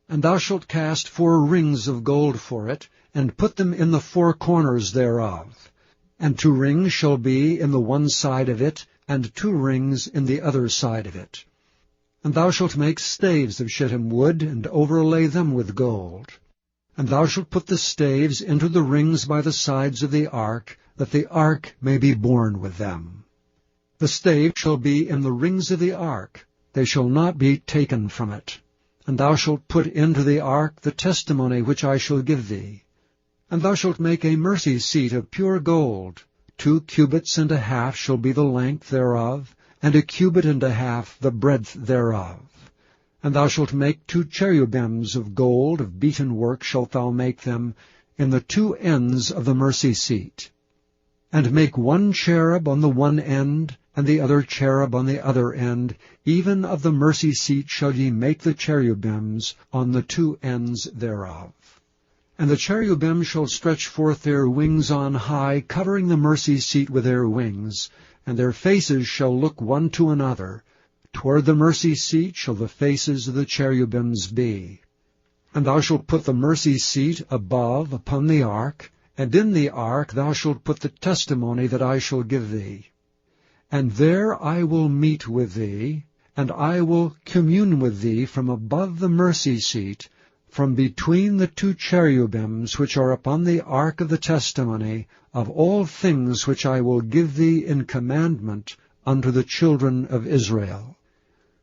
A: And thou shalt cast 4 rings of gold for it, and put them in the 4 corners thereof. And 2 rings shall be in the one side of it, and 2 rings in the other side of it. And thou shalt make staves of shittim wood, and overlay them with gold. And thou shalt put the staves into the rings by the sides of the ark, that the ark may be borne with them. The stave shall be in the rings of the ark, they shall not be taken from it. And thou shalt put into the ark the testimony which I shall give thee. And thou shalt make a mercy seat of pure gold. 2 cubits and a half shall be the length thereof, and 1 cubit and a half the breadth thereof. And thou shalt make 2 cherubims of gold, of beaten work shalt thou make them, in the 2 ends of the mercy seat. And make 1 cherub on the one end, and the other cherub on the other end. Even of the mercy seat shall ye make the cherubims on the 2 ends thereof. And the cherubim shall stretch forth their wings on high, covering the mercy seat with their wings, and their faces shall look one to another. Toward the mercy seat shall the faces of the cherubims be. And thou shalt put the mercy seat above upon the ark, and in the ark thou shalt put the testimony that I shall give thee. And there I will meet with thee, and I will commune with thee from above the mercy seat, from between the 2 cherubims which are upon the ark of the testimony, of all things which I will give thee in commandment unto the children of Israel.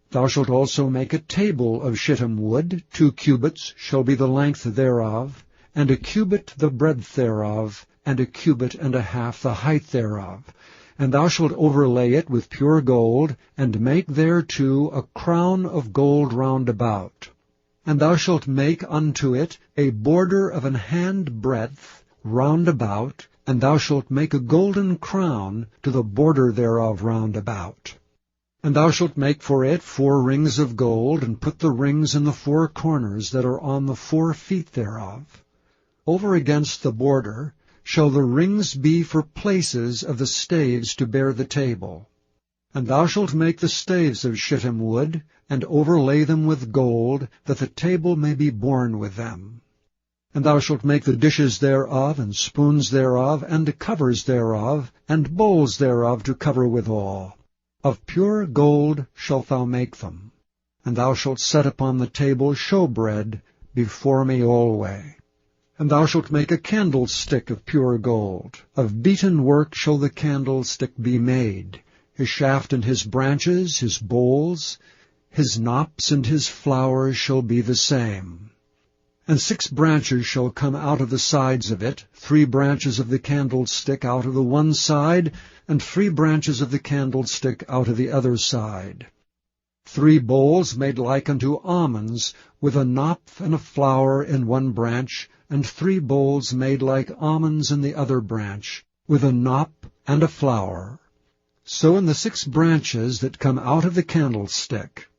A: Thou shalt also make a table of shittim wood. 2 cubits shall be the length thereof, and 1 cubit the breadth thereof, and 1 cubit and a half the height thereof. And thou shalt overlay it with pure gold, and make thereto a crown of gold round about. And thou shalt make unto it a border of an hand breadth round about, and thou shalt make a golden crown to the border thereof round about. And thou shalt make for it 4 rings of gold, and put the rings in the 4 corners that are on the 4 feet thereof. Over against the border shall the rings be for places of the staves to bear the table. And thou shalt make the staves of shittim wood, and overlay them with gold, that the table may be borne with them. And thou shalt make the dishes thereof, and spoons thereof, and covers thereof, and bowls thereof to cover withal. Of pure gold shalt thou make them. And thou shalt set upon the table showbread before me alway. And thou shalt make a candlestick of pure gold. Of beaten work shall the candlestick be made. His shaft and his branches, his bowls, his knops and his flowers shall be the same. And 6 branches shall come out of the sides of it, 3 branches of the candlestick out of the one side, and 3 branches of the candlestick out of the other side. 3 bowls made like unto almonds, with a knop and a flower in one branch, and 3 bowls made like almonds in the other branch, with a knop and a flower. So in the 6 branches that come out of the candlestick.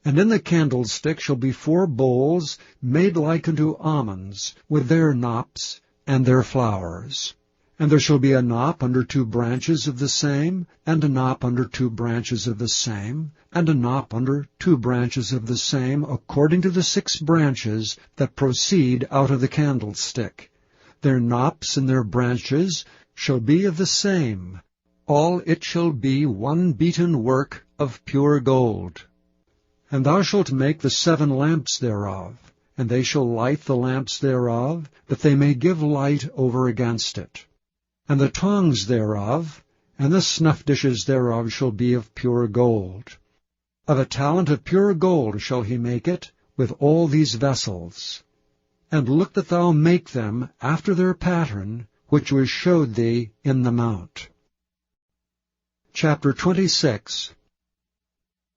A: And in the candlestick shall be 4 bowls made like unto almonds, with their knops and their flowers. And there shall be a knop under 2 branches of the same, and a knop under 2 branches of the same, and a knop under 2 branches of the same, according to the 6 branches that proceed out of the candlestick. Their knops and their branches shall be of the same. All it shall be one beaten work of pure gold. And thou shalt make the 7 lamps thereof, and they shall light the lamps thereof, that they may give light over against it. And the tongs thereof, and the snuff dishes thereof shall be of pure gold. Of a talent of pure gold shall he make it, with all these vessels. And look that thou make them after their pattern, which was showed thee in the mount. Chapter 26.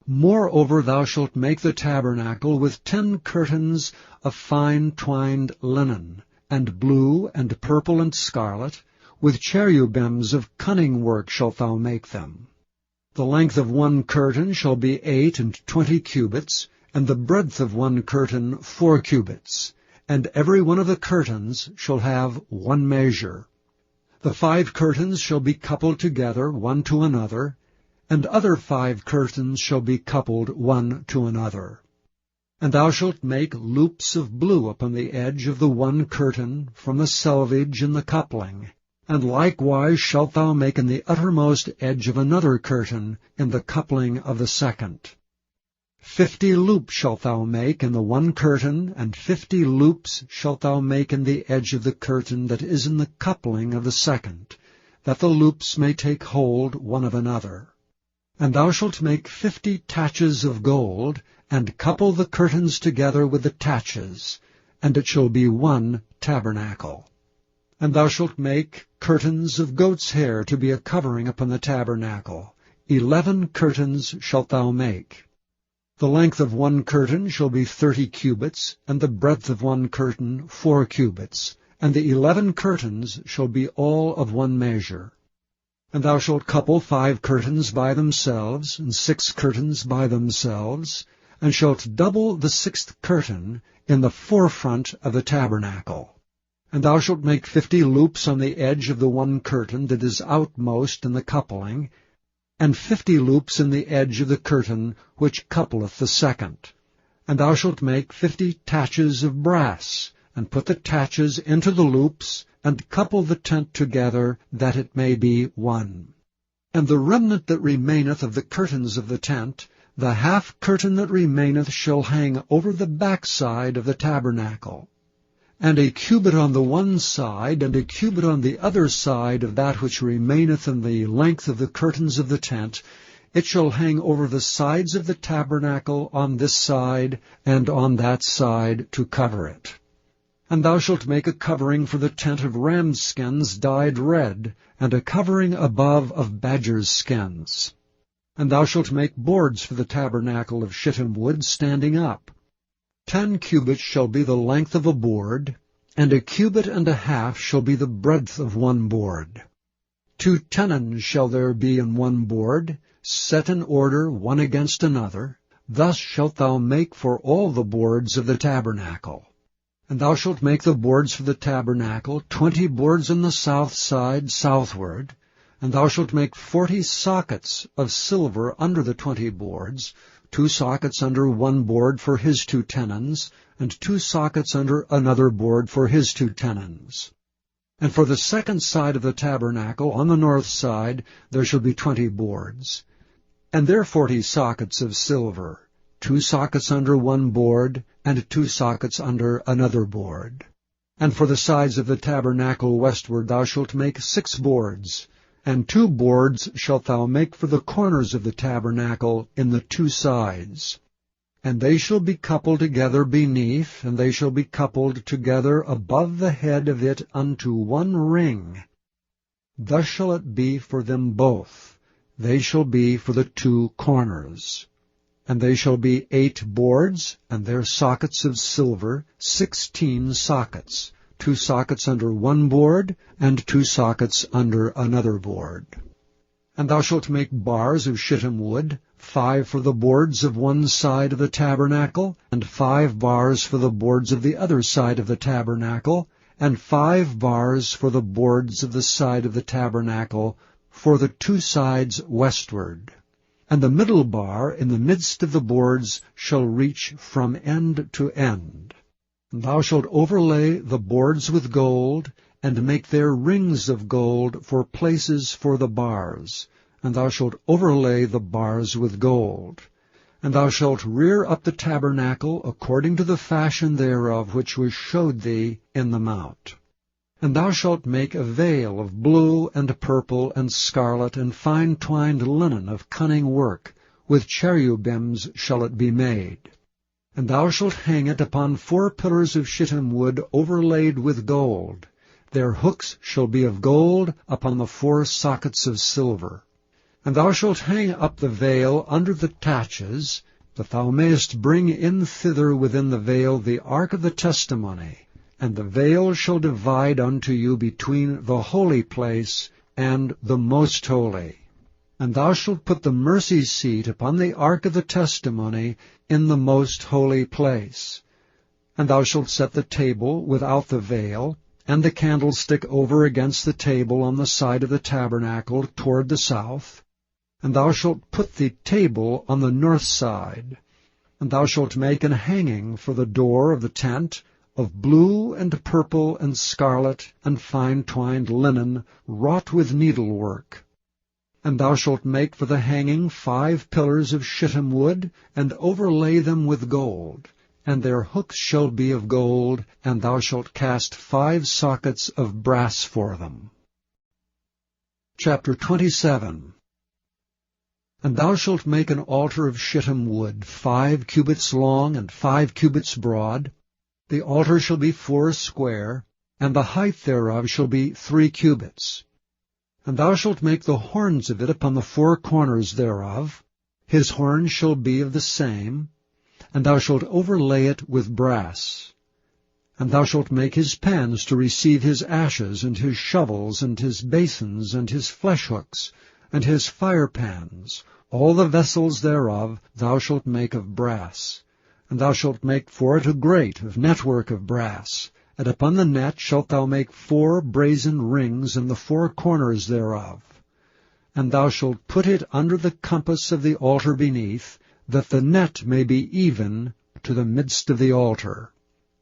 A: Moreover thou shalt make the tabernacle with 10 curtains of fine twined linen, and blue, and purple, and scarlet, with cherubims of cunning work shalt thou make them. The length of one curtain shall be 28 cubits, and the breadth of one curtain 4 cubits, and every one of the curtains shall have one measure. The 5 curtains shall be coupled together one to another, and other 5 curtains shall be coupled one to another. And thou shalt make loops of blue upon the edge of the one curtain from the selvage in the coupling, and likewise shalt thou make in the uttermost edge of another curtain in the coupling of the second. 50 loops shalt thou make in the one curtain, and 50 loops shalt thou make in the edge of the curtain that is in the coupling of the second, that the loops may take hold one of another. And thou shalt make 50 taches of gold, and couple the curtains together with the taches, and it shall be one tabernacle. And thou shalt make curtains of goat's hair to be a covering upon the tabernacle. 11 curtains shalt thou make. The length of one curtain shall be 30 cubits, and the breadth of one curtain 4 cubits, and the 11 curtains shall be all of one measure. And thou shalt couple 5 curtains by themselves, and 6 curtains by themselves, and shalt double the 6th curtain in the forefront of the tabernacle. And thou shalt make 50 loops on the edge of the one curtain that is outmost in the coupling, and 50 loops in the edge of the curtain which coupleth the second. And thou shalt make 50 taches of brass, and put the taches into the loops, and couple the tent together, that it may be one. And the remnant that remaineth of the curtains of the tent, the half curtain that remaineth shall hang over the backside of the tabernacle. And a cubit on the one side, and a cubit on the other side of that which remaineth in the length of the curtains of the tent, it shall hang over the sides of the tabernacle on this side and on that side to cover it. And thou shalt make a covering for the tent of ram's skins dyed red, and a covering above of badger's skins. And thou shalt make boards for the tabernacle of shittim wood standing up. 10 cubits shall be the length of a board, and a cubit and a half shall be the breadth of one board. 2 tenons shall there be in one board, set in order one against another. Thus shalt thou make for all the boards of the tabernacle. And thou shalt make the boards for the tabernacle, 20 boards on the south side southward, and thou shalt make 40 sockets of silver under the 20 boards, 2 sockets under one board for his 2 tenons, and 2 sockets under another board for his 2 tenons. And for the second side of the tabernacle, on the north side, there shall be 20 boards, and there 40 sockets of silver, 2 sockets under one board, and 2 sockets under another board. And for the sides of the tabernacle westward thou shalt make 6 boards, and 2 boards shalt thou make for the corners of the tabernacle in the 2 sides. And they shall be coupled together beneath, and they shall be coupled together above the head of it unto 1 ring. Thus shall it be for them both. They shall be for the 2 corners. And they shall be 8 boards, and their sockets of silver, 16 sockets, 2 sockets under 1 board, and 2 sockets under another board. And thou shalt make bars of shittim wood, 5 for the boards of one side of the tabernacle, and 5 bars for the boards of the other side of the tabernacle, and 5 bars for the boards of the side of the tabernacle, for the 2 sides westward. And the middle bar in the midst of the boards shall reach from end to end. And thou shalt overlay the boards with gold, and make there rings of gold for places for the bars. And thou shalt overlay the bars with gold. And thou shalt rear up the tabernacle according to the fashion thereof which was showed thee in the mount. And thou shalt make a veil of blue and purple and scarlet and fine twined linen of cunning work, with cherubims shall it be made. And thou shalt hang it upon 4 pillars of shittim wood overlaid with gold. Their hooks shall be of gold upon the 4 sockets of silver. And thou shalt hang up the veil under the taches, that thou mayest bring in thither within the veil the ark of the testimony. And the veil shall divide unto you between the holy place and the most holy. And thou shalt put the mercy seat upon the ark of the testimony in the most holy place. And thou shalt set the table without the veil, and the candlestick over against the table on the side of the tabernacle toward the south. And thou shalt put the table on the north side. And thou shalt make an hanging for the door of the tent, of blue and purple and scarlet and fine twined linen, wrought with needlework. And thou shalt make for the hanging 5 pillars of shittim wood, and overlay them with gold. And their hooks shall be of gold, and thou shalt cast 5 sockets of brass for them. Chapter 27. And thou shalt make an altar of shittim wood, 5 cubits long and 5 cubits broad. The altar shall be 4 square, and the height thereof shall be 3 cubits. And thou shalt make the horns of it upon the 4 corners thereof. His horns shall be of the same, and thou shalt overlay it with brass. And thou shalt make his pans to receive his ashes, and his shovels, and his basins, and his fleshhooks, and his firepans. All the vessels thereof thou shalt make of brass. And thou shalt make for it a grate of network of brass, and upon the net shalt thou make 4 brazen rings in the 4 corners thereof. And thou shalt put it under the compass of the altar beneath, that the net may be even to the midst of the altar.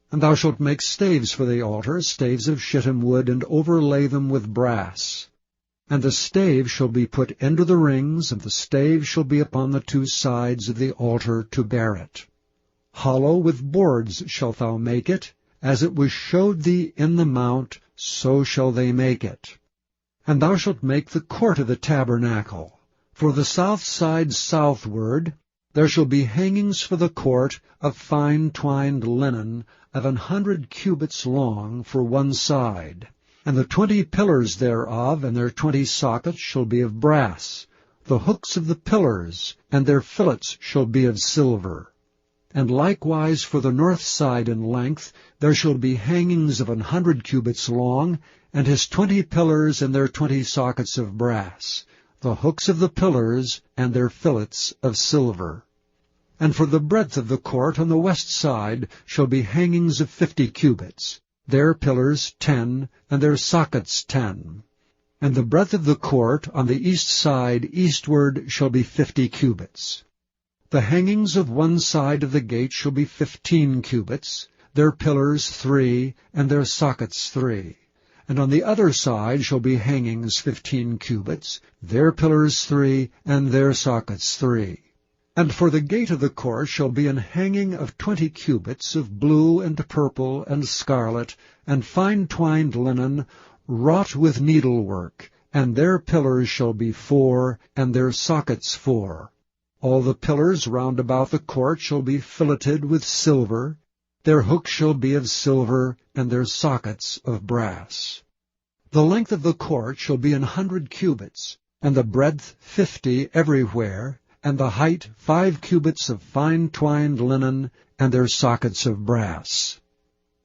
A: And thou shalt make staves for the altar, staves of shittim wood, and overlay them with brass. And the stave shall be put into the rings, and the stave shall be upon the 2 sides of the altar to bear it. Hollow with boards shalt thou make it, as it was showed thee in the mount, so shall they make it. And thou shalt make the court of the tabernacle. For the south side southward there shall be hangings for the court of fine twined linen of 100 cubits long for one side. And the 20 pillars thereof and their 20 sockets shall be of brass. The hooks of the pillars and their fillets shall be of silver. And likewise for the north side in length there shall be hangings of 100 cubits long, and his 20 pillars and their 20 sockets of brass, the hooks of the pillars and their fillets of silver. And for the breadth of the court on the west side shall be hangings of 50 cubits, their pillars 10, and their sockets 10. And the breadth of the court on the east side eastward shall be 50 cubits. The hangings of one side of the gate shall be 15 cubits, their pillars 3, and their sockets 3. And on the other side shall be hangings 15 cubits, their pillars 3, and their sockets 3. And for the gate of the court shall be an hanging of 20 cubits of blue and purple and scarlet, and fine twined linen, wrought with needlework, and their pillars shall be 4, and their sockets 4. All the pillars round about the court shall be filleted with silver, their hooks shall be of silver, and their sockets of brass. The length of the court shall be 100 cubits, and the breadth 50 everywhere, and the height 5 cubits of fine twined linen, and their sockets of brass.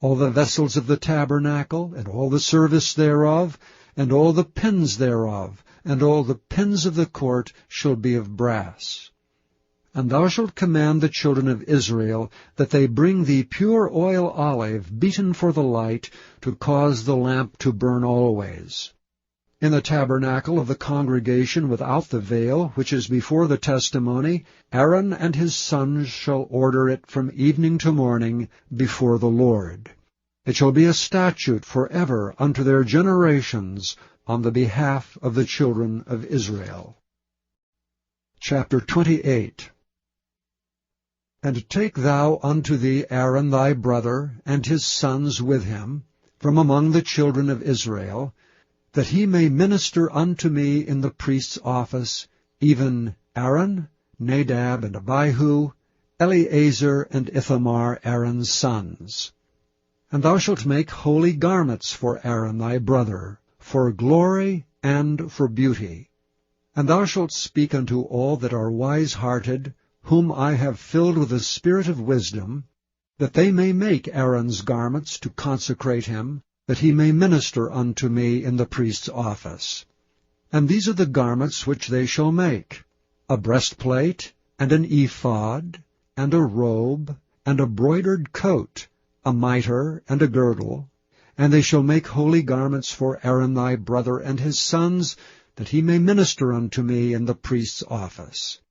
A: All the vessels of the tabernacle, and all the service thereof, and all the pins thereof, and all the pins of the court shall be of brass. And thou shalt command the children of Israel that they bring thee pure oil olive beaten for the light, to cause the lamp to burn always. In the tabernacle of the congregation without the veil, which is before the testimony, Aaron and his sons shall order it from evening to morning before the Lord. It shall be a statute forever unto their generations on the behalf of the children of Israel. Chapter 28. And take thou unto thee Aaron thy brother, and his sons with him, from among the children of Israel, that he may minister unto me in the priest's office, even Aaron, Nadab, and Abihu, Eleazar, and Ithamar, Aaron's sons. And thou shalt make holy garments for Aaron thy brother, for glory and for beauty. And thou shalt speak unto all that are wise-hearted, whom I have filled with the spirit of wisdom, that they may make Aaron's garments to consecrate him, that he may minister unto me in the priest's office. And these are the garments which they shall make: a breastplate, and an ephod, and a robe, and a broidered coat, a mitre, and a girdle. And they shall make holy garments for Aaron thy brother and his sons, that he may minister unto me in the priest's office.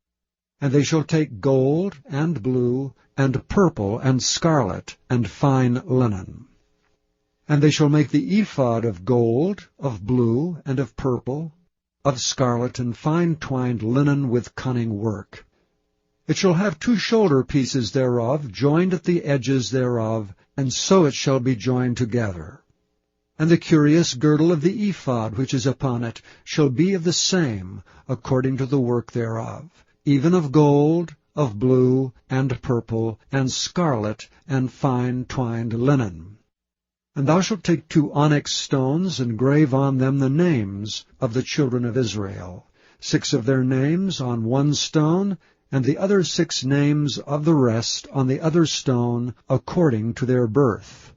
A: And they shall take gold, and blue, and purple, and scarlet, and fine linen. And they shall make the ephod of gold, of blue, and of purple, of scarlet, and fine twined linen with cunning work. It shall have 2 shoulder pieces thereof, joined at the edges thereof, and so it shall be joined together. And the curious girdle of the ephod which is upon it shall be of the same, according to the work thereof, even of gold, of blue, and purple, and scarlet, and fine twined linen. And thou shalt take 2 onyx stones, and grave on them the names of the children of Israel, 6 of their names on one stone, and the other 6 names of the rest on the other stone, according to their birth.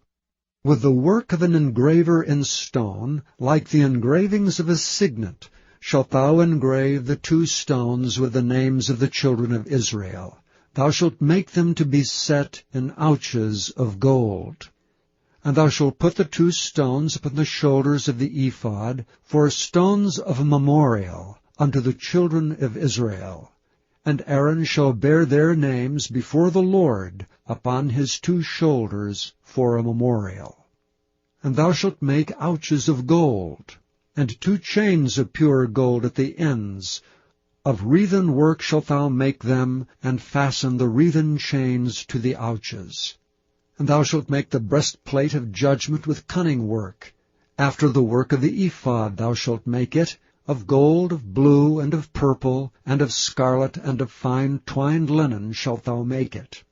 A: With the work of an engraver in stone, like the engravings of a signet, shalt thou engrave the 2 stones with the names of the children of Israel. Thou shalt make them to be set in ouches of gold. And thou shalt put the 2 stones upon the shoulders of the ephod, for stones of memorial unto the children of Israel. And Aaron shall bear their names before the Lord upon his 2 shoulders for a memorial. And thou shalt make ouches of gold, and 2 chains of pure gold at the ends. Of wreathen work shalt thou make them, and fasten the wreathen chains to the ouches. And thou shalt make the breastplate of judgment with cunning work. After the work of the ephod thou shalt make it, of gold, of blue, and of purple, and of scarlet, and of fine twined linen shalt thou make it.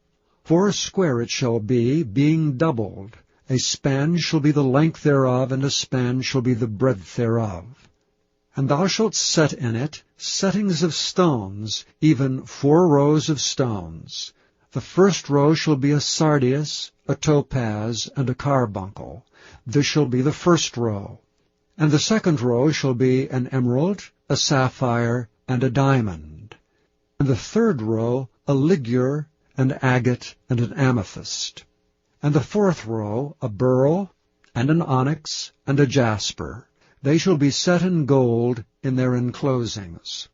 A: 4 square it shall be, being doubled. A span shall be the length thereof, and a span shall be the breadth thereof. And thou shalt set in it settings of stones, even 4 rows of stones. The first row shall be a sardius, a topaz, and a carbuncle. This shall be the first row. And the second row shall be an emerald, a sapphire, and a diamond. And the third row a ligure, an agate, and an amethyst. And the fourth row a beryl, and an onyx, and a jasper. They shall be set in gold in their enclosings.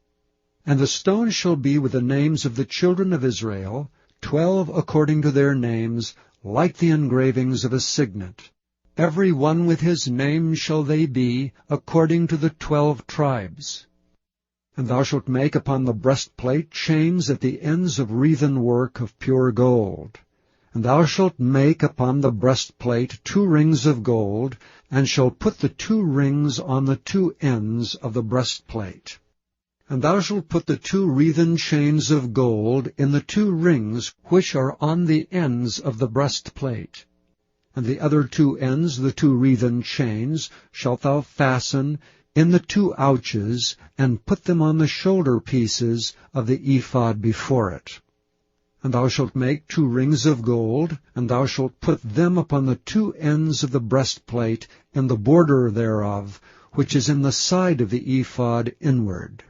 A: And the stones shall be with the names of the children of Israel, 12 according to their names, like the engravings of a signet. Every one with his name shall they be, according to the 12 tribes. And thou shalt make upon the breastplate chains at the ends of wreathen work of pure gold. And thou shalt make upon the breastplate 2 rings of gold, and shalt put the 2 rings on the 2 ends of the breastplate. And thou shalt put the 2 wreathen chains of gold in the 2 rings which are on the ends of the breastplate. And the other 2 ends, the 2 wreathen chains, shalt thou fasten in the 2 ouches, and put them on the shoulder pieces of the ephod before it. And thou shalt make 2 rings of gold, and thou shalt put them upon the 2 ends of the breastplate in the border thereof, which is in the side of the ephod inward.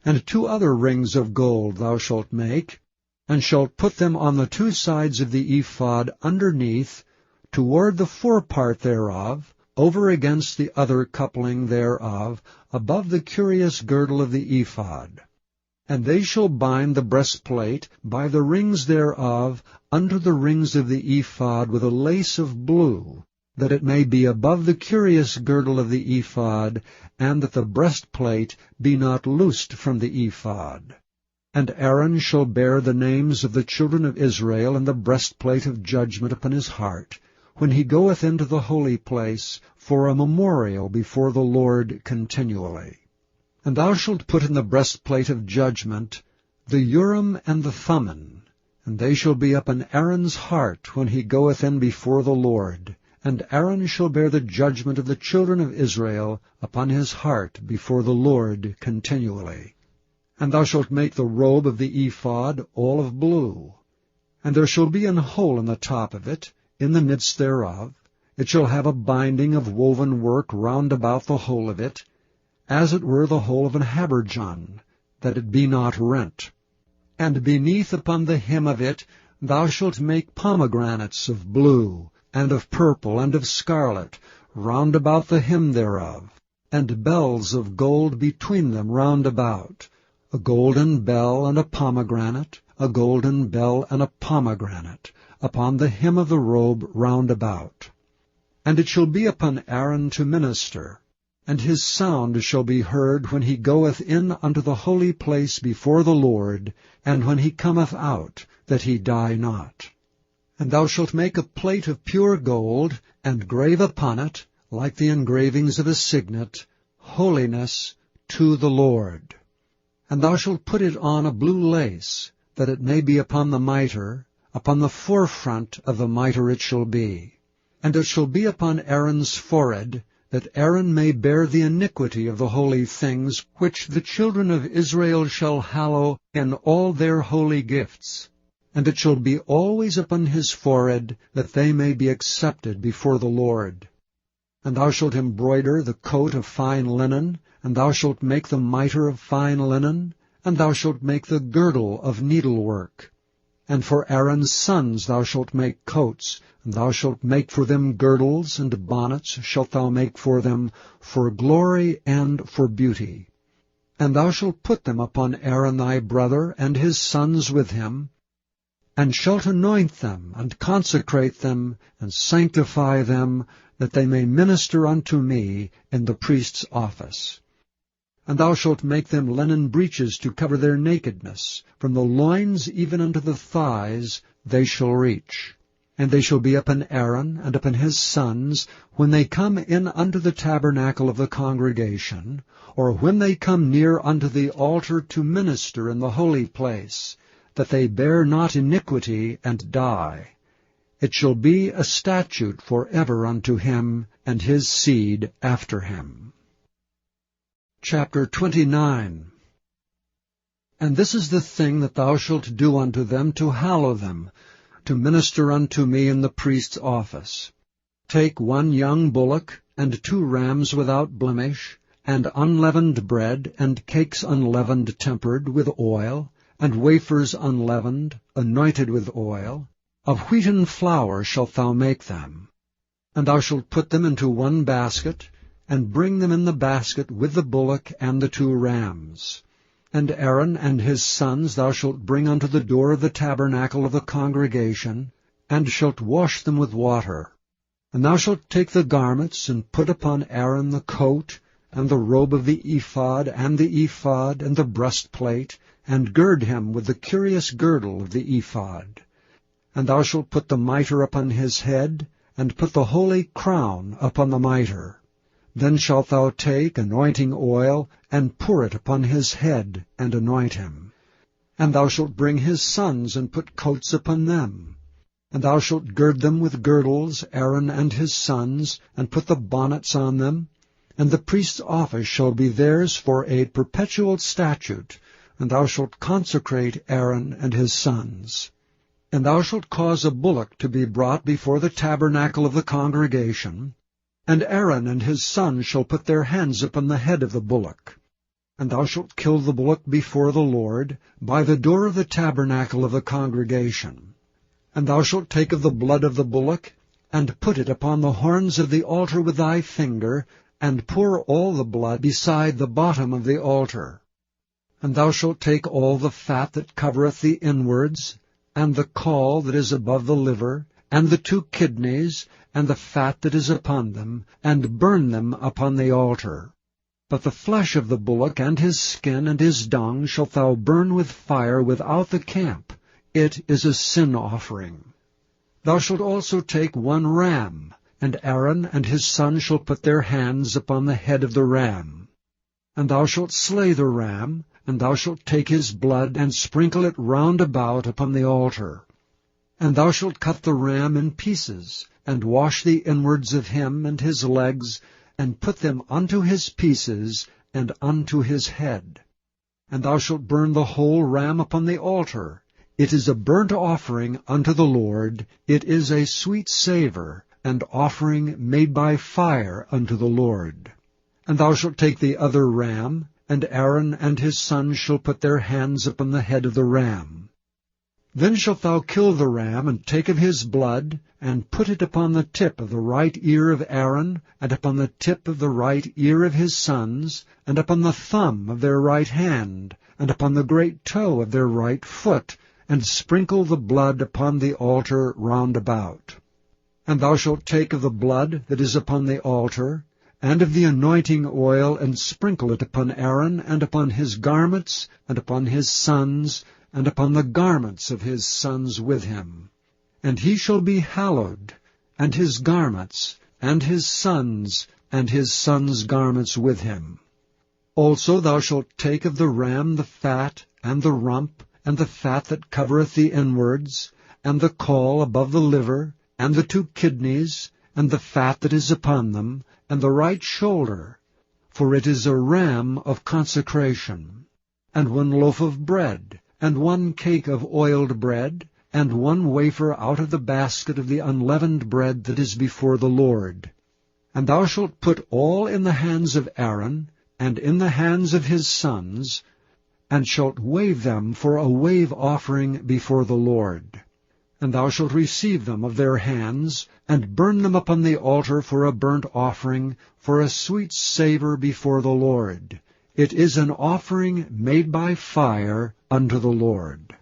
A: And 2 other rings of gold thou shalt make, and shalt put them on the 2 sides of the ephod underneath, toward the forepart thereof, over against the other coupling thereof, above the curious girdle of the ephod. And they shall bind the breastplate by the rings thereof unto the rings of the ephod with a lace of blue, that it may be above the curious girdle of the ephod, and that the breastplate be not loosed from the ephod. And Aaron shall bear the names of the children of Israel in the breastplate of judgment upon his heart, when he goeth into the holy place, for a memorial before the Lord continually. And thou shalt put in the breastplate of judgment the Urim and the Thummim, and they shall be upon Aaron's heart when he goeth in before the Lord. And Aaron shall bear the judgment of the children of Israel upon his heart before the Lord continually. And thou shalt make the robe of the ephod all of blue. And there shall be an hole in the top of it, in the midst thereof. It shall have a binding of woven work round about the whole of it, as it were the hole of an habergeon, that it be not rent. And beneath upon the hem of it thou shalt make pomegranates of blue, and of purple, and of scarlet, round about the hem thereof, and bells of gold between them round about, a golden bell and a pomegranate, a golden bell and a pomegranate, upon the hem of the robe round about. And it shall be upon Aaron to minister, and his sound shall be heard when he goeth in unto the holy place before the Lord, and when he cometh out, that he die not. And thou shalt make a plate of pure gold, and grave upon it, like the engravings of a signet, Holiness to the Lord. And thou shalt put it on a blue lace, that it may be upon the mitre, upon the forefront of the mitre it shall be. And it shall be upon Aaron's forehead, that Aaron may bear the iniquity of the holy things, which the children of Israel shall hallow in all their holy gifts. And it shall be always upon his forehead, that they may be accepted before the Lord. And thou shalt embroider the coat of fine linen, and thou shalt make the mitre of fine linen, and thou shalt make the girdle of needlework. And for Aaron's sons thou shalt make coats, and thou shalt make for them girdles, and bonnets shalt thou make for them, for glory and for beauty. And thou shalt put them upon Aaron thy brother, and his sons with him, and shalt anoint them, and consecrate them, and sanctify them, that they may minister unto me in the priest's office. And thou shalt make them linen breeches to cover their nakedness, from the loins even unto the thighs they shall reach. And they shall be upon Aaron and upon his sons, when they come in unto the tabernacle of the congregation, or when they come near unto the altar to minister in the holy place, that they bear not iniquity and die. It shall be a statute for ever unto him and his seed after him. Chapter 29. And this is the thing that thou shalt do unto them to hallow them, to minister unto me in the priest's office. Take 1 young bullock, and 2 rams without blemish, and unleavened bread, and cakes unleavened tempered with oil, and wafers unleavened, anointed with oil. Of wheaten flour shalt thou make them. And thou shalt put them into 1 basket, and bring them in the basket with the bullock and the 2 rams. And Aaron and his sons thou shalt bring unto the door of the tabernacle of the congregation, and shalt wash them with water. And thou shalt take the garments, and put upon Aaron the coat, and the robe of the ephod, and the breastplate, and gird him with the curious girdle of the ephod. And thou shalt put the mitre upon his head, and put the holy crown upon the mitre. Then shalt thou take anointing oil, and pour it upon his head, and anoint him. And thou shalt bring his sons, and put coats upon them. And thou shalt gird them with girdles, Aaron and his sons, and put the bonnets on them. And the priest's office shall be theirs for a perpetual statute, and thou shalt consecrate Aaron and his sons. And thou shalt cause a bullock to be brought before the tabernacle of the congregation, and Aaron and his sons shall put their hands upon the head of the bullock. And thou shalt kill the bullock before the Lord, by the door of the tabernacle of the congregation. And thou shalt take of the blood of the bullock, and put it upon the horns of the altar with thy finger, and pour all the blood beside the bottom of the altar. And thou shalt take all the fat that covereth the inwards, and the caul that is above the liver, and the 2 kidneys, and the fat that is upon them, and burn them upon the altar. But the flesh of the bullock, and his skin, and his dung, shalt thou burn with fire without the camp. It is a sin offering. Thou shalt also take 1 ram, and Aaron and his sons shall put their hands upon the head of the ram. And thou shalt slay the ram, and thou shalt take his blood, and sprinkle it round about upon the altar. And thou shalt cut the ram in pieces, and wash the inwards of him and his legs, and put them unto his pieces, and unto his head. And thou shalt burn the whole ram upon the altar. It is a burnt offering unto the Lord. It is a sweet savour, and offering made by fire unto the Lord. And thou shalt take the other ram, and Aaron and his sons shall put their hands upon the head of the ram. Then shalt thou kill the ram, and take of his blood, and put it upon the tip of the right ear of Aaron, and upon the tip of the right ear of his sons, and upon the thumb of their right hand, and upon the great toe of their right foot, and sprinkle the blood upon the altar round about. And thou shalt take of the blood that is upon the altar, and of the anointing oil, and sprinkle it upon Aaron, and upon his garments, and upon his sons, and upon the garments of his sons with him. And he shall be hallowed, and his garments, and his sons' garments with him. Also thou shalt take of the ram the fat, and the rump, and the fat that covereth the inwards, and the caul above the liver, and the 2 kidneys, and the fat that is upon them, and the right shoulder, for it is a ram of consecration, and 1 loaf of bread, and 1 cake of oiled bread, and 1 wafer out of the basket of the unleavened bread that is before the Lord. And thou shalt put all in the hands of Aaron, and in the hands of his sons, and shalt wave them for a wave offering before the Lord. And thou shalt receive them of their hands, and burn them upon the altar for a burnt offering, for a sweet savour before the Lord. It is an offering made by fire unto the Lord.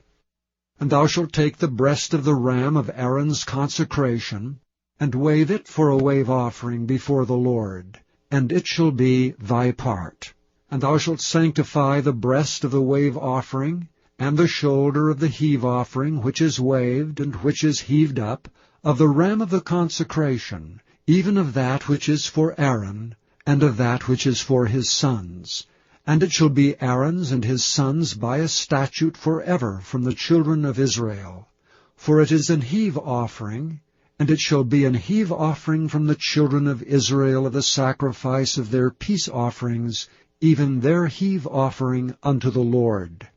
A: And thou shalt take the breast of the ram of Aaron's consecration, and wave it for a wave offering before the Lord, and it shall be thy part. And thou shalt sanctify the breast of the wave offering, and the shoulder of the heave offering, which is waved, and which is heaved up, of the ram of the consecration, even of that which is for Aaron, and of that which is for his sons. And it shall be Aaron's and his sons by a statute forever from the children of Israel. For it is an heave offering, and it shall be an heave offering from the children of Israel of the sacrifice of their peace offerings, even their heave offering unto the Lord.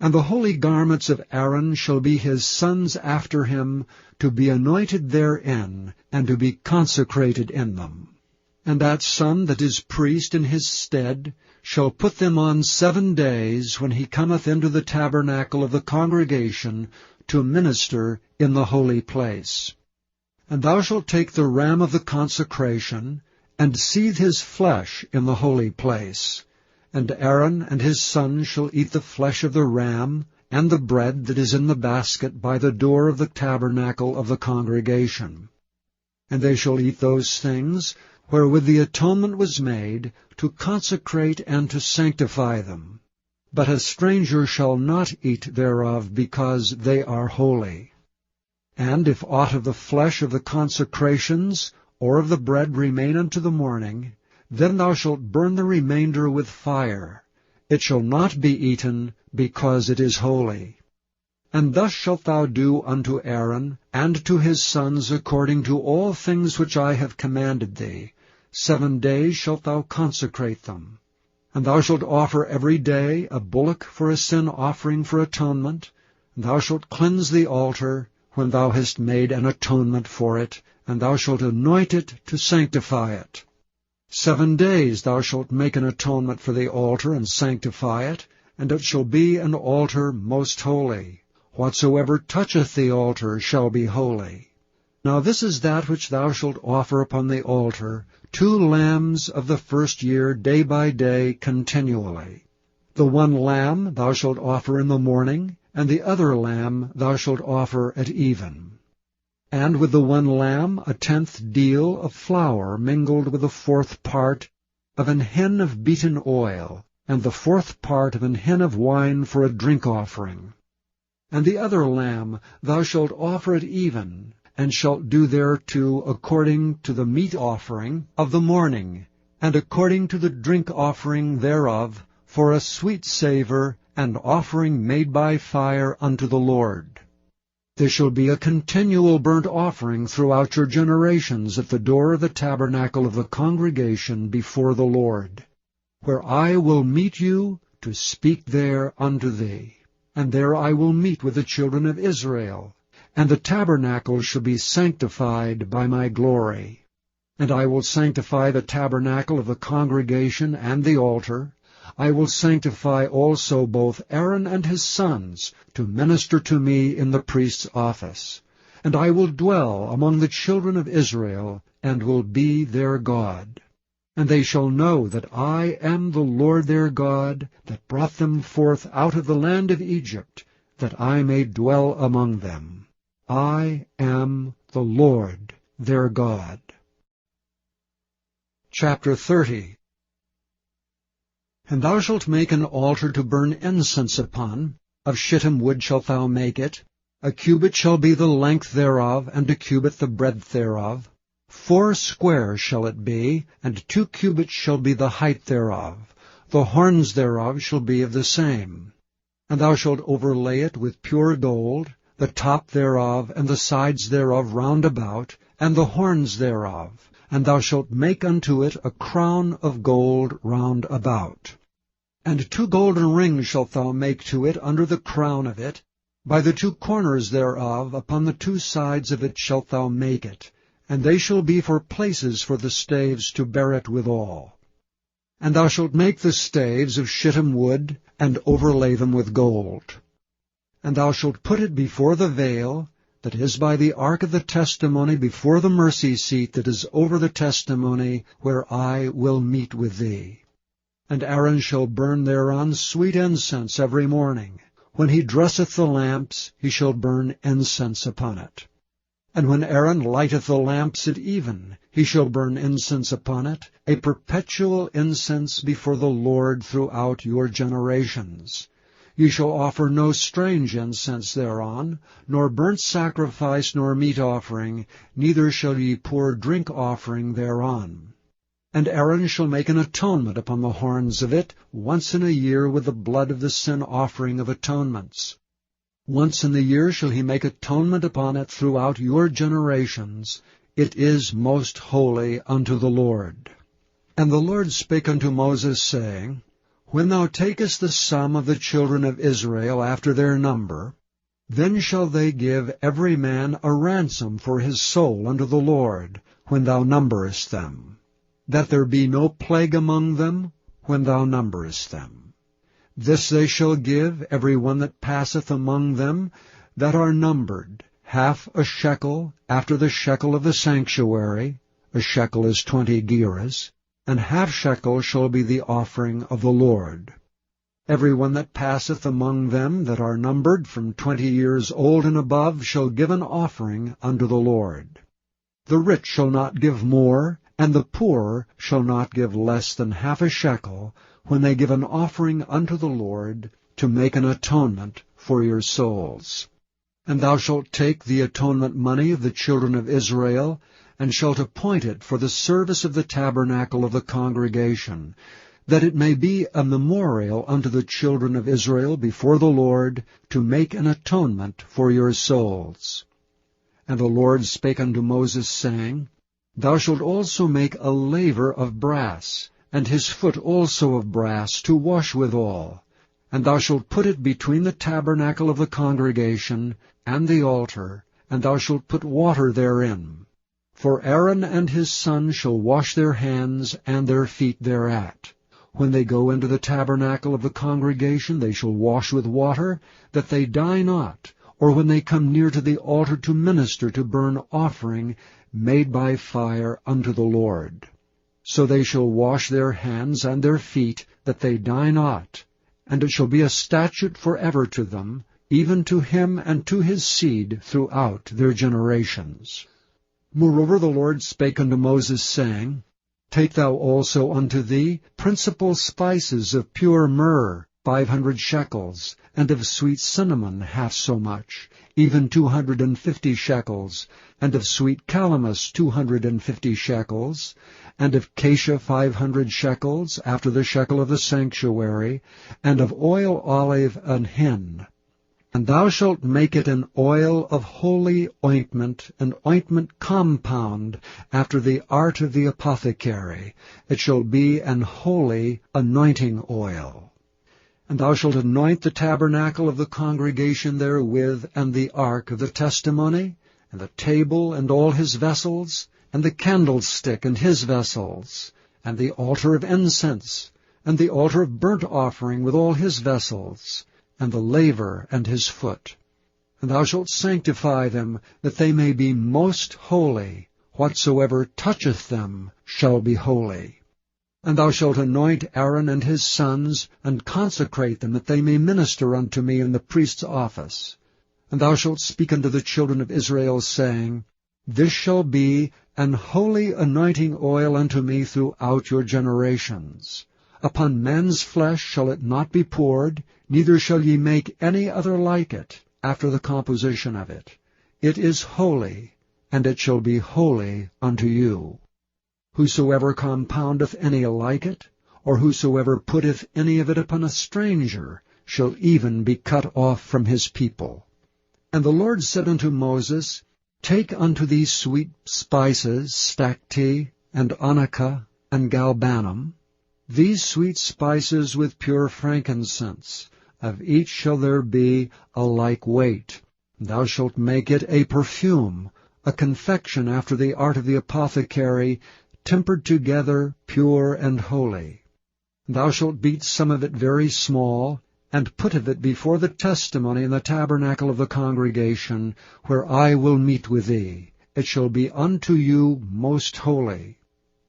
A: And the holy garments of Aaron shall be his sons after him, to be anointed therein, and to be consecrated in them. And that son that is priest in his stead shall put them on 7 days, when he cometh into the tabernacle of the congregation to minister in the holy place. And thou shalt take the ram of the consecration, and seethe his flesh in the holy place. And Aaron and his sons shall eat the flesh of the ram, and the bread that is in the basket by the door of the tabernacle of the congregation. And they shall eat those things wherewith the atonement was made, to consecrate and to sanctify them. But a stranger shall not eat thereof, because they are holy. And if aught of the flesh of the consecrations, or of the bread remain unto the morning, then thou shalt burn the remainder with fire. It shall not be eaten, because it is holy. And thus shalt thou do unto Aaron, and to his sons, according to all things which I have commanded thee. 7 days shalt thou consecrate them. And thou shalt offer every day a bullock for a sin offering for atonement. And thou shalt cleanse the altar, when thou hast made an atonement for it, and thou shalt anoint it to sanctify it. 7 days thou shalt make an atonement for the altar, and sanctify it, and it shall be an altar most holy. Whatsoever toucheth the altar shall be holy. Now this is that which thou shalt offer upon the altar, 2 lambs of the first year, day by day, continually. The one lamb thou shalt offer in the morning, and the other lamb thou shalt offer at even. And with the one lamb 1/10 deal of flour mingled with the 4th part of an hin of beaten oil, and the 4th part of an hin of wine for a drink offering. And the other lamb thou shalt offer at even, and shalt do thereto according to the meat offering of the morning, and according to the drink offering thereof, for a sweet savour, and offering made by fire unto the Lord. There shall be a continual burnt offering throughout your generations at the door of the tabernacle of the congregation before the Lord, where I will meet you to speak there unto thee. And there I will meet with the children of Israel, and the tabernacle shall be sanctified by my glory. And I will sanctify the tabernacle of the congregation and the altar. I will sanctify also both Aaron and his sons to minister to me in the priest's office. And I will dwell among the children of Israel, and will be their God. And they shall know that I am the Lord their God, that brought them forth out of the land of Egypt, that I may dwell among them. I am the Lord their God. Chapter 30. And thou shalt make an altar to burn incense upon. Of shittim wood shalt thou make it. 1 cubit shall be the length thereof, and 1 cubit the breadth thereof. 4 square shall it be, and 2 cubits shall be the height thereof. The horns thereof shall be of the same. And thou shalt overlay it with pure gold, the top thereof, and the sides thereof round about, and the horns thereof. And thou shalt make unto it a crown of gold round about. And 2 golden rings shalt thou make to it under the crown of it. By the 2 corners thereof, upon the 2 sides of it shalt thou make it. And they shall be for places for the staves to bear it withal. And thou shalt make the staves of shittim wood, and overlay them with gold. And thou shalt put it before the veil, that is by the ark of the testimony, before the mercy seat that is over the testimony, where I will meet with thee. And Aaron shall burn thereon sweet incense every morning. When he dresseth the lamps, he shall burn incense upon it. And when Aaron lighteth the lamps at even, he shall burn incense upon it, a perpetual incense before the Lord throughout your generations. Ye shall offer no strange incense thereon, nor burnt sacrifice, nor meat offering, neither shall ye pour drink offering thereon. And Aaron shall make an atonement upon the horns of it once in a year with the blood of the sin offering of atonements. Once in the year shall he make atonement upon it throughout your generations. It is most holy unto the Lord. And the Lord spake unto Moses, saying, When thou takest the sum of the children of Israel after their number, then shall they give every man a ransom for his soul unto the Lord, when thou numberest them, that there be no plague among them when thou numberest them. This they shall give every one that passeth among them that are numbered, 1/2 shekel after the shekel of the sanctuary, a shekel is 20 gerahs, and 1/2 shekel shall be the offering of the Lord. Every one that passeth among them that are numbered from 20 years old and above shall give an offering unto the Lord. The rich shall not give more, And the poor shall not give less than half a shekel when they give an offering unto the Lord to make an atonement for your souls. And thou shalt take the atonement money of the children of Israel, and shalt appoint it for the service of the tabernacle of the congregation, that it may be a memorial unto the children of Israel before the Lord, to make an atonement for your souls. And the Lord spake unto Moses, saying, Thou shalt also make a laver of brass, and his foot also of brass, to wash withal. And thou shalt put it between the tabernacle of the congregation and the altar, and thou shalt put water therein. For Aaron and his sons shall wash their hands and their feet thereat. When they go into the tabernacle of the congregation, they shall wash with water, that they die not, or when they come near to the altar to minister to burn offering made by fire unto the Lord. So they shall wash their hands and their feet, that they die not. And it shall be a statute forever to them, even to him and to his seed throughout their generations. Moreover the Lord spake unto Moses, saying, Take thou also unto thee principal spices of pure myrrh, 500 shekels, and of sweet cinnamon half so much, even 250 shekels, and of sweet calamus 250 shekels, and of cassia 500 shekels, after the shekel of the sanctuary, and of oil olive an hin. And thou shalt make it an oil of holy ointment, an ointment compound, after the art of the apothecary. It shall be an holy anointing oil. And thou shalt anoint the tabernacle of the congregation therewith, and the ark of the testimony, and the table and all his vessels, and the candlestick and his vessels, and the altar of incense, and the altar of burnt offering with all his vessels, and the laver and his foot. And thou shalt sanctify them, that they may be most holy. Whatsoever toucheth them shall be holy. And thou shalt anoint Aaron and his sons, and consecrate them, that they may minister unto me in the priest's office. And thou shalt speak unto the children of Israel, saying, This shall be an holy anointing oil unto me throughout your generations. Upon men's flesh shall it not be poured, neither shall ye make any other like it, after the composition of it. It is holy, and it shall be holy unto you. Whosoever compoundeth any like it, or whosoever putteth any of it upon a stranger, shall even be cut off from his people. And the Lord said unto Moses, Take unto thee sweet spices, stacte, and onycha, and galbanum, these sweet spices with pure frankincense. Of each shall there be a like weight. Thou shalt make it a perfume, a confection after the art of the apothecary, tempered together, pure and holy. Thou shalt beat some of it very small, and put of it before the testimony in the tabernacle of the congregation, where I will meet with thee. It shall be unto you most holy.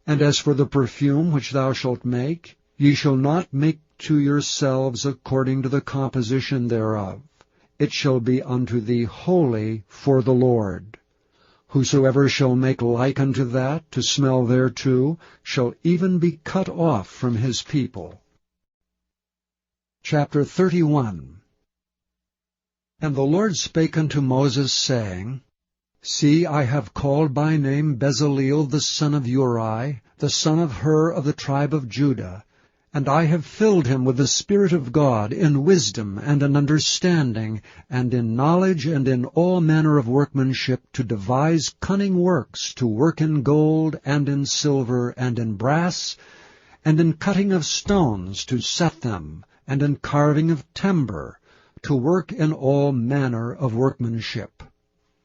A: And as for the perfume which thou shalt make, ye shall not make to yourselves according to the composition thereof. It shall be unto thee holy for the Lord. Whosoever shall make like unto that, to smell thereto, shall even be cut off from his people. Chapter 31. And the Lord spake unto Moses, saying, See, I have called by name Bezaleel the son of Uri, the son of Hur of the tribe of Judah, and I have filled him with the Spirit of God, in wisdom and in understanding, and in knowledge and in all manner of workmanship, to devise cunning works, to work in gold, and in silver, and in brass, and in cutting of stones, to set them, and in carving of timber, to work in all manner of workmanship.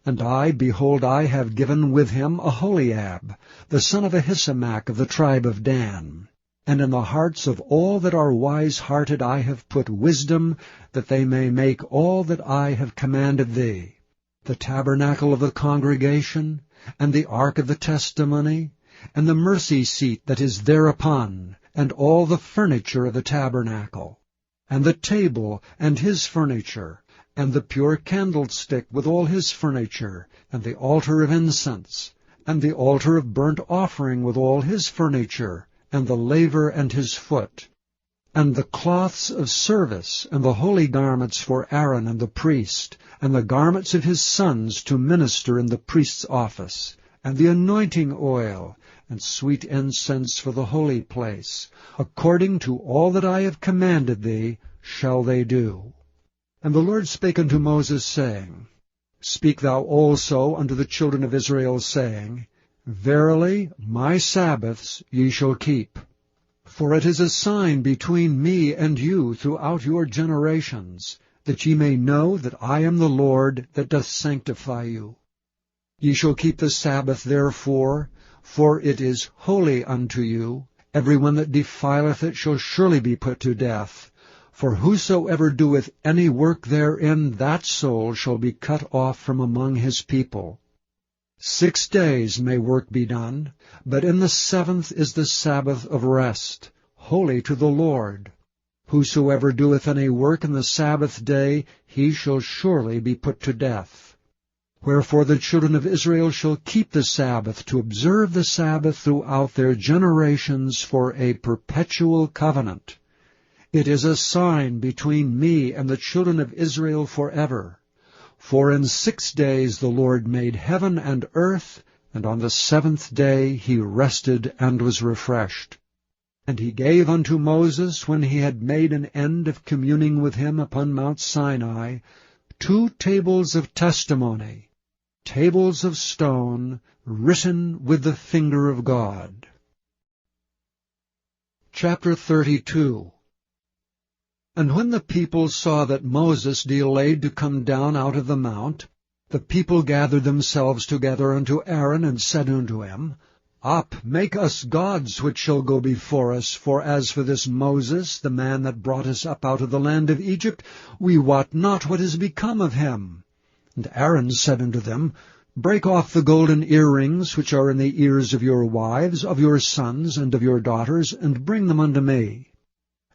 A: And I, behold, I have given with him Aholiab, the son of Ahisamach of the tribe of Dan. And in the hearts of all that are wise-hearted I have put wisdom, that they may make all that I have commanded thee, the tabernacle of the congregation, and the ark of the testimony, and the mercy seat that is thereupon, and all the furniture of the tabernacle, and the table and his furniture, and the pure candlestick with all his furniture, and the altar of incense, and the altar of burnt offering with all his furniture, and the laver and his foot, and the cloths of service, and the holy garments for Aaron and the priest, and the garments of his sons to minister in the priest's office, and the anointing oil, and sweet incense for the holy place. According to all that I have commanded thee shall they do. And the Lord spake unto Moses, saying, Speak thou also unto the children of Israel, saying, Verily my Sabbaths ye shall keep. For it is a sign between me and you throughout your generations, that ye may know that I am the Lord that doth sanctify you. Ye shall keep the Sabbath therefore, for it is holy unto you. Every one that defileth it shall surely be put to death. For whosoever doeth any work therein, that soul shall be cut off from among his people. 6 days may work be done, but in the 7th is the Sabbath of rest, holy to the Lord. Whosoever doeth any work in the Sabbath day, he shall surely be put to death. Wherefore the children of Israel shall keep the Sabbath, to observe the Sabbath throughout their generations for a perpetual covenant. It is a sign between me and the children of Israel forever. For in 6 days the Lord made heaven and earth, and on the 7th day he rested and was refreshed. And he gave unto Moses, when he had made an end of communing with him upon Mount Sinai, 2 tables of testimony, tables of stone, written with the finger of God. Chapter 32. And when the people saw that Moses delayed to come down out of the mount, the people gathered themselves together unto Aaron, and said unto him, Up, make us gods which shall go before us, for as for this Moses, the man that brought us up out of the land of Egypt, we wot not what is become of him. And Aaron said unto them, Break off the golden earrings which are in the ears of your wives, of your sons, and of your daughters, and bring them unto me.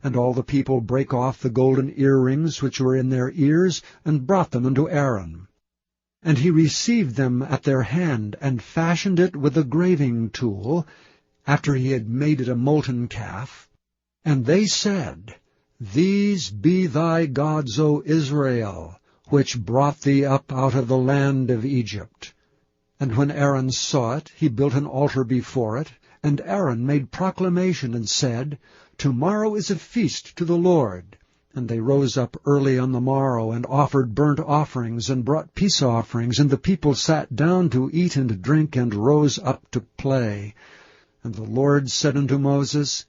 A: And all the people brake off the golden earrings which were in their ears, and brought them unto Aaron. And he received them at their hand, and fashioned it with a graving tool, after he had made it a molten calf. And they said, These be thy gods, O Israel, which brought thee up out of the land of Egypt. And when Aaron saw it, he built an altar before it, and Aaron made proclamation, and said, Tomorrow is a feast to the Lord. And they rose up early on the morrow, and offered burnt offerings, and brought peace offerings, and the people sat down to eat and drink, and rose up to play. And the Lord said unto Moses,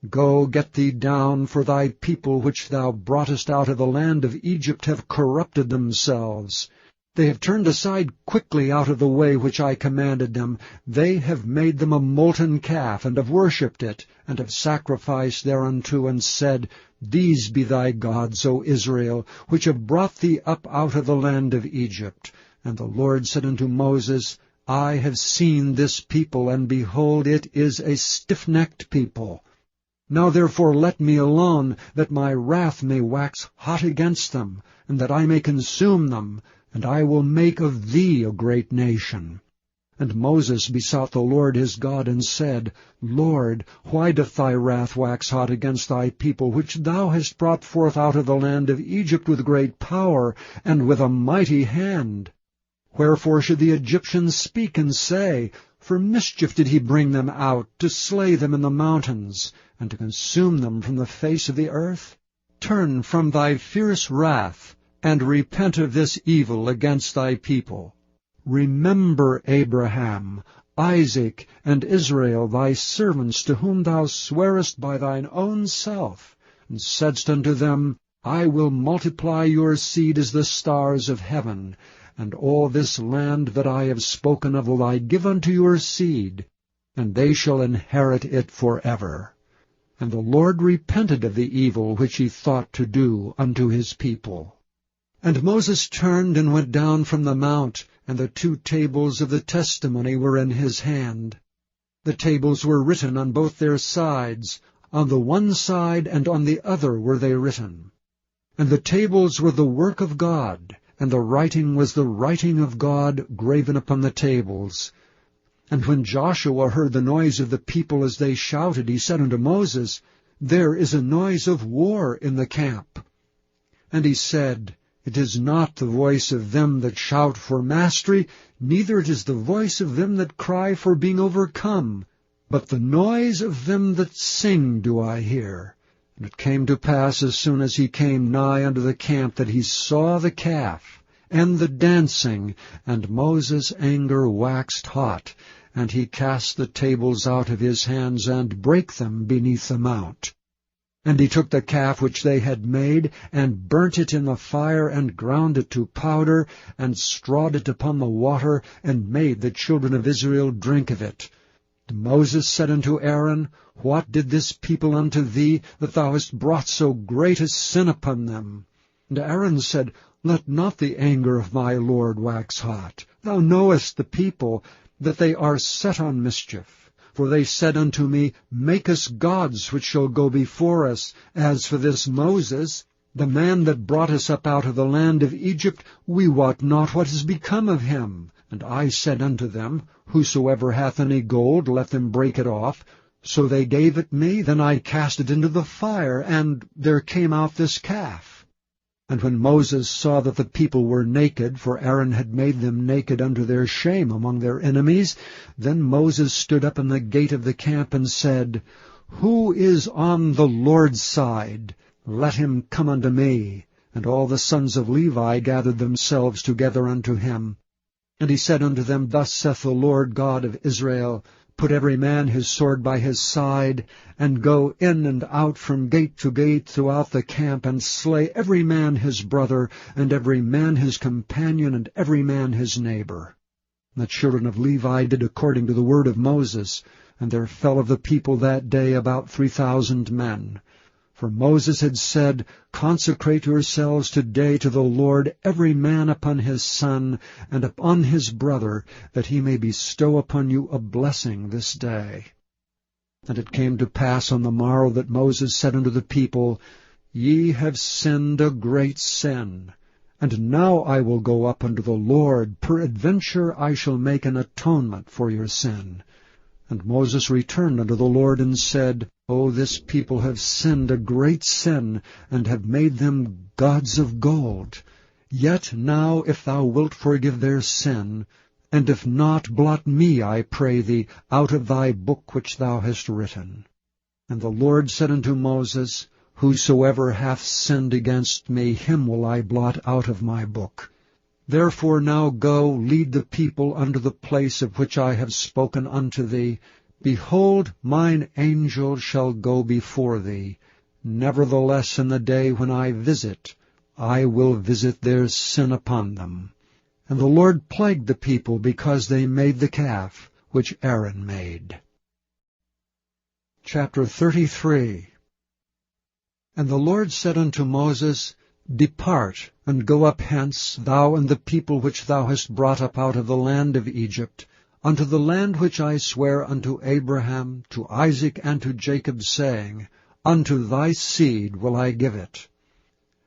A: Go, get thee down, for thy people which thou broughtest out of the land of Egypt have corrupted themselves. They have turned aside quickly out of the way which I commanded them. They have made them a molten calf, and have worshipped it, and have sacrificed thereunto, and said, These be thy gods, O Israel, which have brought thee up out of the land of Egypt. And the Lord said unto Moses, I have seen this people, and behold, it is a stiff-necked people. Now therefore let me alone, that my wrath may wax hot against them, and that I may consume them, and I will make of thee a great nation. And Moses besought the Lord his God, and said, Lord, why doth thy wrath wax hot against thy people, which thou hast brought forth out of the land of Egypt with great power, and with a mighty hand? Wherefore should the Egyptians speak and say, For mischief did he bring them out, to slay them in the mountains, and to consume them from the face of the earth? Turn from thy fierce wrath, and repent of this evil against thy people. Remember Abraham, Isaac, and Israel, thy servants, to whom thou swarest by thine own self, and saidst unto them, I will multiply your seed as the stars of heaven, and all this land that I have spoken of will I give unto your seed, and they shall inherit it forever. And the Lord repented of the evil which he thought to do unto his people. And Moses turned and went down from the mount, and the 2 tables of the testimony were in his hand. The tables were written on both their sides, on the one side and on the other were they written. And the tables were the work of God, and the writing was the writing of God graven upon the tables. And when Joshua heard the noise of the people as they shouted, he said unto Moses, There is a noise of war in the camp. And he said, It is not the voice of them that shout for mastery, neither it is the voice of them that cry for being overcome, but the noise of them that sing do I hear. And it came to pass, as soon as he came nigh unto the camp, that he saw the calf, and the dancing, and Moses' anger waxed hot, and he cast the tables out of his hands, and brake them beneath the mount. And he took the calf which they had made, and burnt it in the fire, and ground it to powder, and strawed it upon the water, and made the children of Israel drink of it. And Moses said unto Aaron, What did this people unto thee, that thou hast brought so great a sin upon them? And Aaron said, Let not the anger of my Lord wax hot. Thou knowest the people, that they are set on mischief. For they said unto me, Make us gods which shall go before us. As for this Moses, the man that brought us up out of the land of Egypt, we wot not what is become of him. And I said unto them, Whosoever hath any gold, let them break it off. So they gave it me, then I cast it into the fire, and there came out this calf. And when Moses saw that the people were naked, for Aaron had made them naked unto their shame among their enemies, then Moses stood up in the gate of the camp and said, Who is on the Lord's side? Let him come unto me. And all the sons of Levi gathered themselves together unto him. And he said unto them, Thus saith the Lord God of Israel, Put every man his sword by his side, and go in and out from gate to gate throughout the camp, and slay every man his brother, and every man his companion, and every man his neighbor. And the children of Levi did according to the word of Moses, and there fell of the people that day about 3,000 men. For Moses had said, Consecrate yourselves today to the Lord, every man upon his son, and upon his brother, that he may bestow upon you a blessing this day. And it came to pass on the morrow that Moses said unto the people, Ye have sinned a great sin. And now I will go up unto the Lord, peradventure I shall make an atonement for your sin. And Moses returned unto the Lord, and said, O this people have sinned a great sin, and have made them gods of gold. Yet now, if thou wilt forgive their sin, and if not, blot me, I pray thee, out of thy book which thou hast written. And the Lord said unto Moses, Whosoever hath sinned against me, him will I blot out of my book. Therefore now go, lead the people unto the place of which I have spoken unto thee. Behold, mine angel shall go before thee. Nevertheless, in the day when I visit, I will visit their sin upon them. And the Lord plagued the people because they made the calf which Aaron made. Chapter 33. And the Lord said unto Moses, Depart, and go up hence, thou and the people which thou hast brought up out of the land of Egypt, unto the land which I swear unto Abraham, to Isaac, and to Jacob, saying, Unto thy seed will I give it.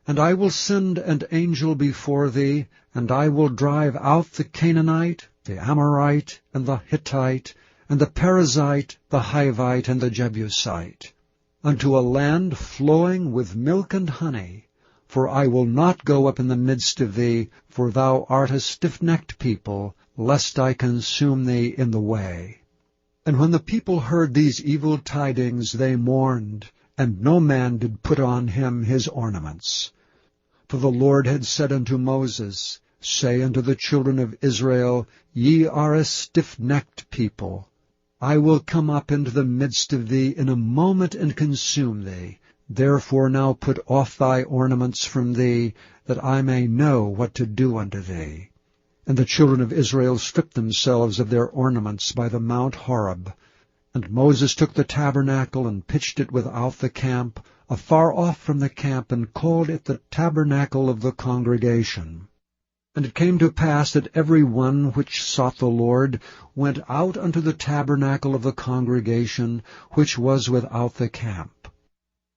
A: And I will send an angel before thee, and I will drive out the Canaanite, the Amorite, and the Hittite, and the Perizzite, the Hivite, and the Jebusite, unto a land flowing with milk and honey. For I will not go up in the midst of thee, for thou art a stiff-necked people, lest I consume thee in the way. And when the people heard these evil tidings, they mourned, and no man did put on him his ornaments. For the Lord had said unto Moses, Say unto the children of Israel, Ye are a stiff-necked people. I will come up into the midst of thee in a moment, and consume thee. Therefore now put off thy ornaments from thee, that I may know what to do unto thee. And the children of Israel stripped themselves of their ornaments by the Mount Horeb. And Moses took the tabernacle, and pitched it without the camp, afar off from the camp, and called it the tabernacle of the congregation. And it came to pass that every one which sought the Lord went out unto the tabernacle of the congregation, which was without the camp.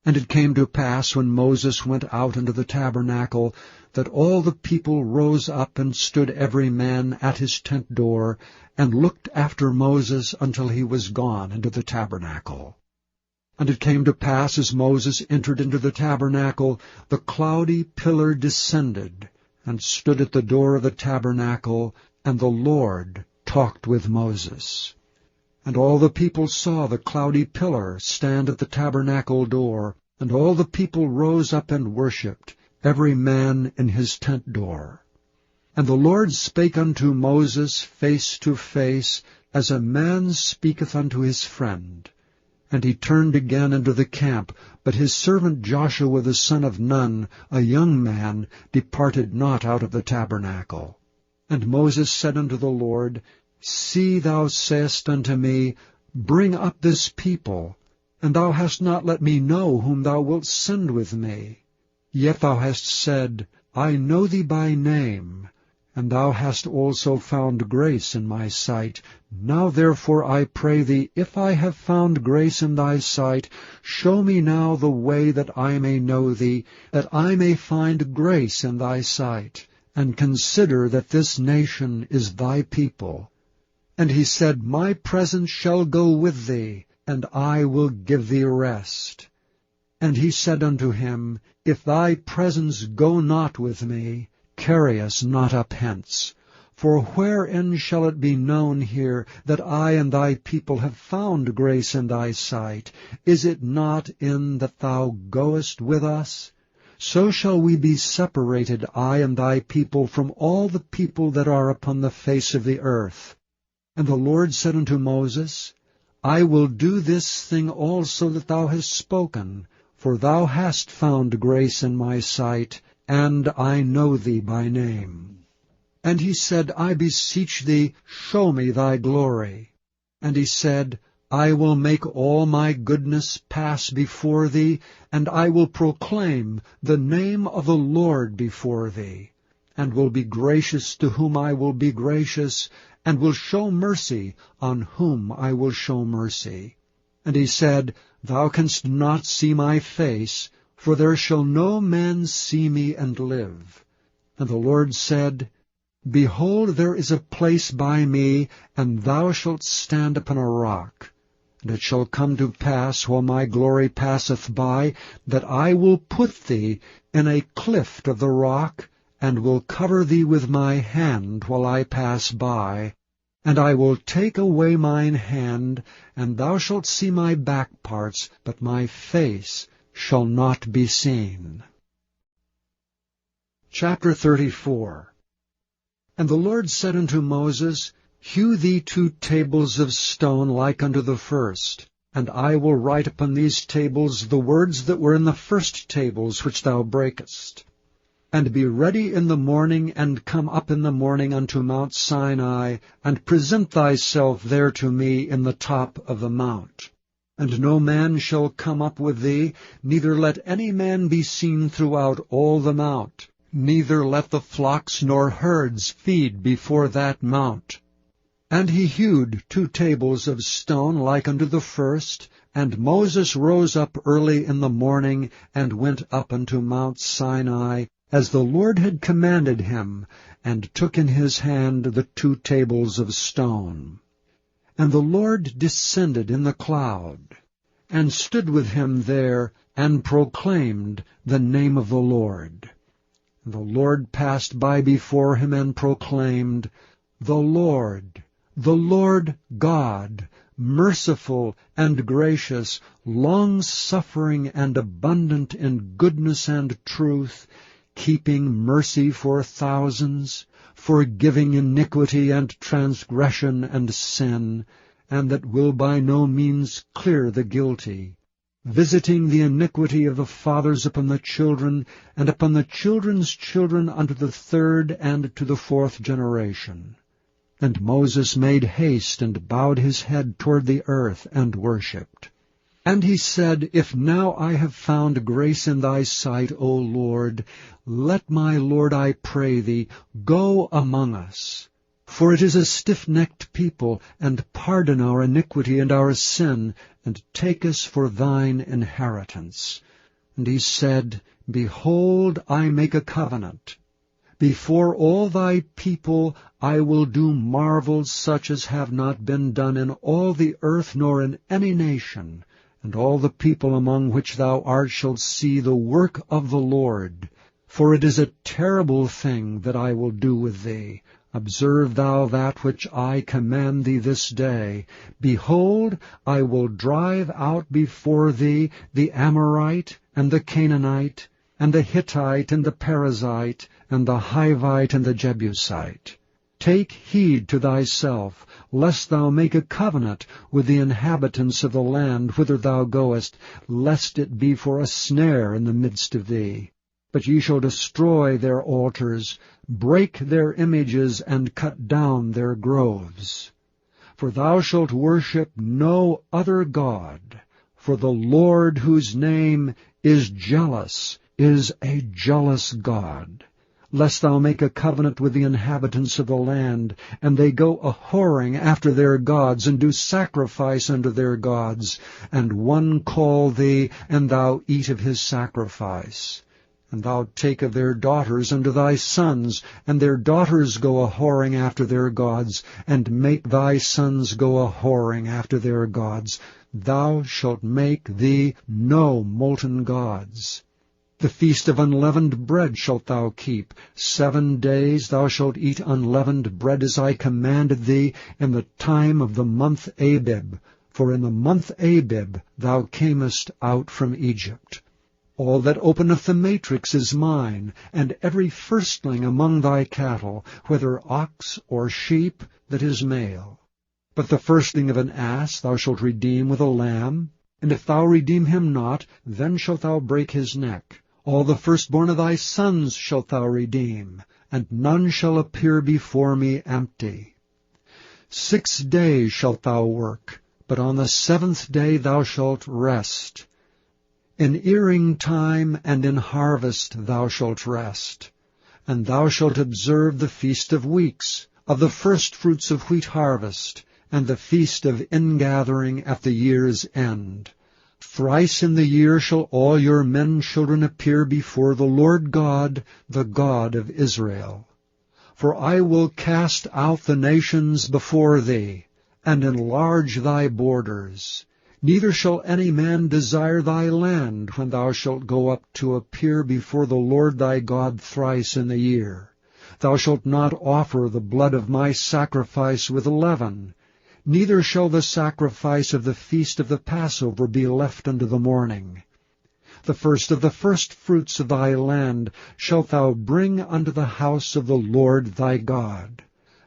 A: And it came to pass, when Moses went out into the tabernacle, that all the people rose up and stood every man at his tent door, and looked after Moses until he was gone into the tabernacle. And it came to pass, as Moses entered into the tabernacle, the cloudy pillar descended, and stood at the door of the tabernacle, and the Lord talked with Moses. And all the people saw the cloudy pillar stand at the tabernacle door, and all the people rose up and worshipped, every man in his tent door. And the Lord spake unto Moses face to face, as a man speaketh unto his friend. And he turned again into the camp, but his servant Joshua the son of Nun, a young man, departed not out of the tabernacle. And Moses said unto the Lord, See, thou sayest unto me, Bring up this people, and thou hast not let me know whom thou wilt send with me. Yet thou hast said, I know thee by name, and thou hast also found grace in my sight. Now therefore I pray thee, if I have found grace in thy sight, show me now the way that I may know thee, that I may find grace in thy sight, and consider that this nation is thy people. And he said, My presence shall go with thee, and I will give thee rest. And he said unto him, If thy presence go not with me, carry us not up hence. For wherein shall it be known here that I and thy people have found grace in thy sight? Is it not in that thou goest with us? So shall we be separated, I and thy people, from all the people that are upon the face of the earth. And the Lord said unto Moses, I will do this thing also that thou hast spoken, for thou hast found grace in my sight, and I know thee by name. And he said, I beseech thee, show me thy glory. And he said, I will make all my goodness pass before thee, and I will proclaim the name of the Lord before thee, and will be gracious to whom I will be gracious, and will show mercy on whom I will show mercy. And he said, Thou canst not see my face, for there shall no man see me and live. And the Lord said, Behold, there is a place by me, and thou shalt stand upon a rock. And it shall come to pass, while my glory passeth by, that I will put thee in a cleft of the rock, and will cover thee with my hand while I pass by. And I will take away mine hand, and thou shalt see my back parts, but my face shall not be seen. Chapter 34. And the Lord said unto Moses, Hew thee 2 tables of stone like unto the first, and I will write upon these tables the words that were in the first tables which thou breakest. And be ready in the morning, and come up in the morning unto Mount Sinai, and present thyself there to me in the top of the mount. And no man shall come up with thee, neither let any man be seen throughout all the mount, neither let the flocks nor herds feed before that mount. And he hewed 2 tables of stone like unto the first, and Moses rose up early in the morning, and went up unto Mount Sinai, as the Lord had commanded him, and took in his hand the 2 tables of stone. And the Lord descended in the cloud, and stood with him there, and proclaimed the name of the Lord. And the Lord passed by before him, and proclaimed, The Lord God, merciful and gracious, long-suffering and abundant in goodness and truth, keeping mercy for thousands, forgiving iniquity and transgression and sin, and that will by no means clear the guilty, visiting the iniquity of the fathers upon the children, and upon the children's children unto the 3rd and to the 4th generation. And Moses made haste, and bowed his head toward the earth, and worshipped. And he said, If now I have found grace in thy sight, O Lord, let my Lord, I pray thee, go among us. For it is a stiff-necked people, and pardon our iniquity and our sin, and take us for thine inheritance. And he said, Behold, I make a covenant. Before all thy people I will do marvels such as have not been done in all the earth nor in any nation, and all the people among which thou art shall see the work of the Lord. For it is a terrible thing that I will do with thee. Observe thou that which I command thee this day. Behold, I will drive out before thee the Amorite, and the Canaanite, and the Hittite, and the Perizzite, and the Hivite, and the Jebusite. Take heed to thyself, lest thou make a covenant with the inhabitants of the land whither thou goest, lest it be for a snare in the midst of thee. But ye shall destroy their altars, break their images, and cut down their groves. For thou shalt worship no other God, for the Lord, whose name is jealous, is a jealous God. Lest thou make a covenant with the inhabitants of the land, and they go a-whoring after their gods, and do sacrifice unto their gods, and one call thee, and thou eat of his sacrifice. And thou take of their daughters unto thy sons, and their daughters go a-whoring after their gods, and make thy sons go a-whoring after their gods. Thou shalt make thee no molten gods. The feast of unleavened bread shalt thou keep. 7 days thou shalt eat unleavened bread, as I commanded thee, in the time of the month Abib. For in the month Abib thou camest out from Egypt. All that openeth the matrix is mine, and every firstling among thy cattle, whether ox or sheep, that is male. But the firstling of an ass thou shalt redeem with a lamb, and if thou redeem him not, then shalt thou break his neck. All the firstborn of thy sons shalt thou redeem, and none shall appear before me empty. 6 days shalt thou work, but on the 7th day thou shalt rest. In earing time and in harvest thou shalt rest. And thou shalt observe the feast of weeks, of the firstfruits of wheat harvest, and the feast of ingathering at the year's end. Thrice in the year shall all your men children appear before the Lord God, the God of Israel. For I will cast out the nations before thee, and enlarge thy borders. Neither shall any man desire thy land when thou shalt go up to appear before the Lord thy God thrice in the year. Thou shalt not offer the blood of my sacrifice with leaven, neither shall the sacrifice of the feast of the Passover be left unto the morning. The first of the firstfruits of thy land shalt thou bring unto the house of the Lord thy God.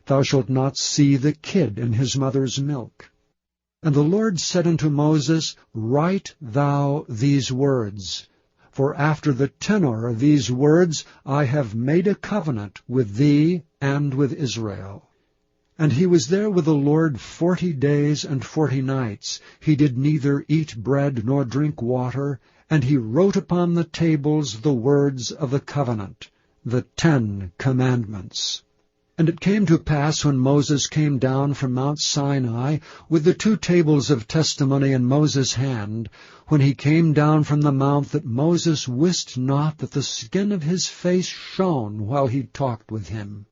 A: Thou shalt not see the kid in his mother's milk. And the Lord said unto Moses, Write thou these words, for after the tenor of these words I have made a covenant with thee and with Israel. And he was there with the Lord 40 days and 40 nights. He did neither eat bread nor drink water, and he wrote upon the tables the words of the covenant, the 10 commandments. And it came to pass, when Moses came down from Mount Sinai, with the 2 tables of testimony in Moses' hand, when he came down from the mount, that Moses wist not that the skin of his face shone while he talked with him.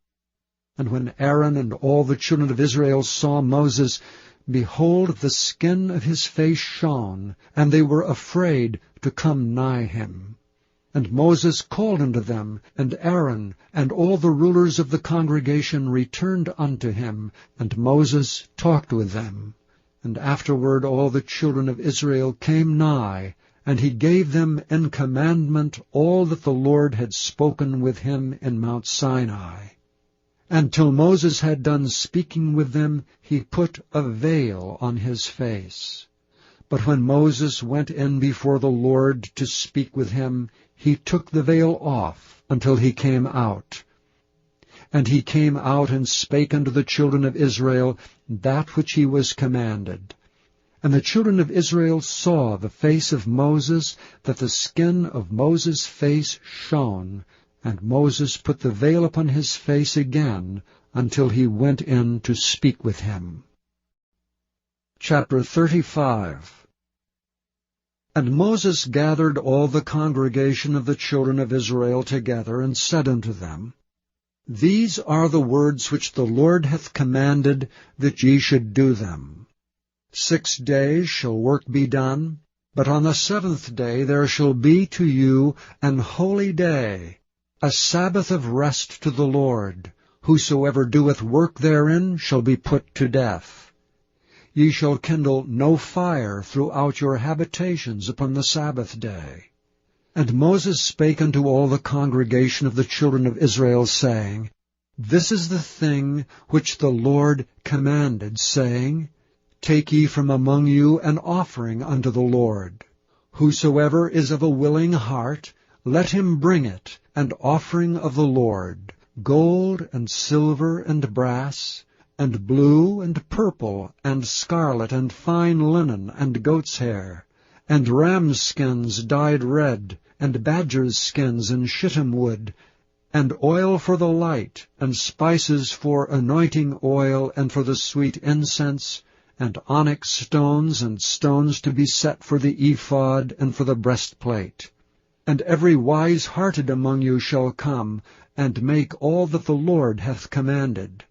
A: And when Aaron and all the children of Israel saw Moses, behold, the skin of his face shone, and they were afraid to come nigh him. And Moses called unto them, and Aaron and all the rulers of the congregation returned unto him, and Moses talked with them. And afterward all the children of Israel came nigh, and he gave them in commandment all that the Lord had spoken with him in Mount Sinai. And till Moses had done speaking with them, he put a veil on his face. But when Moses went in before the Lord to speak with him, he took the veil off until he came out. And he came out and spake unto the children of Israel that which he was commanded. And the children of Israel saw the face of Moses, that the skin of Moses' face shone, and Moses put the veil upon his face again until he went in to speak with him. Chapter 35. And Moses gathered all the congregation of the children of Israel together, and said unto them, These are the words which the Lord hath commanded, that ye should do them. 6 days shall work be done, but on the 7th day there shall be to you an holy day, a Sabbath of rest to the Lord. Whosoever doeth work therein shall be put to death. Ye shall kindle no fire throughout your habitations upon the Sabbath day. And Moses spake unto all the congregation of the children of Israel, saying, This is the thing which the Lord commanded, saying, Take ye from among you an offering unto the Lord. Whosoever is of a willing heart, let him bring it, an offering of the Lord, gold and silver and brass, and blue and purple and scarlet and fine linen and goat's hair, and rams' skins dyed red, and badgers' skins and shittim wood, and oil for the light, and spices for anointing oil and for the sweet incense, and onyx stones and stones to be set for the ephod and for the breastplate. And every wise-hearted among you shall come, and make all that the Lord hath commanded.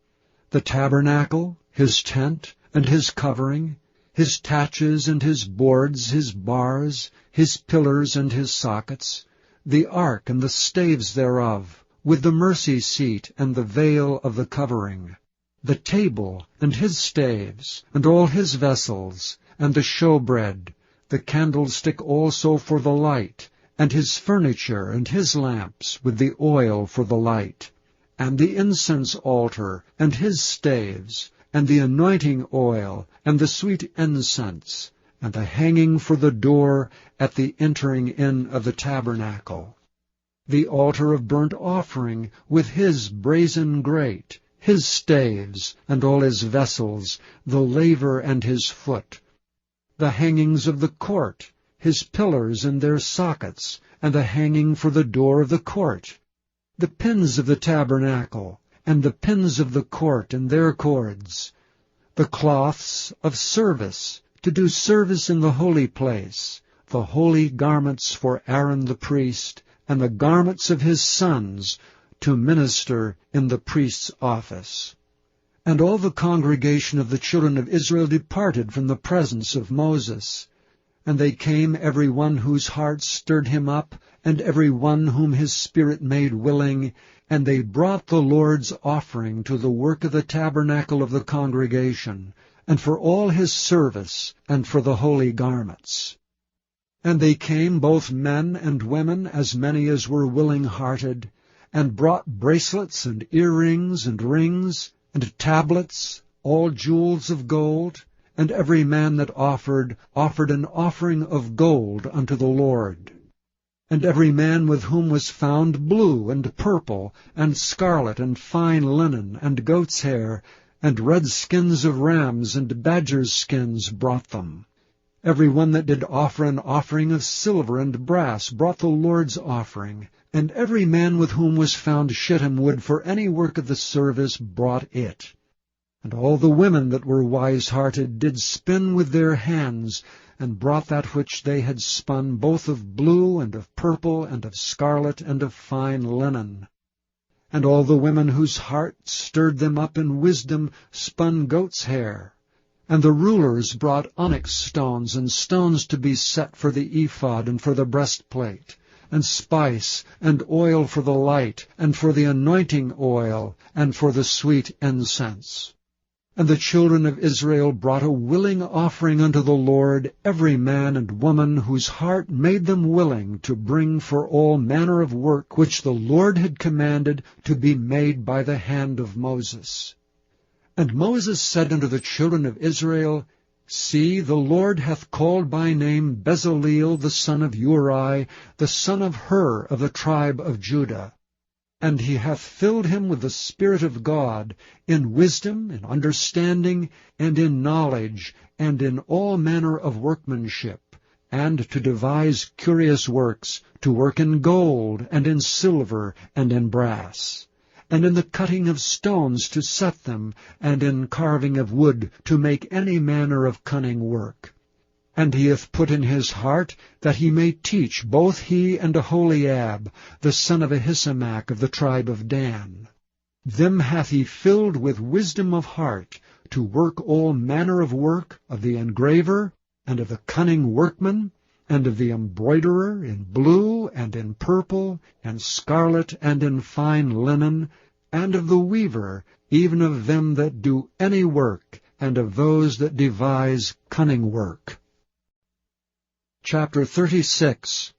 A: The tabernacle, his tent, and his covering, his taches and his boards, his bars, his pillars and his sockets, the ark and the staves thereof, with the mercy seat and the veil of the covering, the table and his staves, and all his vessels, and the showbread, the candlestick also for the light, and his furniture and his lamps, with the oil for the light, and the incense altar, and his staves, and the anointing oil, and the sweet incense, and the hanging for the door at the entering in of the tabernacle, the altar of burnt offering, with his brazen grate, his staves, and all his vessels, the laver and his foot, the hangings of the court, his pillars and their sockets, and the hanging for the door of the court, the pins of the tabernacle, and the pins of the court and their cords, the cloths of service, to do service in the holy place, the holy garments for Aaron the priest, and the garments of his sons, to minister in the priest's office. And all the congregation of the children of Israel departed from the presence of Moses. And they came, every one whose heart stirred him up, and every one whom his spirit made willing, and they brought the Lord's offering to the work of the tabernacle of the congregation, and for all his service, and for the holy garments. And they came, both men and women, as many as were willing-hearted, and brought bracelets and earrings and rings, and tablets, all jewels of gold, and every man that offered an offering of gold unto the Lord. And every man with whom was found blue and purple, and scarlet, and fine linen, and goat's hair, and red skins of rams, and badgers' skins brought them. Every one that did offer an offering of silver and brass brought the Lord's offering, and every man with whom was found shittim wood for any work of the service brought it. And all the women that were wise-hearted did spin with their hands, and brought that which they had spun, both of blue, and of purple, and of scarlet, and of fine linen. And all the women whose heart stirred them up in wisdom spun goat's hair. And the rulers brought onyx stones, and stones to be set for the ephod and for the breastplate, and spice, and oil for the light, and for the anointing oil, and for the sweet incense. And the children of Israel brought a willing offering unto the Lord, every man and woman whose heart made them willing to bring for all manner of work which the Lord had commanded to be made by the hand of Moses. And Moses said unto the children of Israel, See, the Lord hath called by name Bezaleel the son of Uri, the son of Hur of the tribe of Judah. And he hath filled him with the Spirit of God, in wisdom, in understanding, and in knowledge, and in all manner of workmanship, and to devise curious works, to work in gold, and in silver, and in brass, and in the cutting of stones to set them, and in carving of wood, to make any manner of cunning work. And he hath put in his heart that he may teach both he and Aholiab, the son of Ahisamach of the tribe of Dan. Them hath he filled with wisdom of heart, to work all manner of work of the engraver, and of the cunning workman, and of the embroiderer, in blue, and in purple, and scarlet, and in fine linen, and of the weaver, even of them that do any work, and of those that devise cunning work. Chapter 36.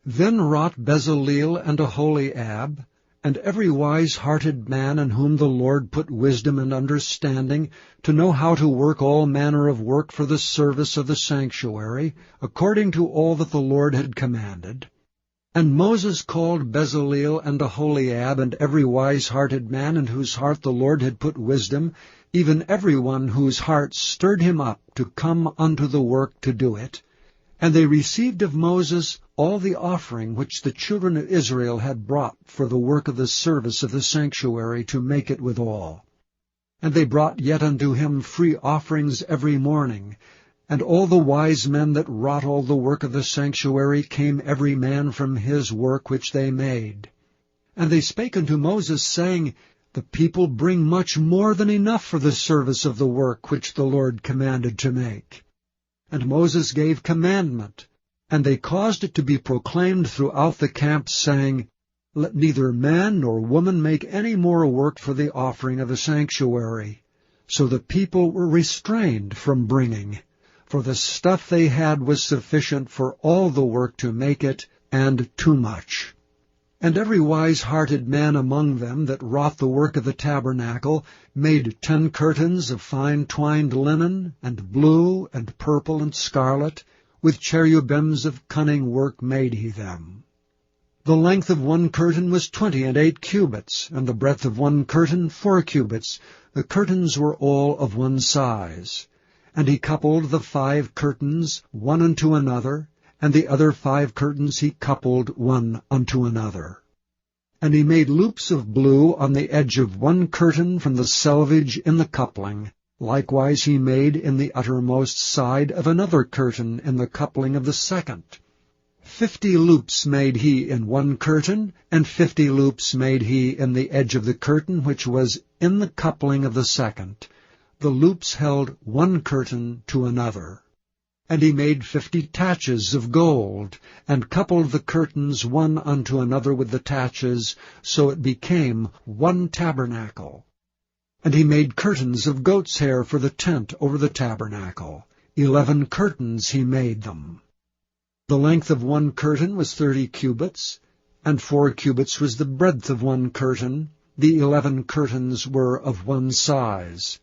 A: Then wrought Bezaleel and Aholiab, and every wise-hearted man in whom the Lord put wisdom and understanding, to know how to work all manner of work for the service of the sanctuary, according to all that the Lord had commanded. And Moses called Bezaleel and Aholiab, and every wise-hearted man in whose heart the Lord had put wisdom, even every one whose heart stirred him up to come unto the work to do it. And they received of Moses all the offering which the children of Israel had brought for the work of the service of the sanctuary, to make it withal. And they brought yet unto him free offerings every morning. And all the wise men that wrought all the work of the sanctuary came every man from his work which they made. And they spake unto Moses, saying, The people bring much more than enough for the service of the work which the Lord commanded to make. And Moses gave commandment, and they caused it to be proclaimed throughout the camp, saying, Let neither man nor woman make any more work for the offering of the sanctuary. So the people were restrained from bringing, for the stuff they had was sufficient for all the work to make it, and too much. And every wise-hearted man among them that wrought the work of the tabernacle made 10 curtains of fine twined linen, and blue, and purple, and scarlet, with cherubims of cunning work made he them. The length of one curtain was 28 cubits, and the breadth of one curtain 4 cubits. The curtains were all of one size. And he coupled the 5 curtains one unto another, and the other 5 curtains he coupled one unto another. And he made loops of blue on the edge of one curtain from the selvage in the coupling. Likewise he made in the uttermost side of another curtain in the coupling of the second. 50 loops made he in one curtain, and 50 loops made he in the edge of the curtain which was in the coupling of the second. The loops held one curtain to another. And he made 50 taches of gold, and coupled the curtains one unto another with the taches, so it became one tabernacle. And he made curtains of goat's hair for the tent over the tabernacle. 11 curtains he made them. The length of one curtain was 30 cubits, and 4 cubits was the breadth of one curtain. The 11 curtains were of one size.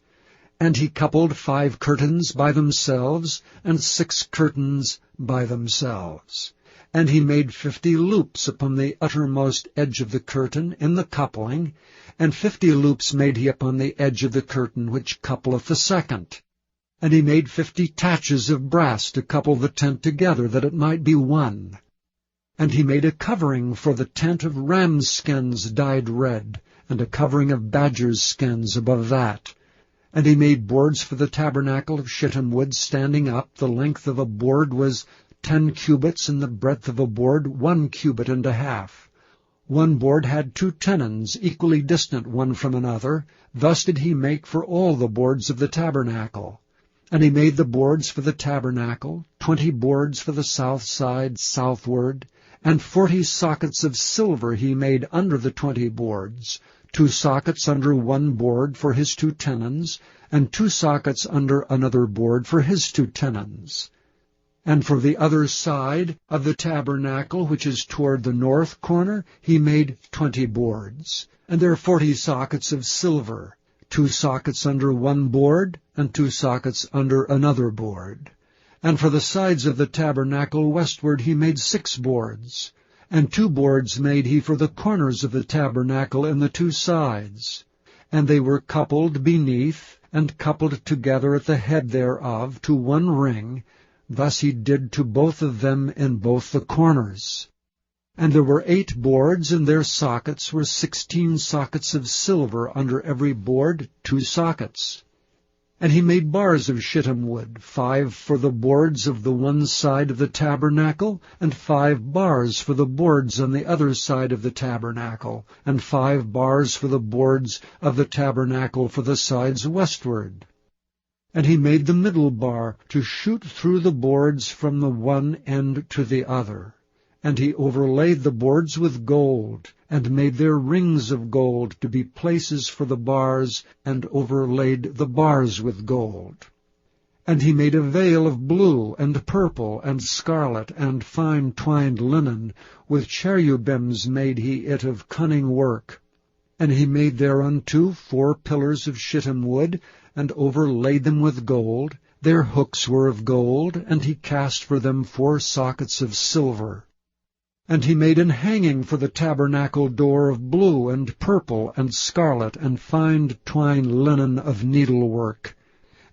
A: And he coupled 5 curtains by themselves, and 6 curtains by themselves. And he made 50 loops upon the uttermost edge of the curtain in the coupling, and 50 loops made he upon the edge of the curtain which coupleth the second. And he made 50 taches of brass to couple the tent together, that it might be one. And he made a covering for the tent of rams' skins dyed red, and a covering of badgers' skins above that. And he made boards for the tabernacle of shittim wood standing up. The length of a board was 10 cubits, and the breadth of a board 1 cubit and a half. One board had 2 tenons, equally distant one from another. Thus did he make for all the boards of the tabernacle. And he made the boards for the tabernacle, 20 boards for the south side southward, and 40 sockets of silver he made under the 20 boards. 2 sockets under one board for his 2 tenons, and 2 sockets under another board for his 2 tenons. And for the other side of the tabernacle, which is toward the north corner, he made 20 boards. And there are 40 sockets of silver, 2 sockets under one board, and 2 sockets under another board. And for the sides of the tabernacle westward he made 6 boards. And 2 boards made he for the corners of the tabernacle in the 2 sides. And they were coupled beneath, and coupled together at the head thereof to one ring. Thus he did to both of them in both the corners. And there were 8 boards, and their sockets were 16 sockets of silver under every board, 2 sockets. And he made bars of shittim wood, 5 for the boards of the one side of the tabernacle, and 5 bars for the boards on the other side of the tabernacle, and 5 bars for the boards of the tabernacle for the sides westward. And he made the middle bar to shoot through the boards from the one end to the other. And he overlaid the boards with gold, and made their rings of gold to be places for the bars, and overlaid the bars with gold. And he made a veil of blue, and purple, and scarlet, and fine twined linen. With cherubims made he it of cunning work. And he made thereunto 4 pillars of shittim wood, and overlaid them with gold. Their hooks were of gold, and he cast for them 4 sockets of silver. And he made an hanging for the tabernacle door of blue, and purple, and scarlet, and fine twined linen of needlework,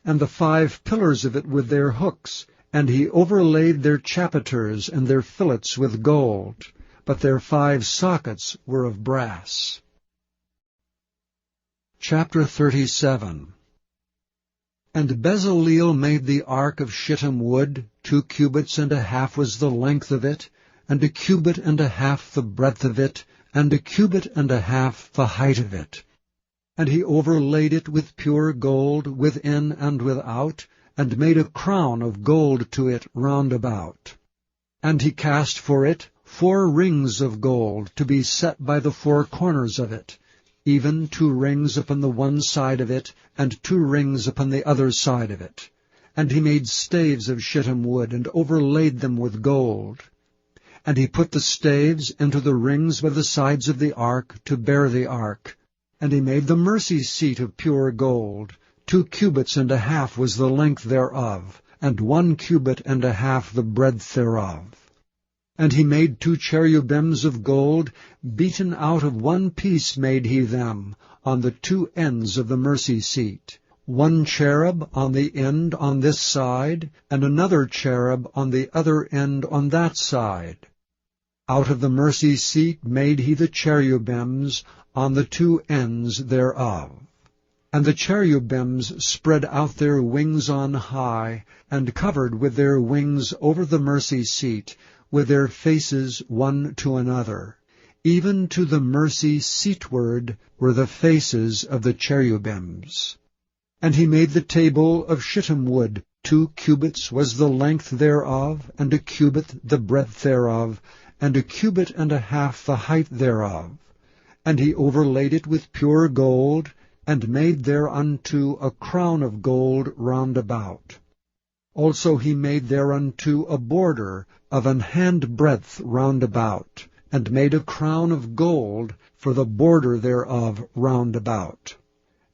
A: and the 5 pillars of it with their hooks. And he overlaid their chapiters and their fillets with gold, but their 5 sockets were of brass. Chapter 37. And Bezaleel made the ark of shittim wood. 2 cubits and a half was the length of it, and 1 cubit and a half the breadth of it, and 1 cubit and a half the height of it. And he overlaid it with pure gold within and without, and made a crown of gold to it round about. And he cast for it 4 rings of gold, to be set by the 4 corners of it, even 2 rings upon the one side of it, and 2 rings upon the other side of it. And he made staves of shittim wood, and overlaid them with gold. And he put the staves into the rings by the sides of the ark, to bear the ark. And he made the mercy seat of pure gold. 2 cubits and a half was the length thereof, and 1 cubit and a half the breadth thereof. And he made 2 cherubims of gold, beaten out of 1 piece made he them, on the 2 ends of the mercy seat. 1 cherub on the end on this side, and another cherub on the other end on that side. Out of the mercy seat made he the cherubims on the 2 ends thereof. And the cherubims spread out their wings on high, and covered with their wings over the mercy seat, with their faces one to another. Even to the mercy seatward were the faces of the cherubims. And he made the table of shittim wood. 2 cubits was the length thereof, and 1 cubit the breadth thereof, and 1 cubit and a half the height thereof. And he overlaid it with pure gold, and made thereunto a crown of gold round about. Also he made thereunto a border of an handbreadth round about, and made a crown of gold for the border thereof round about.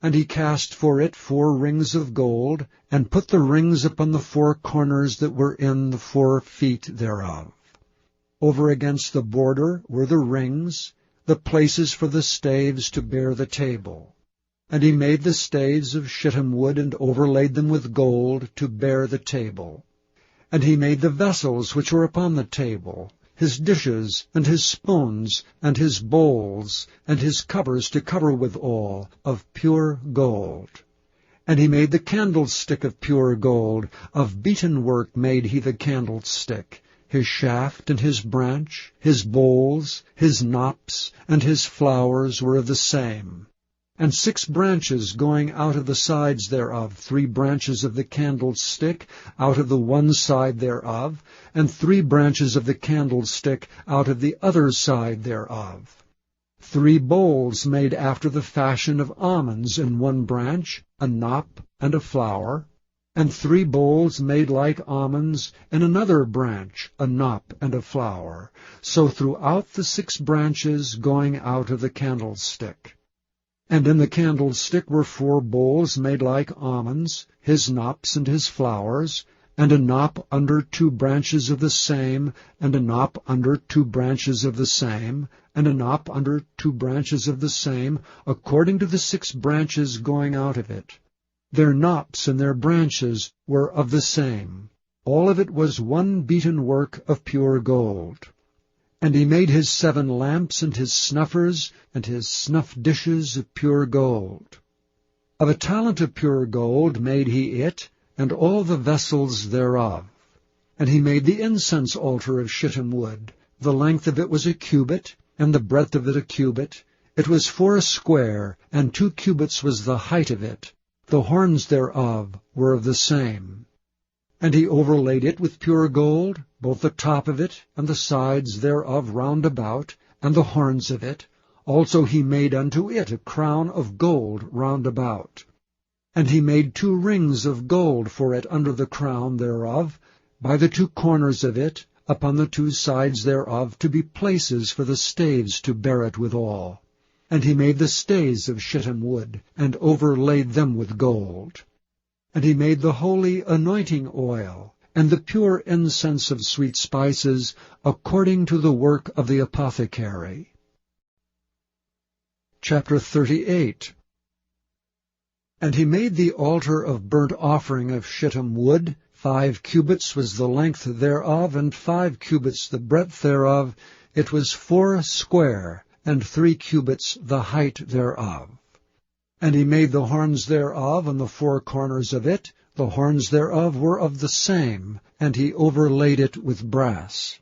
A: And he cast for it 4 rings of gold, and put the rings upon the 4 corners that were in the 4 feet thereof. Over against the border were the rings, the places for the staves to bear the table. And he made the staves of shittim wood, and overlaid them with gold, to bear the table. And he made the vessels which were upon the table, his dishes, and his spoons, and his bowls, and his covers to cover withal, of pure gold. And he made the candlestick of pure gold, of beaten work made he the candlestick, his shaft and his branch, his bowls, his knops, and his flowers were of the same. And 6 branches going out of the sides thereof, 3 branches of the candlestick out of the one side thereof, and 3 branches of the candlestick out of the other side thereof. 3 bowls made after the fashion of almonds in one branch, a knop and a flower, and 3 bowls made like almonds in another branch, a knop and a flower, so throughout the 6 branches going out of the candlestick. And in the candlestick were 4 bowls made like almonds, his knops and his flowers, and a knop under 2 branches of the same, and a knop under 2 branches of the same, and a knop under 2 branches of the same, according to the 6 branches going out of it. Their knops and their branches were of the same. All of it was one beaten work of pure gold. And he made his 7 lamps and his snuffers and his snuff dishes of pure gold. Of a talent of pure gold made he it, and all the vessels thereof. And he made the incense altar of shittim wood. The length of it was a cubit, and the breadth of it a cubit. It was foursquare, and 2 cubits was the height of it. The horns thereof were of the same. And he overlaid it with pure gold, both the top of it, and the sides thereof round about, and the horns of it. Also he made unto it a crown of gold round about. And he made 2 rings of gold for it under the crown thereof, by the 2 corners of it, upon the 2 sides thereof, to be places for the staves to bear it withal. And he made the stays of shittim wood, and overlaid them with gold. And he made the holy anointing oil, and the pure incense of sweet spices, according to the work of the apothecary. Chapter 38. And he made the altar of burnt offering of shittim wood. 5 cubits was the length thereof, and 5 cubits the breadth thereof. It was 4 and 3 cubits the height thereof. And he made the horns thereof and the 4 corners of it. The horns thereof were of the same, and he overlaid it with brass.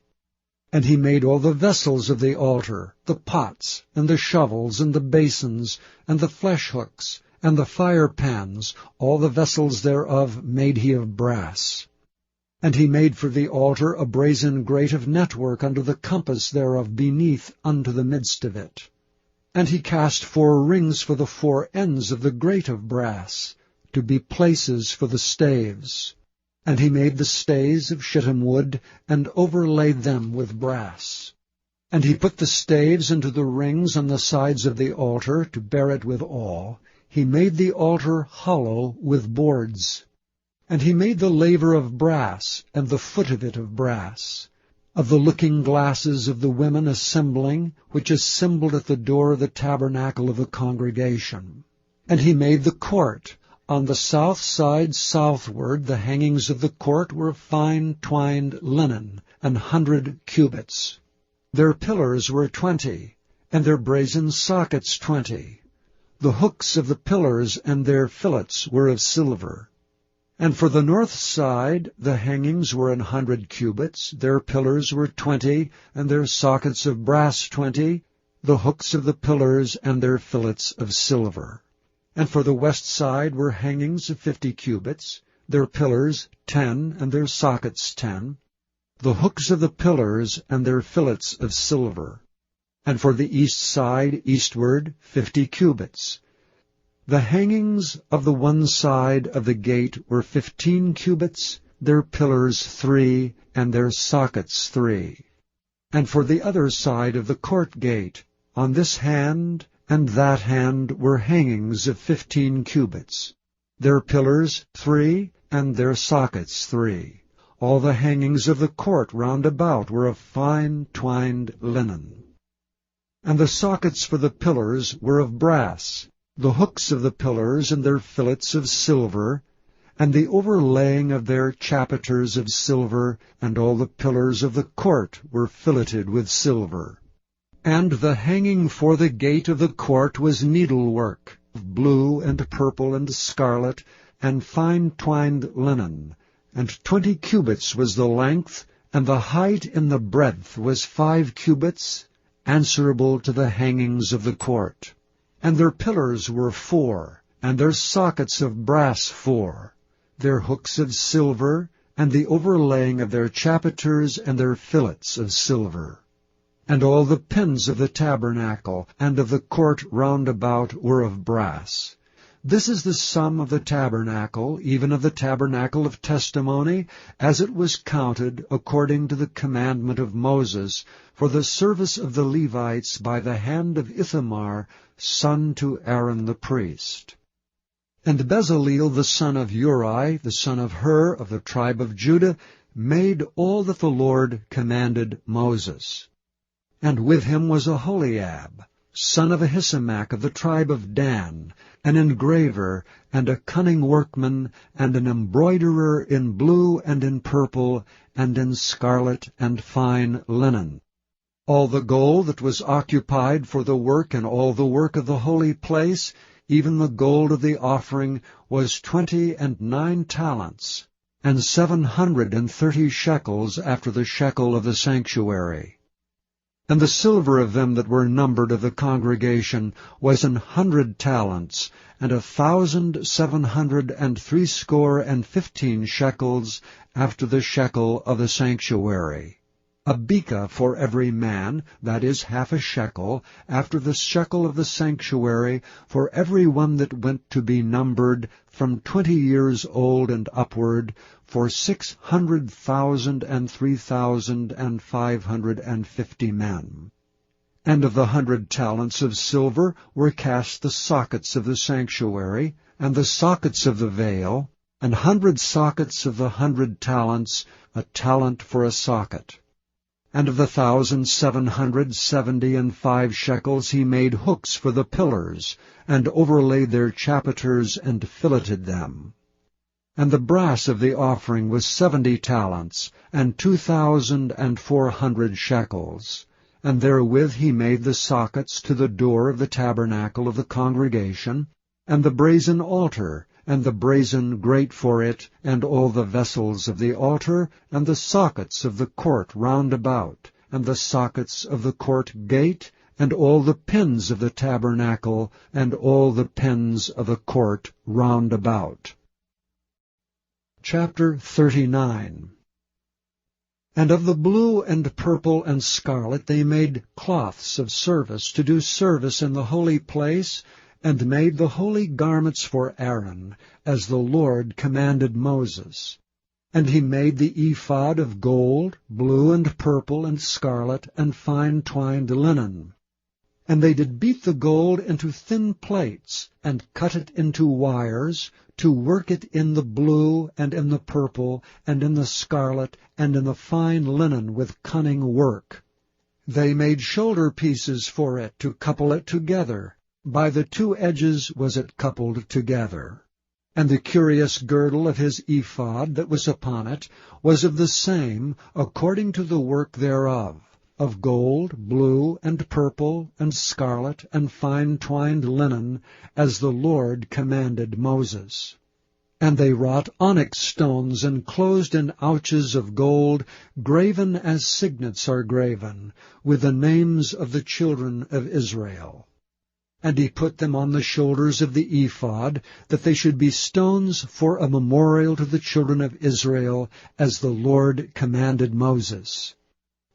A: And he made all the vessels of the altar, the pots, and the shovels, and the basins, and the flesh hooks, and the fire pans, all the vessels thereof made he of brass. And he made for the altar a brazen grate of network under the compass thereof beneath unto the midst of it. And he cast 4 rings for the 4 ends of the grate of brass, to be places for the staves. And he made the stays of shittim wood, and overlaid them with brass. And he put the staves into the rings on the sides of the altar, to bear it withal. He made the altar hollow with boards. And he made the laver of brass, and the foot of it of brass. Of the looking glasses of the women assembling, which assembled at the door of the tabernacle of the congregation. And he made the court. On the south side southward the hangings of the court were of fine twined linen, 100 cubits. Their pillars were 20, and their brazen sockets 20. The hooks of the pillars and their fillets were of silver. And for the north side the hangings were 100 cubits, their pillars were 20, and their sockets of brass 20, the hooks of the pillars and their fillets of silver. And for the west side were hangings of 50 cubits, their pillars 10, and their sockets 10, the hooks of the pillars and their fillets of silver. And for the east side eastward 50 cubits. The hangings of the one side of the gate were 15 cubits, their pillars 3, and their sockets 3. And for the other side of the court gate, on this hand and that hand were hangings of 15 cubits, their pillars 3, and their sockets 3. All the hangings of the court round about were of fine twined linen. And the sockets for the pillars were of brass, the hooks of the pillars and their fillets of silver, and the overlaying of their chapiters of silver, and all the pillars of the court were filleted with silver. And the hanging for the gate of the court was needlework, of blue and purple and scarlet, and fine twined linen, and 20 cubits was the length, and the height in the breadth was 5 cubits, answerable to the hangings of the court. And their pillars were 4, and their sockets of brass 4, their hooks of silver, and the overlaying of their chapiters and their fillets of silver. And all the pins of the tabernacle and of the court round about were of brass. This is the sum of the tabernacle, even of the tabernacle of testimony, as it was counted according to the commandment of Moses, for the service of the Levites by the hand of Ithamar, son to Aaron the priest. And Bezaleel the son of Uri, the son of Hur, of the tribe of Judah, made all that the Lord commanded Moses. And with him was Aholiab, son of Ahisamach of the tribe of Dan, an engraver, and a cunning workman, and an embroiderer in blue and in purple, and in scarlet and fine linen. All the gold that was occupied for the work and all the work of the holy place even the gold of the offering, was 29 talents, and 730 shekels after the shekel of the sanctuary. And the silver of them that were numbered of the congregation was 100 talents, and 1,760 shekels after the shekel of the sanctuary. A beka for every man, that is half a shekel, after the shekel of the sanctuary, for every one that went to be numbered, from 20 years old and upward, for 600,000 and 3,550 men. And of the 100 talents of silver were cast the sockets of the sanctuary, and the sockets of the veil, and 100 sockets of the 100 talents, a talent for a socket. And of the 1,775 shekels he made hooks for the pillars, and overlaid their chapiters, and filleted them. And the brass of the offering was 70 talents, and 2,400 shekels. And therewith he made the sockets to the door of the tabernacle of the congregation, and the brazen altar, and the brazen grate for it, and all the vessels of the altar, and the sockets of the court round about, and the sockets of the court gate, and all the pins of the tabernacle, and all the pins of the court round about. Chapter 39. And of the blue and purple and scarlet they made cloths of service to do service in the holy place, and made the holy garments for Aaron, as the Lord commanded Moses. And he made the ephod of gold, blue and purple and scarlet, and fine twined linen. And they did beat the gold into thin plates, and cut it into wires, to work it in the blue, and in the purple, and in the scarlet, and in the fine linen with cunning work. They made shoulder pieces for it, to couple it together. By the two edges was it coupled together. And the curious girdle of his ephod that was upon it was of the same, according to the work thereof, of gold, blue, and purple, and scarlet, and fine twined linen, as the Lord commanded Moses. And they wrought onyx stones enclosed in ouches of gold, graven as signets are graven, with the names of the children of Israel. And he put them on the shoulders of the ephod, that they should be stones for a memorial to the children of Israel, as the Lord commanded Moses.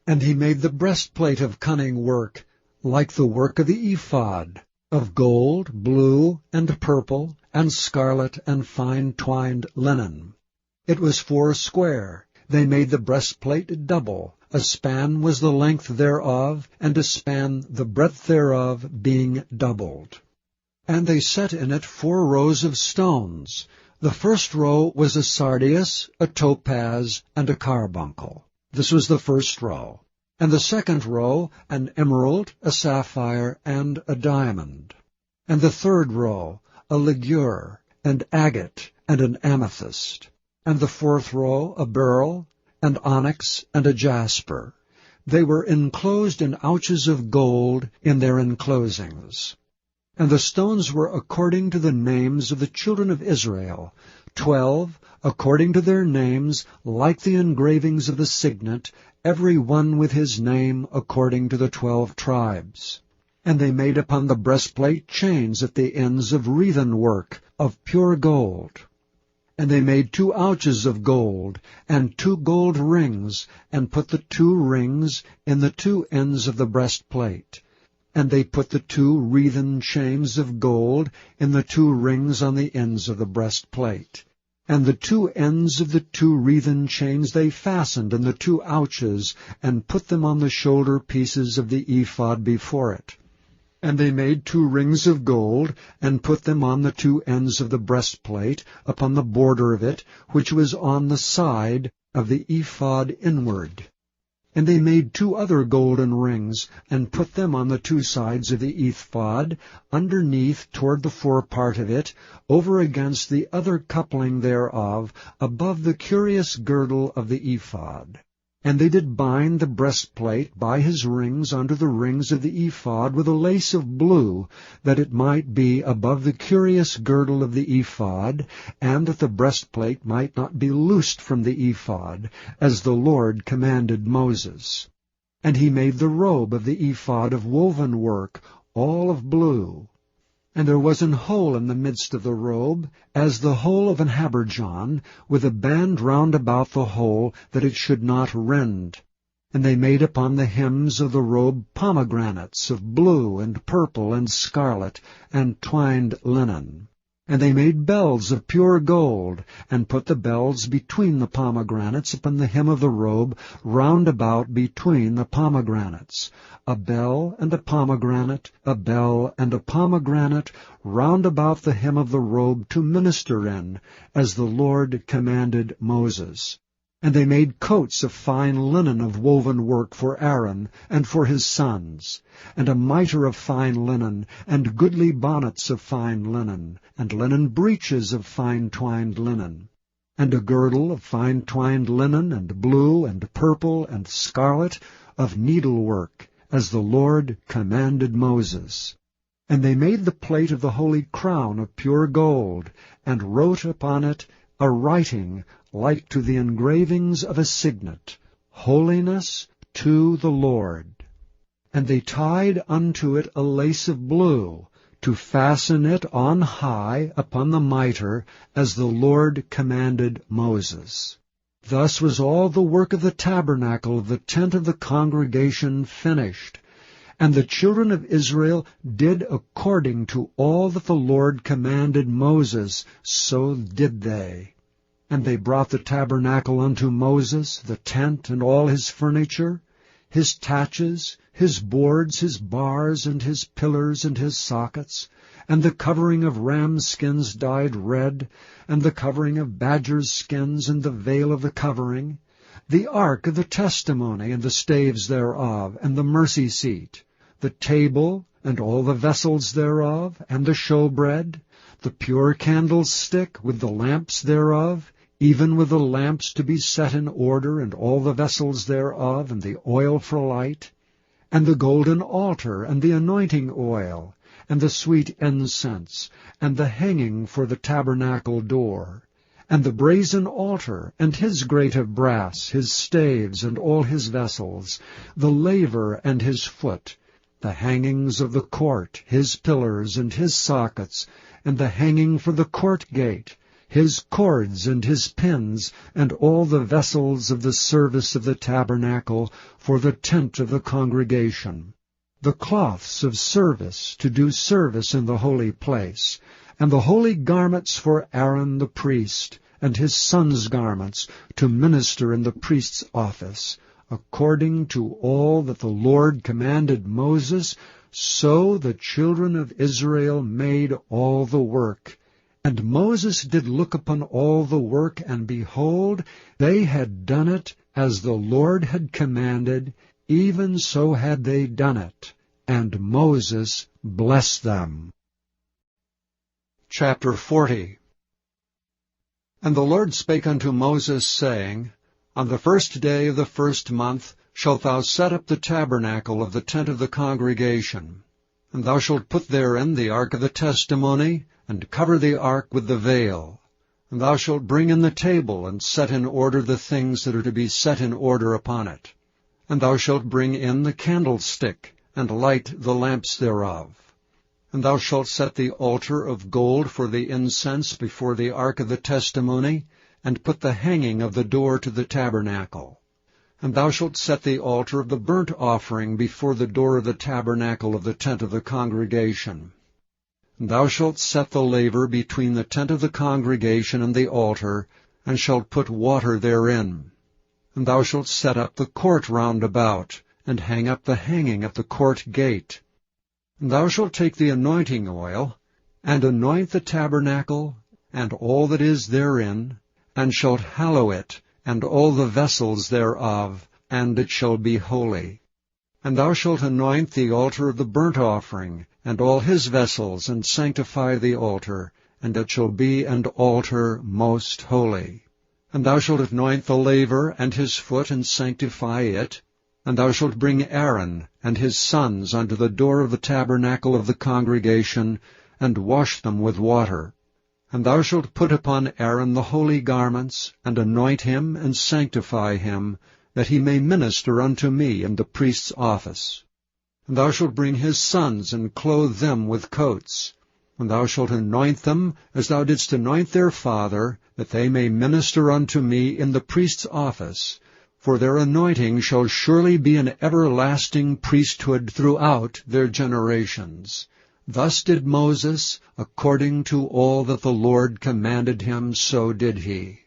A: And he made the breastplate of cunning work, like the work of the ephod, of gold, blue, and purple, and scarlet, and fine twined linen. It was 4 square. They made the breastplate double. A span was the length thereof, and a span the breadth thereof, being doubled. And they set in it 4 rows of stones. The first row was a sardius, a topaz, and a carbuncle. This was the first row. And the second row, an emerald, a sapphire, and a diamond. And the third row, a ligure, and agate, and an amethyst. And the fourth row, a beryl, and onyx, and a jasper. They were enclosed in ouches of gold in their enclosings. And the stones were according to the names of the children of Israel, 12, according to their names, like the engravings of the signet, every one with his name according to the 12 tribes. And they made upon the breastplate chains at the ends of wreathen work, of pure gold. And they made 2 ouches of gold, and 2 gold rings, and put the 2 rings in the 2 ends of the breastplate. And they put the 2 wreathen chains of gold in the 2 rings on the ends of the breastplate. And the 2 ends of the 2 wreathen chains they fastened in the 2 ouches, and put them on the shoulder pieces of the ephod before it. And they made 2 rings of gold, and put them on the 2 ends of the breastplate, upon the border of it, which was on the side of the ephod inward. And they made 2 other golden rings, and put them on the 2 sides of the ephod, underneath toward the forepart of it, over against the other coupling thereof, above the curious girdle of the ephod. And they did bind the breastplate by his rings under the rings of the ephod with a lace of blue, that it might be above the curious girdle of the ephod, and that the breastplate might not be loosed from the ephod, as the Lord commanded Moses. And he made the robe of the ephod of woven work, all of blue. And there was an hole in the midst of the robe, as the hole of an habergeon, with a band round about the hole, that it should not rend. And they made upon the hems of the robe pomegranates of blue and purple and scarlet, and twined linen. And they made bells of pure gold, and put the bells between the pomegranates upon the hem of the robe, round about between the pomegranates. A bell and a pomegranate, a bell and a pomegranate, round about the hem of the robe to minister in, as the Lord commanded Moses. And they made coats of fine linen of woven work for Aaron and for his sons, and a mitre of fine linen, and goodly bonnets of fine linen, and linen breeches of fine twined linen, and a girdle of fine twined linen, and blue, and purple, and scarlet, of needlework, as the Lord commanded Moses. And they made the plate of the holy crown of pure gold, and wrote upon it a writing like to the engravings of a signet, Holiness to the Lord. And they tied unto it a lace of blue, to fasten it on high upon the mitre, as the Lord commanded Moses. Thus was all the work of the tabernacle of the tent of the congregation finished. And the children of Israel did according to all that the Lord commanded Moses, so did they. And they brought the tabernacle unto Moses, the tent and all his furniture, his taches, his boards, his bars, and his pillars, and his sockets, and the covering of rams' skins dyed red, and the covering of badgers' skins, and the veil of the covering, the ark of the testimony, and the staves thereof, and the mercy seat, the table, and all the vessels thereof, and the showbread, the pure candlestick, with the lamps thereof, even with the lamps to be set in order, and all the vessels thereof, and the oil for light, and the golden altar, and the anointing oil, and the sweet incense, and the hanging for the tabernacle door, and the brazen altar, and his grate of brass, his staves, and all his vessels, the laver and his foot, the hangings of the court, his pillars, and his sockets, and the hanging for the court gate, his cords and his pins, and all the vessels of the service of the tabernacle for the tent of the congregation, the cloths of service to do service in the holy place, and the holy garments for Aaron the priest, and his sons' garments to minister in the priest's office, according to all that the Lord commanded Moses, so the children of Israel made all the work. And Moses did look upon all the work, and behold, they had done it as the Lord had commanded, even so had they done it. And Moses blessed them. Chapter 40. And the Lord spake unto Moses, saying, On the 1st day of the 1st month shalt thou set up the tabernacle of the tent of the congregation. And thou shalt put therein the ark of the testimony, and cover the ark with the veil. And thou shalt bring in the table, and set in order the things that are to be set in order upon it. And thou shalt bring in the candlestick, and light the lamps thereof. And thou shalt set the altar of gold for the incense before the ark of the testimony, and put the hanging of the door to the tabernacle. And thou shalt set the altar of the burnt offering before the door of the tabernacle of the tent of the congregation. And thou shalt set the laver between the tent of the congregation and the altar, and shalt put water therein. And thou shalt set up the court round about, and hang up the hanging at the court gate. And thou shalt take the anointing oil, and anoint the tabernacle, and all that is therein, and shalt hallow it, and all the vessels thereof, and it shall be holy. And thou shalt anoint the altar of the burnt offering, and all his vessels, and sanctify the altar, and it shall be an altar most holy. And thou shalt anoint the laver and his foot, and sanctify it. And thou shalt bring Aaron and his sons unto the door of the tabernacle of the congregation, and wash them with water. And thou shalt put upon Aaron the holy garments, and anoint him, and sanctify him, that he may minister unto me in the priest's office. And thou shalt bring his sons, and clothe them with coats. And thou shalt anoint them, as thou didst anoint their father, that they may minister unto me in the priest's office. For their anointing shall surely be an everlasting priesthood throughout their generations. Thus did Moses, according to all that the Lord commanded him, so did he.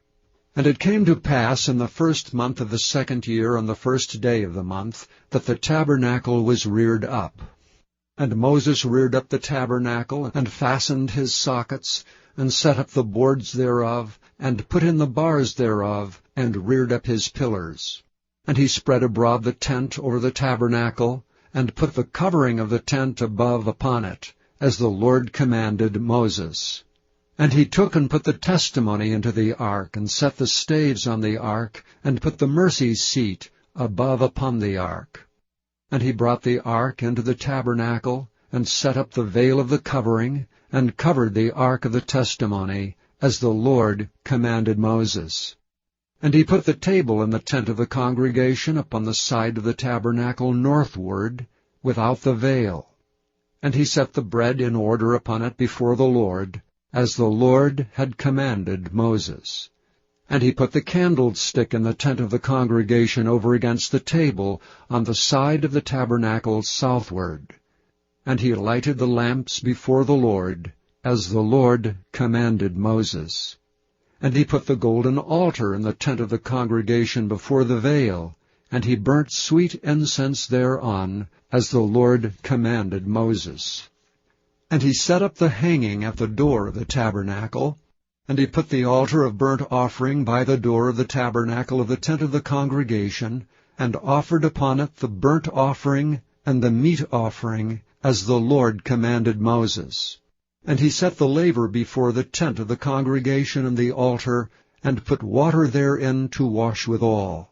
A: And it came to pass in the 1st month of the 2nd year, on the 1st day of the month, that the tabernacle was reared up. And Moses reared up the tabernacle, and fastened his sockets, and set up the boards thereof, and put in the bars thereof, and reared up his pillars. And he spread abroad the tent over the tabernacle, and put the covering of the tent above upon it, as the Lord commanded Moses. And he took and put the testimony into the ark, and set the staves on the ark, and put the mercy seat above upon the ark. And he brought the ark into the tabernacle, and set up the veil of the covering, and covered the ark of the testimony, as the Lord commanded Moses. And he put the table in the tent of the congregation upon the side of the tabernacle northward, without the veil. And he set the bread in order upon it before the Lord, as the Lord had commanded Moses. And he put the candlestick in the tent of the congregation over against the table, on the side of the tabernacle southward. And he lighted the lamps before the Lord, as the Lord commanded Moses. And he put the golden altar in the tent of the congregation before the veil, and he burnt sweet incense thereon, as the Lord commanded Moses. And he set up the hanging at the door of the tabernacle, and he put the altar of burnt offering by the door of the tabernacle of the tent of the congregation, and offered upon it the burnt offering and the meat offering, as the Lord commanded Moses. And he set the laver before the tent of the congregation and the altar, and put water therein to wash withal.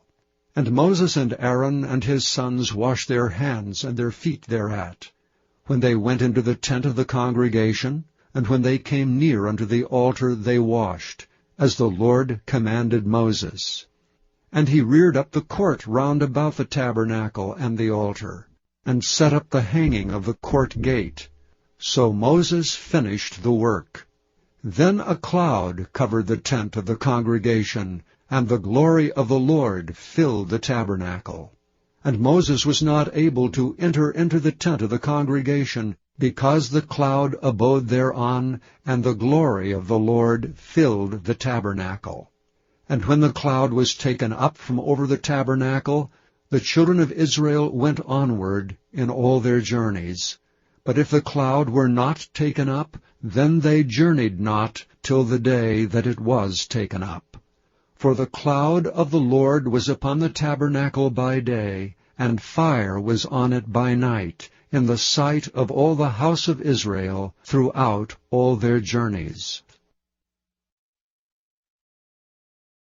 A: And Moses and Aaron and his sons washed their hands and their feet thereat, when they went into the tent of the congregation, and when they came near unto the altar they washed, as the Lord commanded Moses. And he reared up the court round about the tabernacle and the altar, and set up the hanging of the court gate. So Moses finished the work. Then a cloud covered the tent of the congregation, and the glory of the Lord filled the tabernacle. And Moses was not able to enter into the tent of the congregation, because the cloud abode thereon, and the glory of the Lord filled the tabernacle. And when the cloud was taken up from over the tabernacle, the children of Israel went onward in all their journeys. But if the cloud were not taken up, then they journeyed not till the day that it was taken up. For the cloud of the Lord was upon the tabernacle by day, and fire was on it by night, in the sight of all the house of Israel throughout all their journeys.